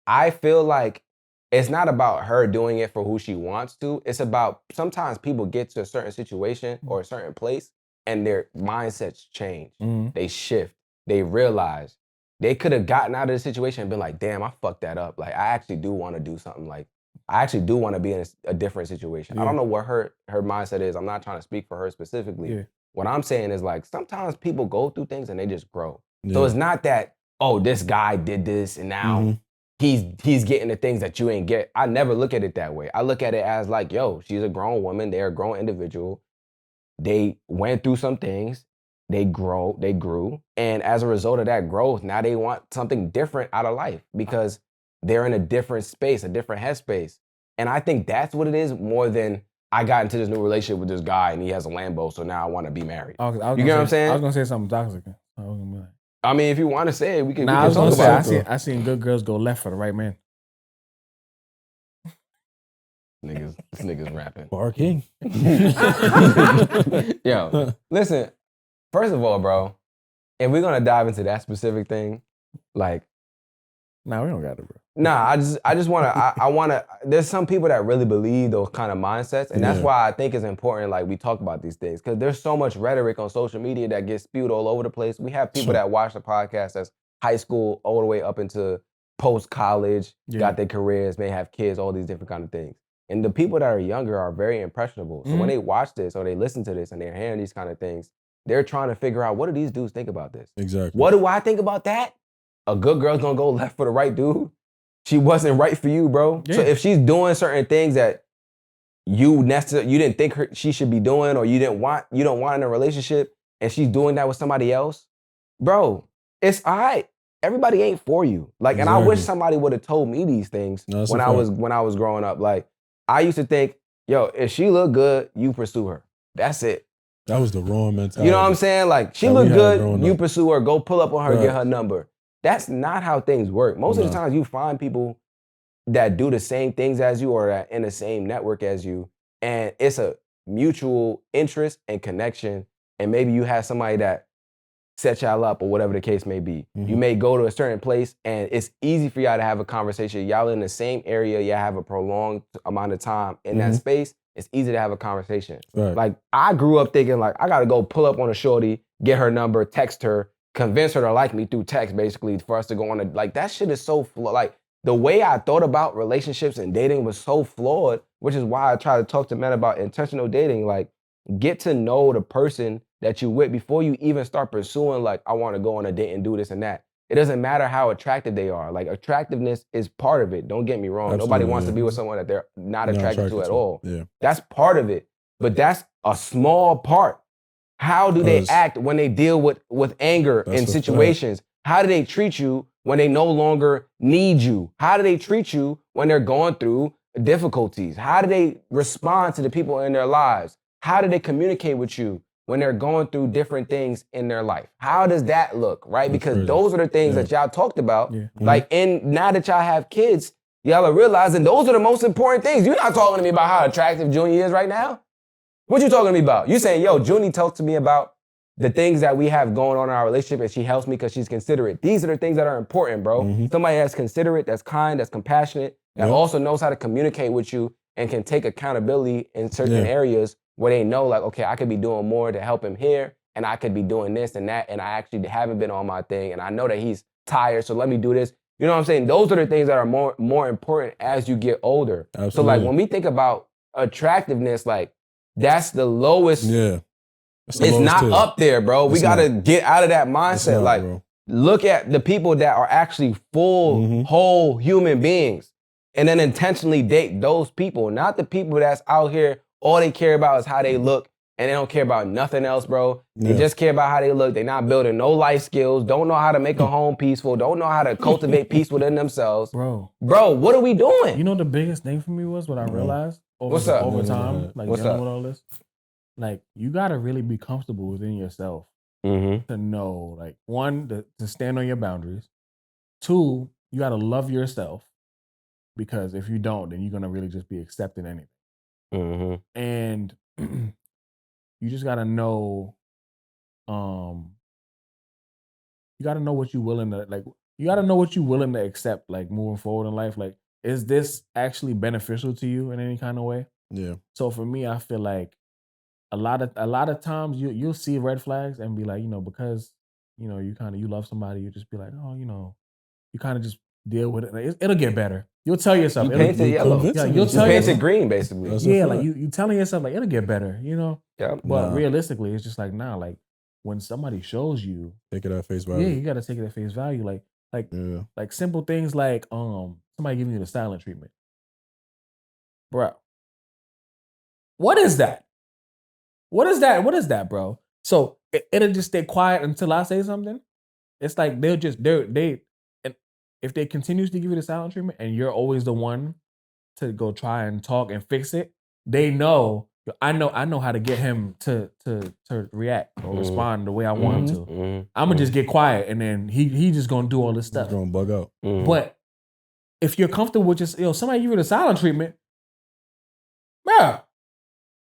I feel like it's not about her doing it for who she wants to. It's about sometimes people get to a certain situation or a certain place and their mindsets change. They shift. They realize they could have gotten out of the situation and been like, damn, I fucked that up. Like, I actually do want to do something. Like, I actually do want to be in a different situation. I don't know what her mindset is. I'm not trying to speak for her specifically. What I'm saying is like, sometimes people go through things and they just grow. So it's not that, oh, this guy did this and now he's getting the things that you ain't get. I never look at it that way. I look at it as like, yo, she's a grown woman. They're a grown individual. They went through some things. They grew. And as a result of that growth, now they want something different out of life because they're in a different space, a different headspace. And I think that's what it is more than I got into this new relationship with this guy and he has a Lambo, so now I want to be married. You get what I'm saying? I was going to say something toxic. I mean, if you want to say it, we can I was talk gonna say, about it. I seen good girls go left for the right man. This nigga's rapping. Barking. Yo, listen, first of all, bro, if we're going to dive into that specific thing, like, nah, we don't got it, bro. Nah, I just want to, I want to, there's some people that really believe those kind of mindsets. And that's why I think it's important, like, we talk about these things. Because there's so much rhetoric on social media that gets spewed all over the place. We have people that watch the podcast as high school all the way up into post-college, got their careers, may have kids, all these different kind of things. And the people that are younger are very impressionable. So when they watch this or they listen to this and they're hearing these kind of things, they're trying to figure out, what do these dudes think about this? Exactly. What do I think about that? A good girl's gonna go left for the right dude? She wasn't right for you, bro. So if she's doing certain things that you didn't think she should be doing or you don't want in a relationship and she's doing that with somebody else, bro, it's all right. Everybody ain't for you. Like, and I wish somebody would have told me these things when I was growing up. Like, I used to think, yo, if she look good, you pursue her. That's it. That was the wrong mentality. You know what I'm saying? Like, she look good, you pursue her, go pull up on her, get her number. That's not how things work. Most of the times you find people that do the same things as you or that in the same network as you, and it's a mutual interest and connection, and maybe you have somebody that set y'all up or whatever the case may be. You may go to a certain place and it's easy for y'all to have a conversation. Y'all in the same area, y'all have a prolonged amount of time in that space. It's easy to have a conversation. Like, I grew up thinking like, I gotta go pull up on a shorty, get her number, text her, convince her to like me through text, basically, for us to go on a, like, that shit is so flawed. Like, the way I thought about relationships and dating was so flawed, which is why I try to talk to men about intentional dating. Like, get to know the person that you with before you even start pursuing, like, I want to go on a date and do this and that. It doesn't matter how attractive they are. Like, attractiveness is part of it. Don't get me wrong. Nobody wants to be with someone that they're not attracted to at all. That's part of it. but that's a small part. How do they act when they deal with anger in situations? How do they treat you when they no longer need you? How do they treat you when they're going through difficulties? How do they respond to the people in their lives? How do they communicate with you when they're going through different things in their life? How does that look, right? Because those are the things that y'all talked about. Yeah. Like, and now that y'all have kids, y'all are realizing those are the most important things. You're not talking to me about how attractive Junie is right now. What you talking to me about? You saying, yo, Junie talks to me about the things that we have going on in our relationship, and she helps me because she's considerate. These are the things that are important, bro. Somebody that's considerate, that's kind, that's compassionate, that also knows how to communicate with you and can take accountability in certain areas where they know, like, okay, I could be doing more to help him here, and I could be doing this and that, and I actually haven't been on my thing, and I know that he's tired, so let me do this. You know what I'm saying? Those are the things that are more important as you get older. Absolutely. So, like, when we think about attractiveness, like, that's the lowest. Yeah. It's not up there, bro. We got to get out of that mindset. Like, look at the people that are actually full, whole human beings, and then intentionally date those people, not the people that's out here, all they care about is how they look, and they don't care about nothing else, bro. They just care about how they look. They're not building no life skills, don't know how to make a home peaceful, don't know how to cultivate peace within themselves. Bro, what are we doing? You know the biggest thing for me was what I realized over time, like dealing with all this? Like, you gotta really be comfortable within yourself to know, like, one, to stand on your boundaries. Two, you gotta love yourself, because if you don't, then you're gonna really just be accepting anything. And you just gotta know, you gotta know what you're willing to, like, you gotta know what you're willing to accept, like, moving forward in life. Like, is this actually beneficial to you in any kind of way? Yeah. So for me, I feel like a lot of times you'll see red flags and be like, because, you love somebody, you just be like, oh, you kind of just deal with it. Like, it'll get better. You'll tell yourself. You paint it yellow. Yeah, you'll tell paint it green, basically. Yeah, like you telling yourself, like, it'll get better, Yeah. But realistically, it's just like, nah, like, when somebody shows you, take it at face value. Yeah, you got to take it at face value. Like simple things like somebody giving you the silent treatment. Bro, what is that? What is that? What is that, bro? So it'll just stay quiet until I say something. It's like and if they continuously give you the silent treatment and you're always the one to go try and talk and fix it, they know I know how to get him to react or respond the way I want him to. I'm gonna just get quiet, and then he just gonna do all this stuff. He's gonna bug out. But if you're comfortable with just somebody give you the silent treatment, bro,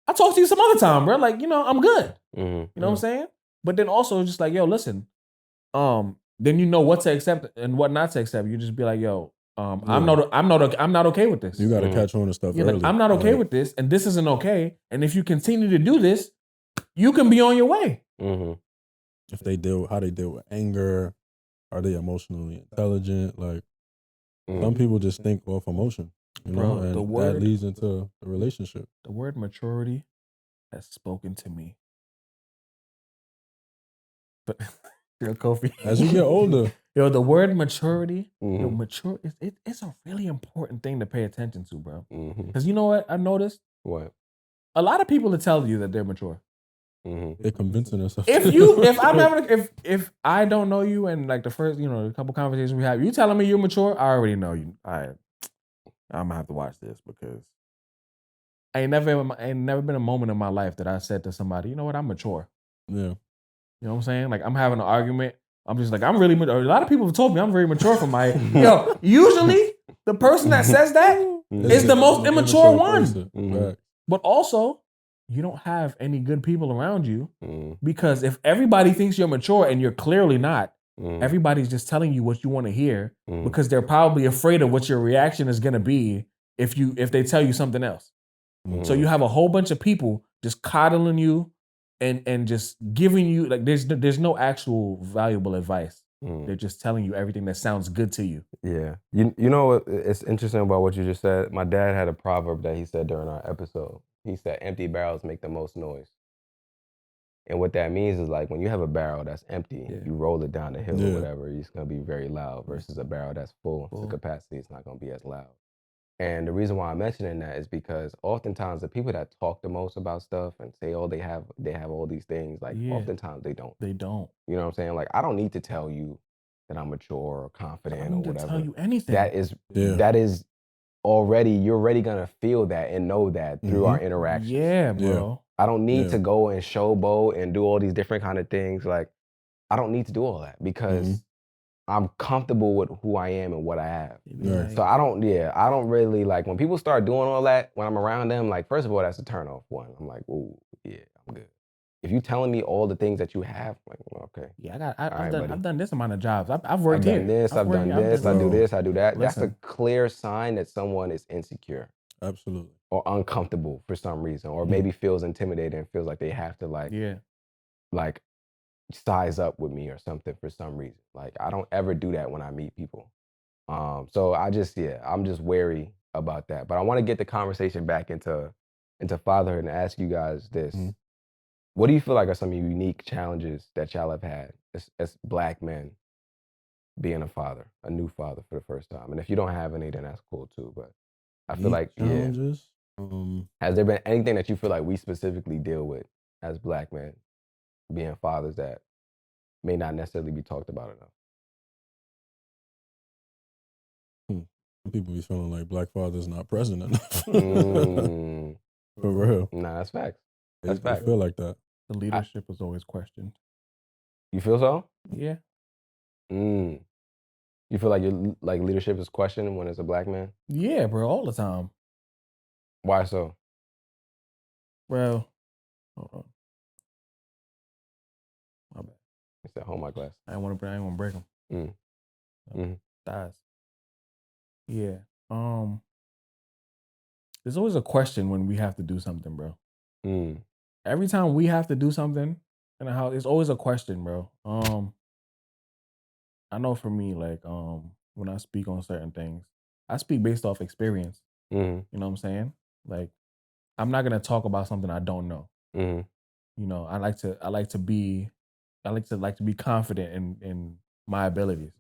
I'll talk to you some other time, bro. Like, I'm good. You know what I'm saying? But then also just like, yo, listen, then you know what to accept and what not to accept. You just be like, yo, I'm not okay with this. You got to catch on to stuff early. Like, I'm not okay with this, and this isn't okay. And if you continue to do this, you can be on your way. If how they deal with anger, are they emotionally intelligent? Like, some people just think off emotion, and that leads into a relationship. The word maturity has spoken to me. But Kofi, as you get older, the word maturity, mature it's a really important thing to pay attention to, bro. Because you know what I noticed? What? A lot of people will tell you that they're mature. They're convincing themselves. If I don't know you and like the first, a couple conversations we have, you telling me you're mature, I already know you. I'm gonna have to watch this, because I ain't never been a moment in my life that I said to somebody, you know what, I'm mature. Yeah. You know what I'm saying? Like, I'm having an argument. I'm just like, I'm really mature. A lot of people have told me I'm very mature for my usually the person that says that is the most immature one. But also, you don't have any good people around you, because if everybody thinks you're mature and you're clearly not, everybody's just telling you what you want to hear, because they're probably afraid of what your reaction is going to be if they tell you something else. So you have a whole bunch of people just coddling you and just giving you, like, there's no actual valuable advice. They're just telling you everything that sounds good to you. Yeah. You know what? It's interesting about what you just said. My dad had a proverb that he said during our episode. He said, empty barrels make the most noise. And what that means is, like, when you have a barrel that's empty, you roll it down the hill or whatever, it's going to be very loud, versus a barrel that's full to capacity, it's not going to be as loud. And the reason why I'm mentioning that is because oftentimes the people that talk the most about stuff and say, oh, they have all these things, like oftentimes they don't. They don't. You know what I'm saying? Like, I don't need to tell you that I'm mature or confident or I don't need whatever. to tell you anything. That is already, you're already gonna feel that and know that through our interactions. Yeah, bro. I don't need to go and showboat and do all these different kind of things. Like, I don't need to do all that because I'm comfortable with who I am and what I have. Like, so I don't really like when people start doing all that when I'm around them. Like, first of all, that's a turn off one. I'm like, ooh, yeah, I'm good. If you telling me all the things that you have, I'm like, well, okay. Yeah, I've done this amount of jobs. I've worked here. I've done this, I do this, I do that. That's a clear sign that someone is insecure. Absolutely. Or uncomfortable for some reason, or maybe feels intimidated and feels like they have to like size up with me or something for some reason. Like, I don't ever do that when I meet people. So I'm just wary about that. But I want to get the conversation back into fatherhood and ask you guys this. What do you feel like are some unique challenges that y'all have had as Black men being a new father for the first time? And if you don't have any, then that's cool too. But I feel like challenges. Has there been anything that you feel like we specifically deal with as Black men being fathers that may not necessarily be talked about enough? People be feeling like Black fathers not present enough. For real. Nah, that's facts. That's facts. I feel like that. The leadership is always questioned. You feel so? Yeah. You feel like your leadership is questioned when it's a Black man? Yeah, bro, all the time. Why so? Bro, hold on. My bad. It's that hold my glass. I ain't want to break them. Thighs. Yeah. There's always a question when we have to do something, bro. Every time we have to do something in the house, it's always a question, bro. I know for me, like, when I speak on certain things, I speak based off experience. You know what I'm saying? Like, I'm not gonna talk about something I don't know. You know, I like to be confident in my abilities.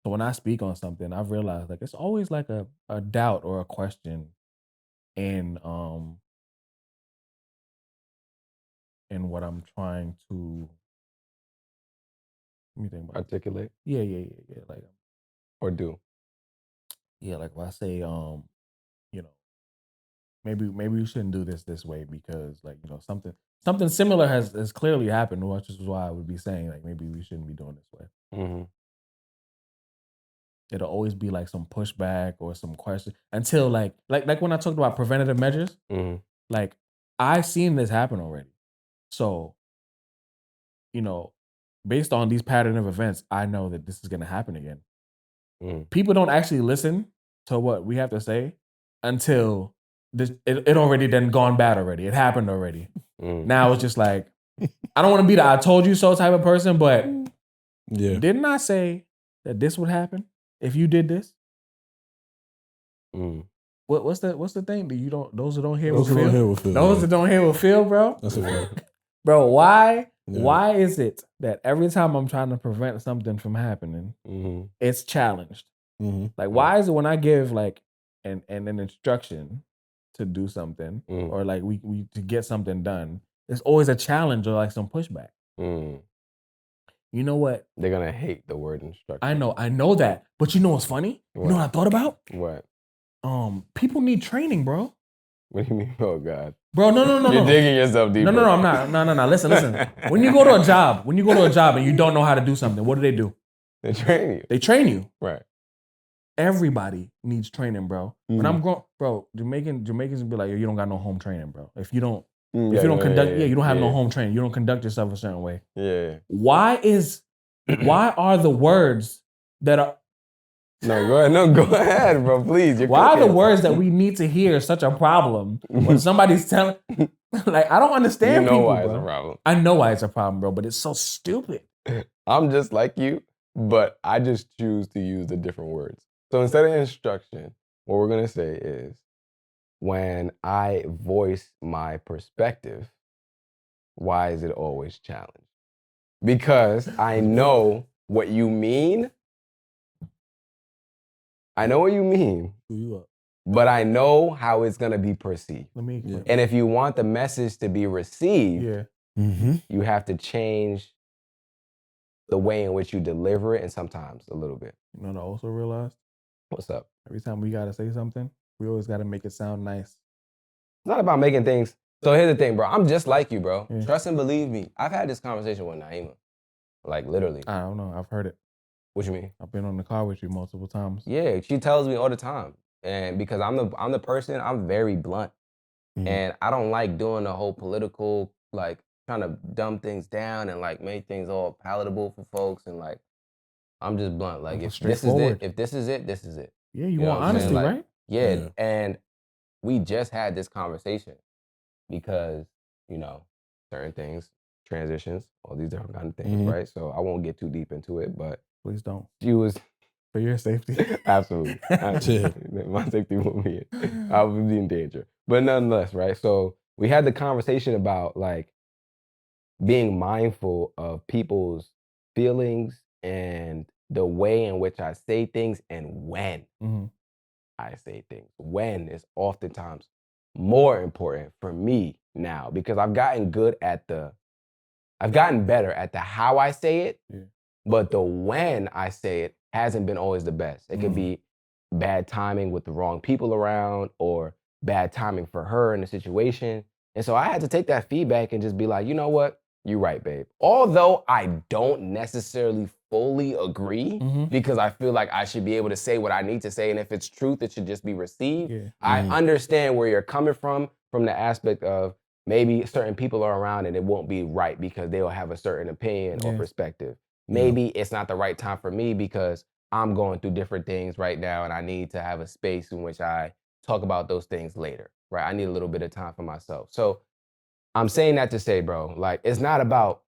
So when I speak on something, I've realized like it's always like a doubt or a question in what I'm trying to let me think about articulate. Yeah. Like or do. Yeah, like if I say you know, maybe we shouldn't do this way because like, you know, something similar has clearly happened, which is why I would be saying like maybe we shouldn't be doing this way. It'll always be like some pushback or some question until like when I talked about preventative measures, like I've seen this happen already. So, you know, based on these pattern of events, I know that this is going to happen again. People don't actually listen to what we have to say until it already done gone bad already. It happened already. Now it's just like, I don't want to be the I told you so type of person, but didn't I say that this would happen if you did this? What's the thing that you don't? Those who don't hear will feel. Those that don't hear will feel, bro. That's a word. Bro, why? Yeah. Why is it that every time I'm trying to prevent something from happening, it's challenged? Like, why is it when I give like an instruction to do something or like we to get something done, there's always a challenge or like some pushback? You know what? They're gonna hate the word instruction. I know that. But you know what's funny? What? You know what I thought about? What? People need training, bro. What do you mean? Oh God. Bro, no. You're digging yourself deeper. No, I'm not. No. Listen. When you go to a job and you don't know how to do something, what do? They train you. They train you. Right. Everybody needs training, bro. When I'm grown, bro, Jamaicans be like, yo, you don't got no home training, bro. If you don't conduct, you don't have no home training. You don't conduct yourself a certain way. Yeah. Why are the words that are go ahead, bro. Please. Why are the words that we need to hear such a problem when somebody's telling? Like, I don't understand. You know people, why bro. It's a problem. I know why it's a problem, bro. But it's so stupid. I'm just like you, but I just choose to use the different words. So instead of instruction, what we're gonna say is, when I voice my perspective, why is it always challenged? Because I know what you mean. I know what you mean. but I know how it's going to be perceived. Let me. Yeah. And if you want the message to be received, Yeah. you have to change the way in which you deliver it, and sometimes a little bit. You know what I also realized? What's up? Every time we gotta say something, we always gotta make it sound nice. It's not about making things. So here's the thing, bro. I'm just like you, bro. Yeah. Trust and believe me. I've had this conversation with Naima. Like, literally. I don't know. I've heard it. What you mean? I've been on the car with you multiple times. Yeah, she tells me all the time. And because I'm the person, I'm very blunt. And I don't like doing the whole political, like, trying to dumb things down and, like, make things all palatable for folks. And, like, I'm just blunt. Like, if this is it, this is it. Yeah, you want honesty, like, right? Yeah, and we just had this conversation because, certain things, transitions, all these different kind of things, right? So I won't get too deep into it, but please don't. She was for your safety. Absolutely. My safety will be in. I would be in danger. But nonetheless, right? So we had the conversation about like being mindful of people's feelings and the way in which I say things and when I say things. When is oftentimes more important for me now because I've gotten better at the how I say it, but the when I say it hasn't been always the best. It could be bad timing with the wrong people around or bad timing for her in the situation. And so I had to take that feedback and just be like, you know what? You're right, babe. Although I don't necessarily fully agree because I feel like I should be able to say what I need to say. And if it's truth, it should just be received. I understand where you're coming from the aspect of maybe certain people are around and it won't be right because they'll have a certain opinion or perspective. Maybe it's not the right time for me because I'm going through different things right now and I need to have a space in which I talk about those things later, right? I need a little bit of time for myself. So I'm saying that to say, bro, like it's not about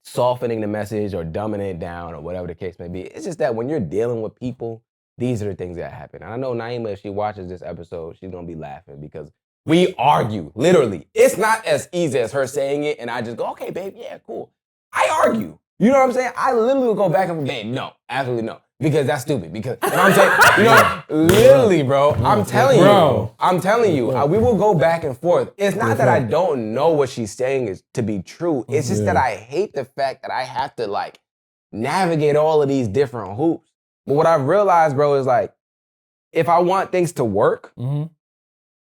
softening the message or dumbing it down or whatever the case may be. It's just that when you're dealing with people, these are the things that happen. And I know Naima, if she watches this episode, she's going to be laughing because we argue, literally. It's not as easy as her saying it and I just go, okay, babe, yeah, cool. I argue. You know what I'm saying? I literally will go back and babe, no, absolutely no. Because that's stupid. Because, you know what I'm saying? Literally, bro, I'm telling you, we will go back and forth. It's not that I don't know what she's saying is to be true. It's just that I hate the fact that I have to like navigate all of these different hoops. But what I've realized, bro, is like, if I want things to work,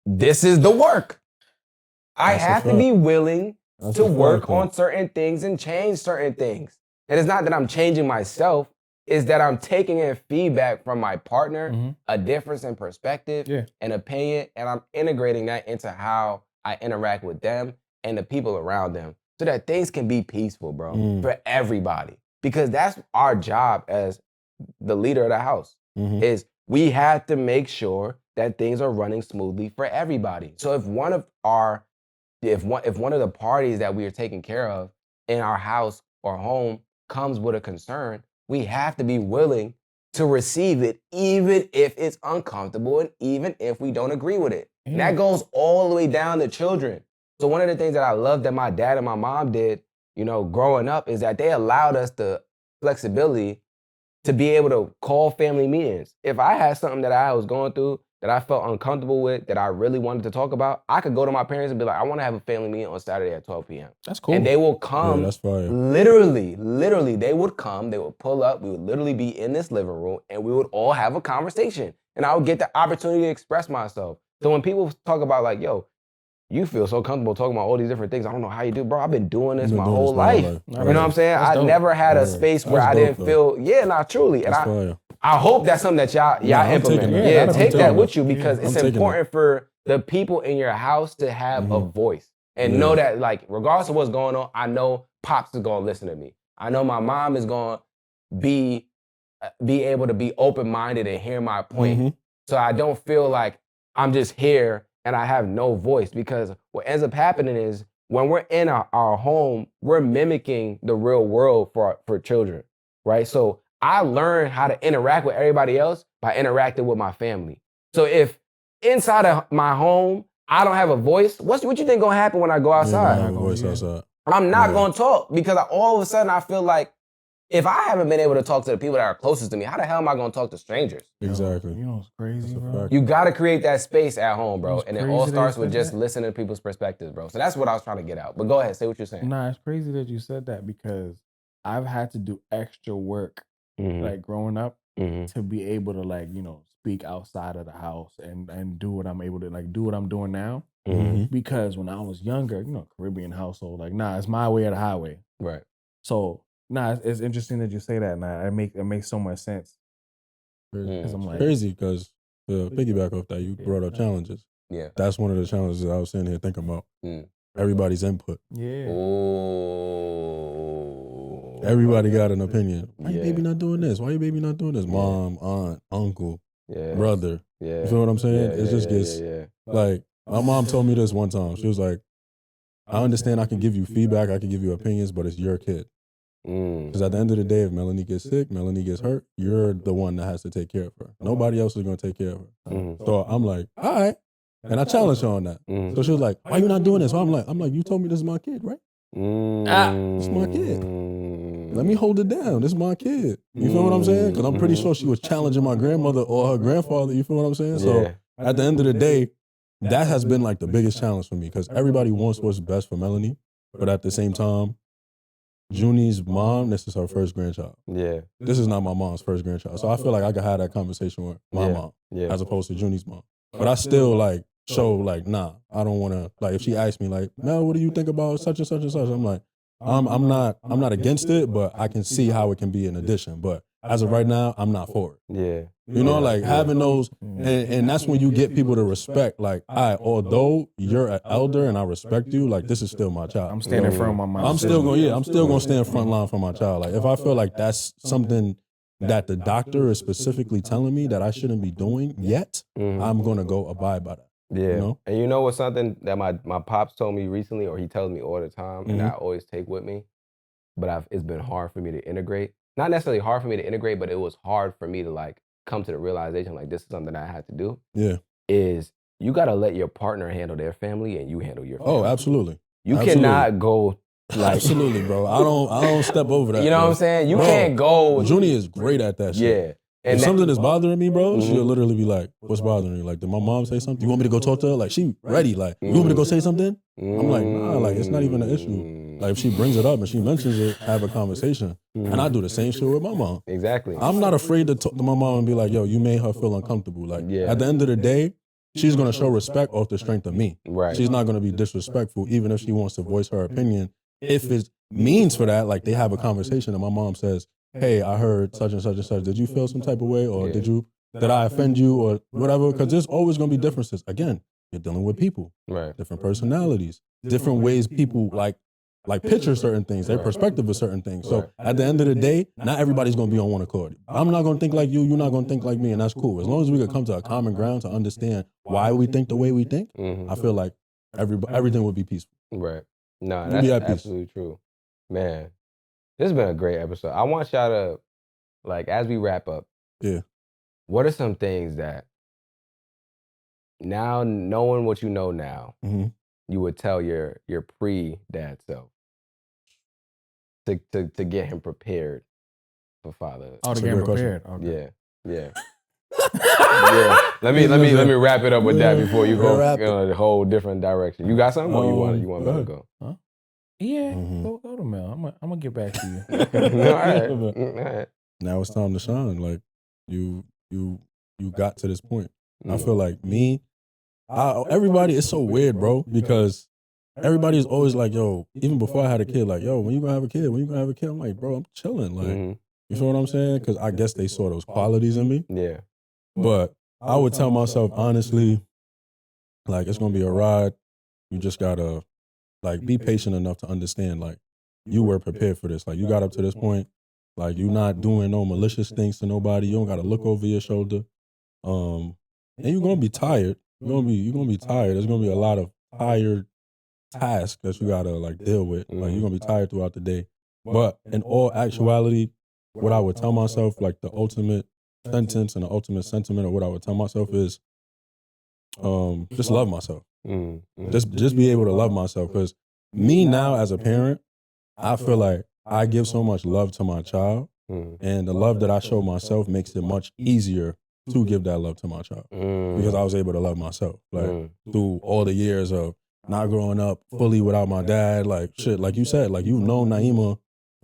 this is the work. I have to be willing to work on certain things and change certain things. And it's not that I'm changing myself, it's that I'm taking in feedback from my partner, a difference in perspective, an opinion, and I'm integrating that into how I interact with them and the people around them so that things can be peaceful, bro, for everybody. Because that's our job as the leader of the house, is we have to make sure that things are running smoothly for everybody. So if one of the parties that we are taking care of in our house or home comes with a concern, we have to be willing to receive it, even if it's uncomfortable and even if we don't agree with it. And that goes all the way down to children. So one of the things that I love that my dad and my mom did, growing up is that they allowed us the flexibility to be able to call family meetings. If I had something that I was going through that I felt uncomfortable with, that I really wanted to talk about, I could go to my parents and be like, I want to have a family meeting on Saturday at 12 p.m. That's cool. And they will come. Yeah, that's fire. Literally, they would come, they would pull up, we would literally be in this living room, and we would all have a conversation. And I would get the opportunity to express myself. So when people talk about like, yo, you feel so comfortable talking about all these different things, I don't know how you do, bro. I've been doing this my whole life. You know what I'm saying? I never had a space where I didn't feel, truly. And I hope that's something that y'all implement. Take that with you because it's important for the people in your house to have a voice and know that, like, regardless of what's going on, I know Pops is going to listen to me. I know my mom is going to be able to be open-minded and hear my point. So I don't feel like I'm just here and I have no voice, because what ends up happening is when we're in our home, we're mimicking the real world for children, right? So I learned how to interact with everybody else by interacting with my family. So if inside of my home, I don't have a voice, what you think gonna happen when I go outside? I have a voice outside. I'm not gonna talk because all of a sudden I feel like if I haven't been able to talk to the people that are closest to me, how the hell am I going to talk to strangers? Exactly. You know what's crazy, bro? You got to create that space at home, bro. And it all crazy starts that with you just said listening to people's perspectives, bro. So that's what I was trying to get out. But go ahead, say what you're saying. Nah, it's crazy that you said that because I've had to do extra work, like growing up, to be able to like, you know, speak outside of the house and do what I'm able to like do what I'm doing now. Because when I was younger, you know, Caribbean household, like, nah, it's my way or the highway. Right. So, nah, it's interesting that you say that. Nah, it makes so much sense. It's I'm like, crazy because to piggyback off that, you brought up challenges. Yeah. That's one of the challenges I was sitting here thinking about. Everybody's input. Yeah. Oh. Everybody got an opinion. Why your baby not doing this? Why your baby not doing this? Mom, aunt, uncle, brother. Yeah. You feel what I'm saying? It just gets like, my mom told me this one time. She was like, I understand I can give you feedback, I can give you opinions, but it's your kid. Because at the end of the day, if Melanie gets sick, Melanie gets hurt, you're the one that has to take care of her. Nobody else is going to take care of her. So I'm like, all right. And I challenged her on that. So she was like, why you not doing this? So I'm like, you told me this is my kid, right? It's my kid. Let me hold it down. This is my kid. You feel what I'm saying? Because I'm pretty sure she was challenging my grandmother or her grandfather. You feel what I'm saying? So at the end of the day, that has been like the biggest challenge for me because everybody wants what's best for Melanie. But at the same time, Junie's mom, this is her first grandchild. Yeah. This is not my mom's first grandchild. So I feel like I could have that conversation with my mom as opposed to Junie's mom. But I still like show like, nah, I don't want to, like if she asks me like, Mel, what do you think about such and such and such? I'm like, I'm not against it, but I can see how it can be an addition. But as of right now, I'm not for it. Yeah. You know, like having those, and that's when you get people to respect, like, although you're an elder and I respect you, like this is still my child. I'm standing firm on my I'm still gonna stand front line for my child. Like if I feel like that's something that the doctor is specifically telling me that I shouldn't be doing yet, I'm gonna go abide by that. Yeah. You know? And you know what's something that my pops told me recently, or he tells me all the time, and I always take with me, but it's been hard for me to integrate. Not necessarily hard for me to integrate, but it was hard for me to like come to the realization like this is something I had to do. Yeah. Is you gotta let your partner handle their family and you handle your family. Oh, absolutely. You cannot go like absolutely, bro. I don't step over that. You know what I'm saying? You can't go. Junie is great at that shit. Yeah. And if something is bothering me, bro, she'll literally be like, what's bothering you? Like, did my mom say something? You want me to go talk to her? Like, she ready. Like, you want me to go say something? I'm like, nah, like, it's not even an issue. Like, if she brings it up and she mentions it, have a conversation. And I do the same shit with my mom. Exactly. I'm not afraid to talk to my mom and be like, yo, you made her feel uncomfortable. Like, at the end of the day, she's going to show respect off the strength of me. Right. She's not going to be disrespectful, even if she wants to voice her opinion. If it means for that, like, they have a conversation and my mom says, hey, I heard such and such and such. Did you feel some type of way? Or did I offend you or whatever? Because there's always going to be differences. Again, you're dealing with people, right? Different personalities, different ways people like picture certain things, their perspective of certain things. So at the end of the day, not everybody's going to be on one accord. I'm not going to think like you. You're not going to think like me. And that's cool. As long as we can come to a common ground to understand why we think the way we think, I feel like everything would be peaceful. Right. No, that's absolutely true. Man. This has been a great episode. I want y'all to, like, as we wrap up, what are some things that now, knowing what you know now, you would tell your pre-dad self to get him prepared for fatherhood? Oh, to get him prepared. Okay. Yeah. Yeah. Let me wrap it up with that before you go in a whole different direction. You got something, or you want me to go? Huh? Yeah, go to Mel. I'm gonna get back to you. All right. Now it's time to shine. Like you got to this point. I feel like me, everybody is so weird, bro, because everybody is always like, yo, even before I had a kid, like, yo, when you gonna have a kid? When you gonna have a kid? I'm like, bro, I'm chilling. Like, you feel what I'm saying? Because I guess they saw those qualities in me. Yeah. But I would tell myself honestly, like, it's gonna be a ride. You just gotta like be patient enough to understand, like, you were prepared for this. Like, you got up to this point. Like, you're not doing no malicious things to nobody. You don't got to look over your shoulder. And you're going to be tired. You're going to be tired. There's going to be a lot of tired tasks that you got to, like, deal with. Like, you're going to be tired throughout the day. But in all actuality, what I would tell myself, like, the ultimate sentence and the ultimate sentiment of what I would tell myself is just love myself. Just be able to love myself. Because me now as a parent, I feel like I give so much love to my child, and the love that I show myself makes it much easier to give that love to my child because I was able to love myself. Like through all the years of not growing up fully without my dad, like shit, like you said, like you've known Naima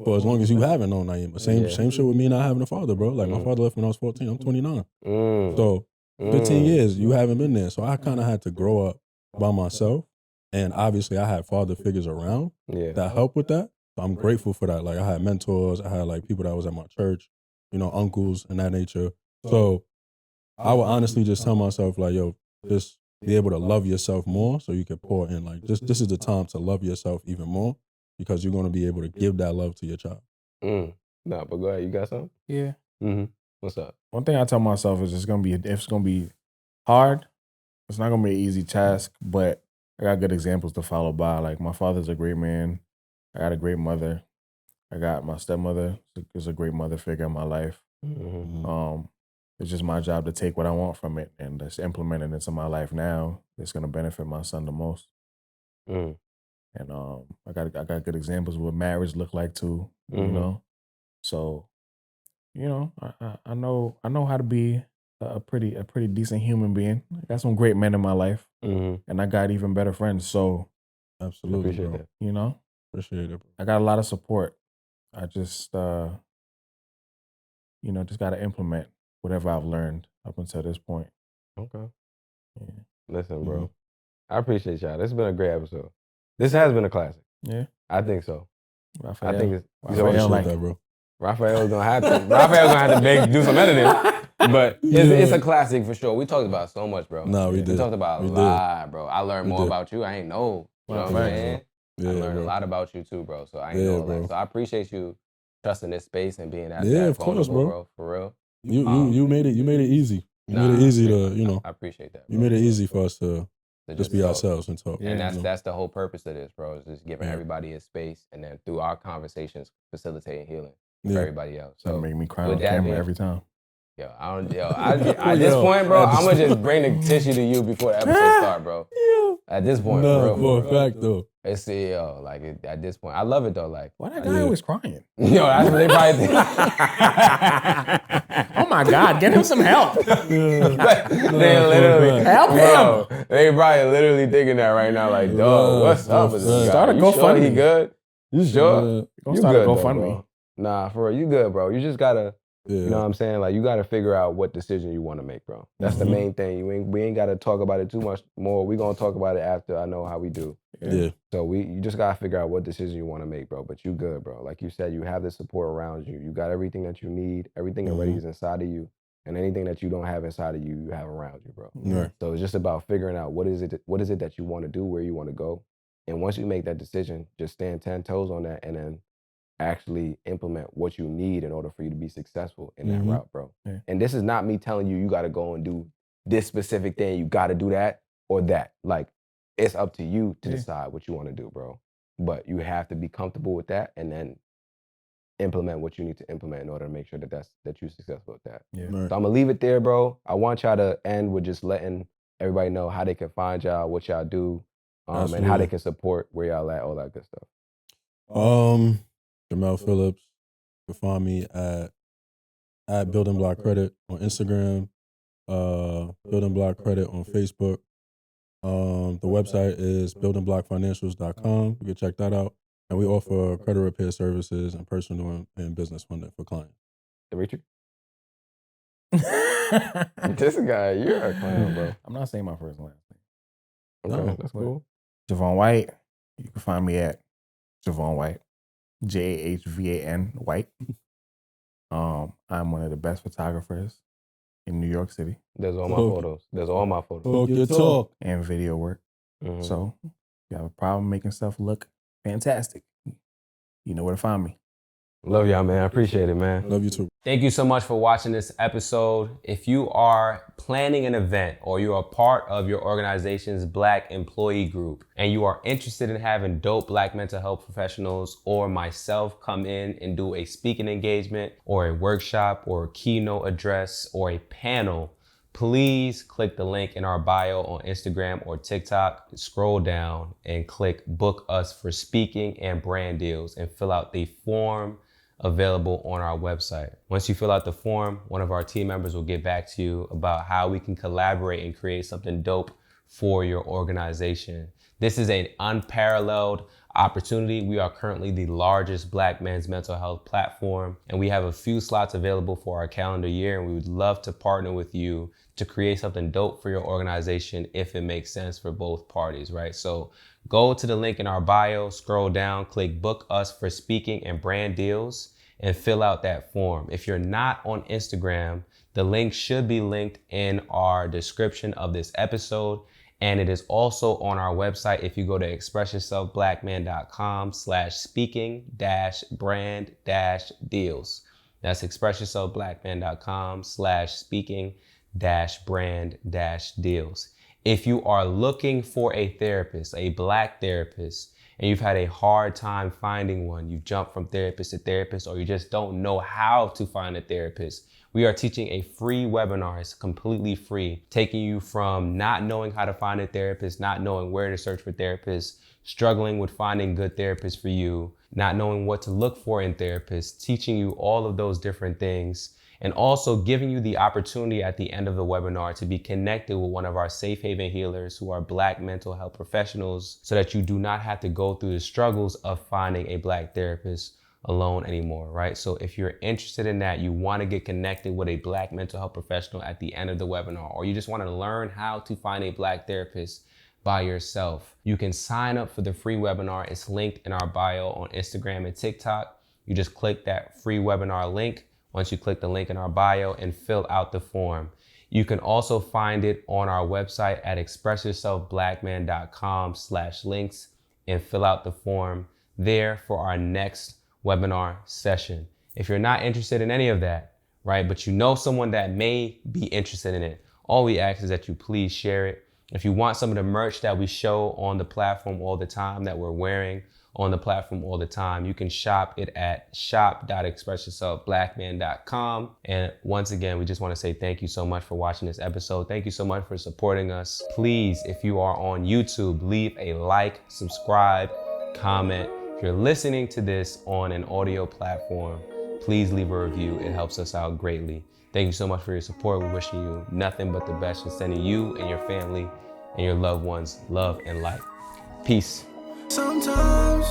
for as long as you haven't known Naima. Same shit with me not having a father, bro. Like my father left when I was 14. I'm 29. So 15 years, you haven't been there. So I kind of had to grow up by myself. And obviously I had father figures around that helped with that. So I'm grateful for that. Like I had mentors, I had like people that was at my church, you know, uncles and that nature. So I would honestly just tell myself like, yo, just be able to love yourself more so you can pour in. Like this is the time to love yourself even more because you're going to be able to give that love to your child. No, but go ahead. You got something? Yeah. What's up? One thing I tell myself is if it's gonna be hard, it's not gonna be an easy task, but I got good examples to follow by. Like my father's a great man. I got a great mother. I got my stepmother is a great mother figure in my life. It's just my job to take what I want from it and just implement it into my life now. It's gonna benefit my son the most. And I got good examples of what marriage look like too. You know, so you know I know how to be a pretty decent human being. I got some great men in my life, and I got even better friends. So absolutely, appreciate bro. that. You know, Appreciate it. Bro. I got a lot of support. I just you know, just got to implement whatever I've learned up until this point. Okay. Yeah. Listen, bro. I appreciate y'all. This has been a great episode. This has been a classic. Yeah. I think so. Raphael, I think it's Raphael like that, bro. Raphael's gonna have to do some editing. But it's a classic for sure. We talked about so much, bro. No, we did. We talked about a lot, bro. I learned more about you. I ain't know. You know what I'm saying? I learned a lot about you too, bro. So I ain't know that. So I appreciate you trusting this space and being that of course, bro. For real. You made it easy. You made it easy to, you know. I appreciate that. Bro. You made it easy for us to just be ourselves and talk. And that's the whole purpose of this, bro. Is just giving everybody a space and then through our conversations facilitating healing for everybody else. So that make me cry on camera every time. At this point, bro, I'm gonna just bring the tissue to you before the episode start, bro. At this point, for a fact though. It's at this point, I love it though. Like, why that guy always crying? That's what they probably think. Oh my God, get him some help. They literally help him. They probably literally thinking that right now. Like, dog, what's up with this guy? Start a GoFundMe. He good? You sure? You start a GoFundMe. Nah, for real, you good, bro. You just gotta. You know what I'm saying? Like, you got to figure out what decision you want to make, bro. That's the main thing. We ain't got to talk about it too much more. We going to talk about it after I know how we do. Yeah. So you just got to figure out what decision you want to make, bro. But you good, bro. Like you said, you have the support around you. You got everything that you need. Everything already is inside of you. And anything that you don't have inside of you, you have around you, bro. Right. So it's just about figuring out what is it that you want to do, where you want to go. And once you make that decision, just stand 10 toes on that and then actually implement what you need in order for you to be successful in that route, bro. Yeah. And this is not me telling you got to go and do this specific thing. You got to do that or that. Like, it's up to you to decide what you want to do, bro. But you have to be comfortable with that and then implement what you need to implement in order to make sure that you're successful with that. Yeah. Right. So I'm going to leave it there, bro. I want y'all to end with just letting everybody know how they can find y'all, what y'all do, and how they can support where y'all at, all that good stuff. Jamel Phillips. You can find me at Building Block Credit on Instagram, Building Block Credit on Facebook. The website is buildingblockfinancials.com. You can check that out. And we offer credit repair services and personal and business funding for clients. Dimitri? This guy, you're a clown, bro. I'm not saying my first and last name. Okay, that's cool. Javon White. You can find me at Javon White. JAHVAN White. I'm one of the best photographers in New York City. There's all my photos. Talk your talk. And video work. So if you have a problem making stuff look fantastic, you know where to find me. Love y'all, man. I appreciate it, man. Love you too. Thank you so much for watching this episode. If you are planning an event or you are part of your organization's Black employee group and you are interested in having dope Black mental health professionals or myself come in and do a speaking engagement or a workshop or a keynote address or a panel, please click the link in our bio on Instagram or TikTok. Scroll down and click book us for speaking and brand deals and fill out the form available on our website. Once you fill out the form, one of our team members will get back to you about how we can collaborate and create something dope for your organization. This is an unparalleled opportunity. We are currently the largest Black men's mental health platform, and we have a few slots available for our calendar year, and we would love to partner with you to create something dope for your organization if it makes sense for both parties, right? So go to the link in our bio, scroll down, click book us for speaking and brand deals, and fill out that form. If you're not on Instagram, the link should be linked in our description of this episode. And it is also on our website. If you go to expressyourselfblackman.com/speaking-brand-deals. That's expressyourselfblackman.com/speaking-brand-deals. If you are looking for a therapist, a Black therapist, and you've had a hard time finding one, you've jumped from therapist to therapist, or you just don't know how to find a therapist, we are teaching a free webinar. It's completely free, taking you from not knowing how to find a therapist, not knowing where to search for therapists, struggling with finding good therapists for you, not knowing what to look for in therapists, teaching you all of those different things, and also giving you the opportunity at the end of the webinar to be connected with one of our safe haven healers who are Black mental health professionals, so that you do not have to go through the struggles of finding a Black therapist alone anymore, right? So if you're interested in that, you want to get connected with a Black mental health professional at the end of the webinar, or you just want to learn how to find a Black therapist by yourself, you can sign up for the free webinar. It's linked in our bio on Instagram and TikTok. You just click that free webinar link once you click the link in our bio and fill out the form. You can also find it on our website at expressyourselfblackman.com/links and fill out the form there for our next webinar session. If you're not interested in any of that, right, but you know someone that may be interested in it, all we ask is that you please share it. If you want some of the merch that we show on the platform all the time, that we're wearing on the platform all the time, you can shop it at shop.expressyourselfblackman.com. And once again, we just want to say thank you so much for watching this episode. Thank you so much for supporting us. Please, if you are on YouTube, leave a like, subscribe, comment. If you're listening to this on an audio platform, please leave a review. It helps us out greatly. Thank you so much for your support. We're wishing you nothing but the best and sending you and your family and your loved ones love and light. Peace. Sometimes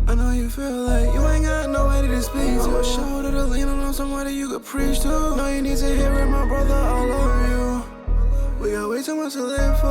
I know you feel like you ain't got nobody to speak to. A shoulder to lean on somebody you could preach to. No, you need to hear it, my brother, I love you. We got way too much to live for.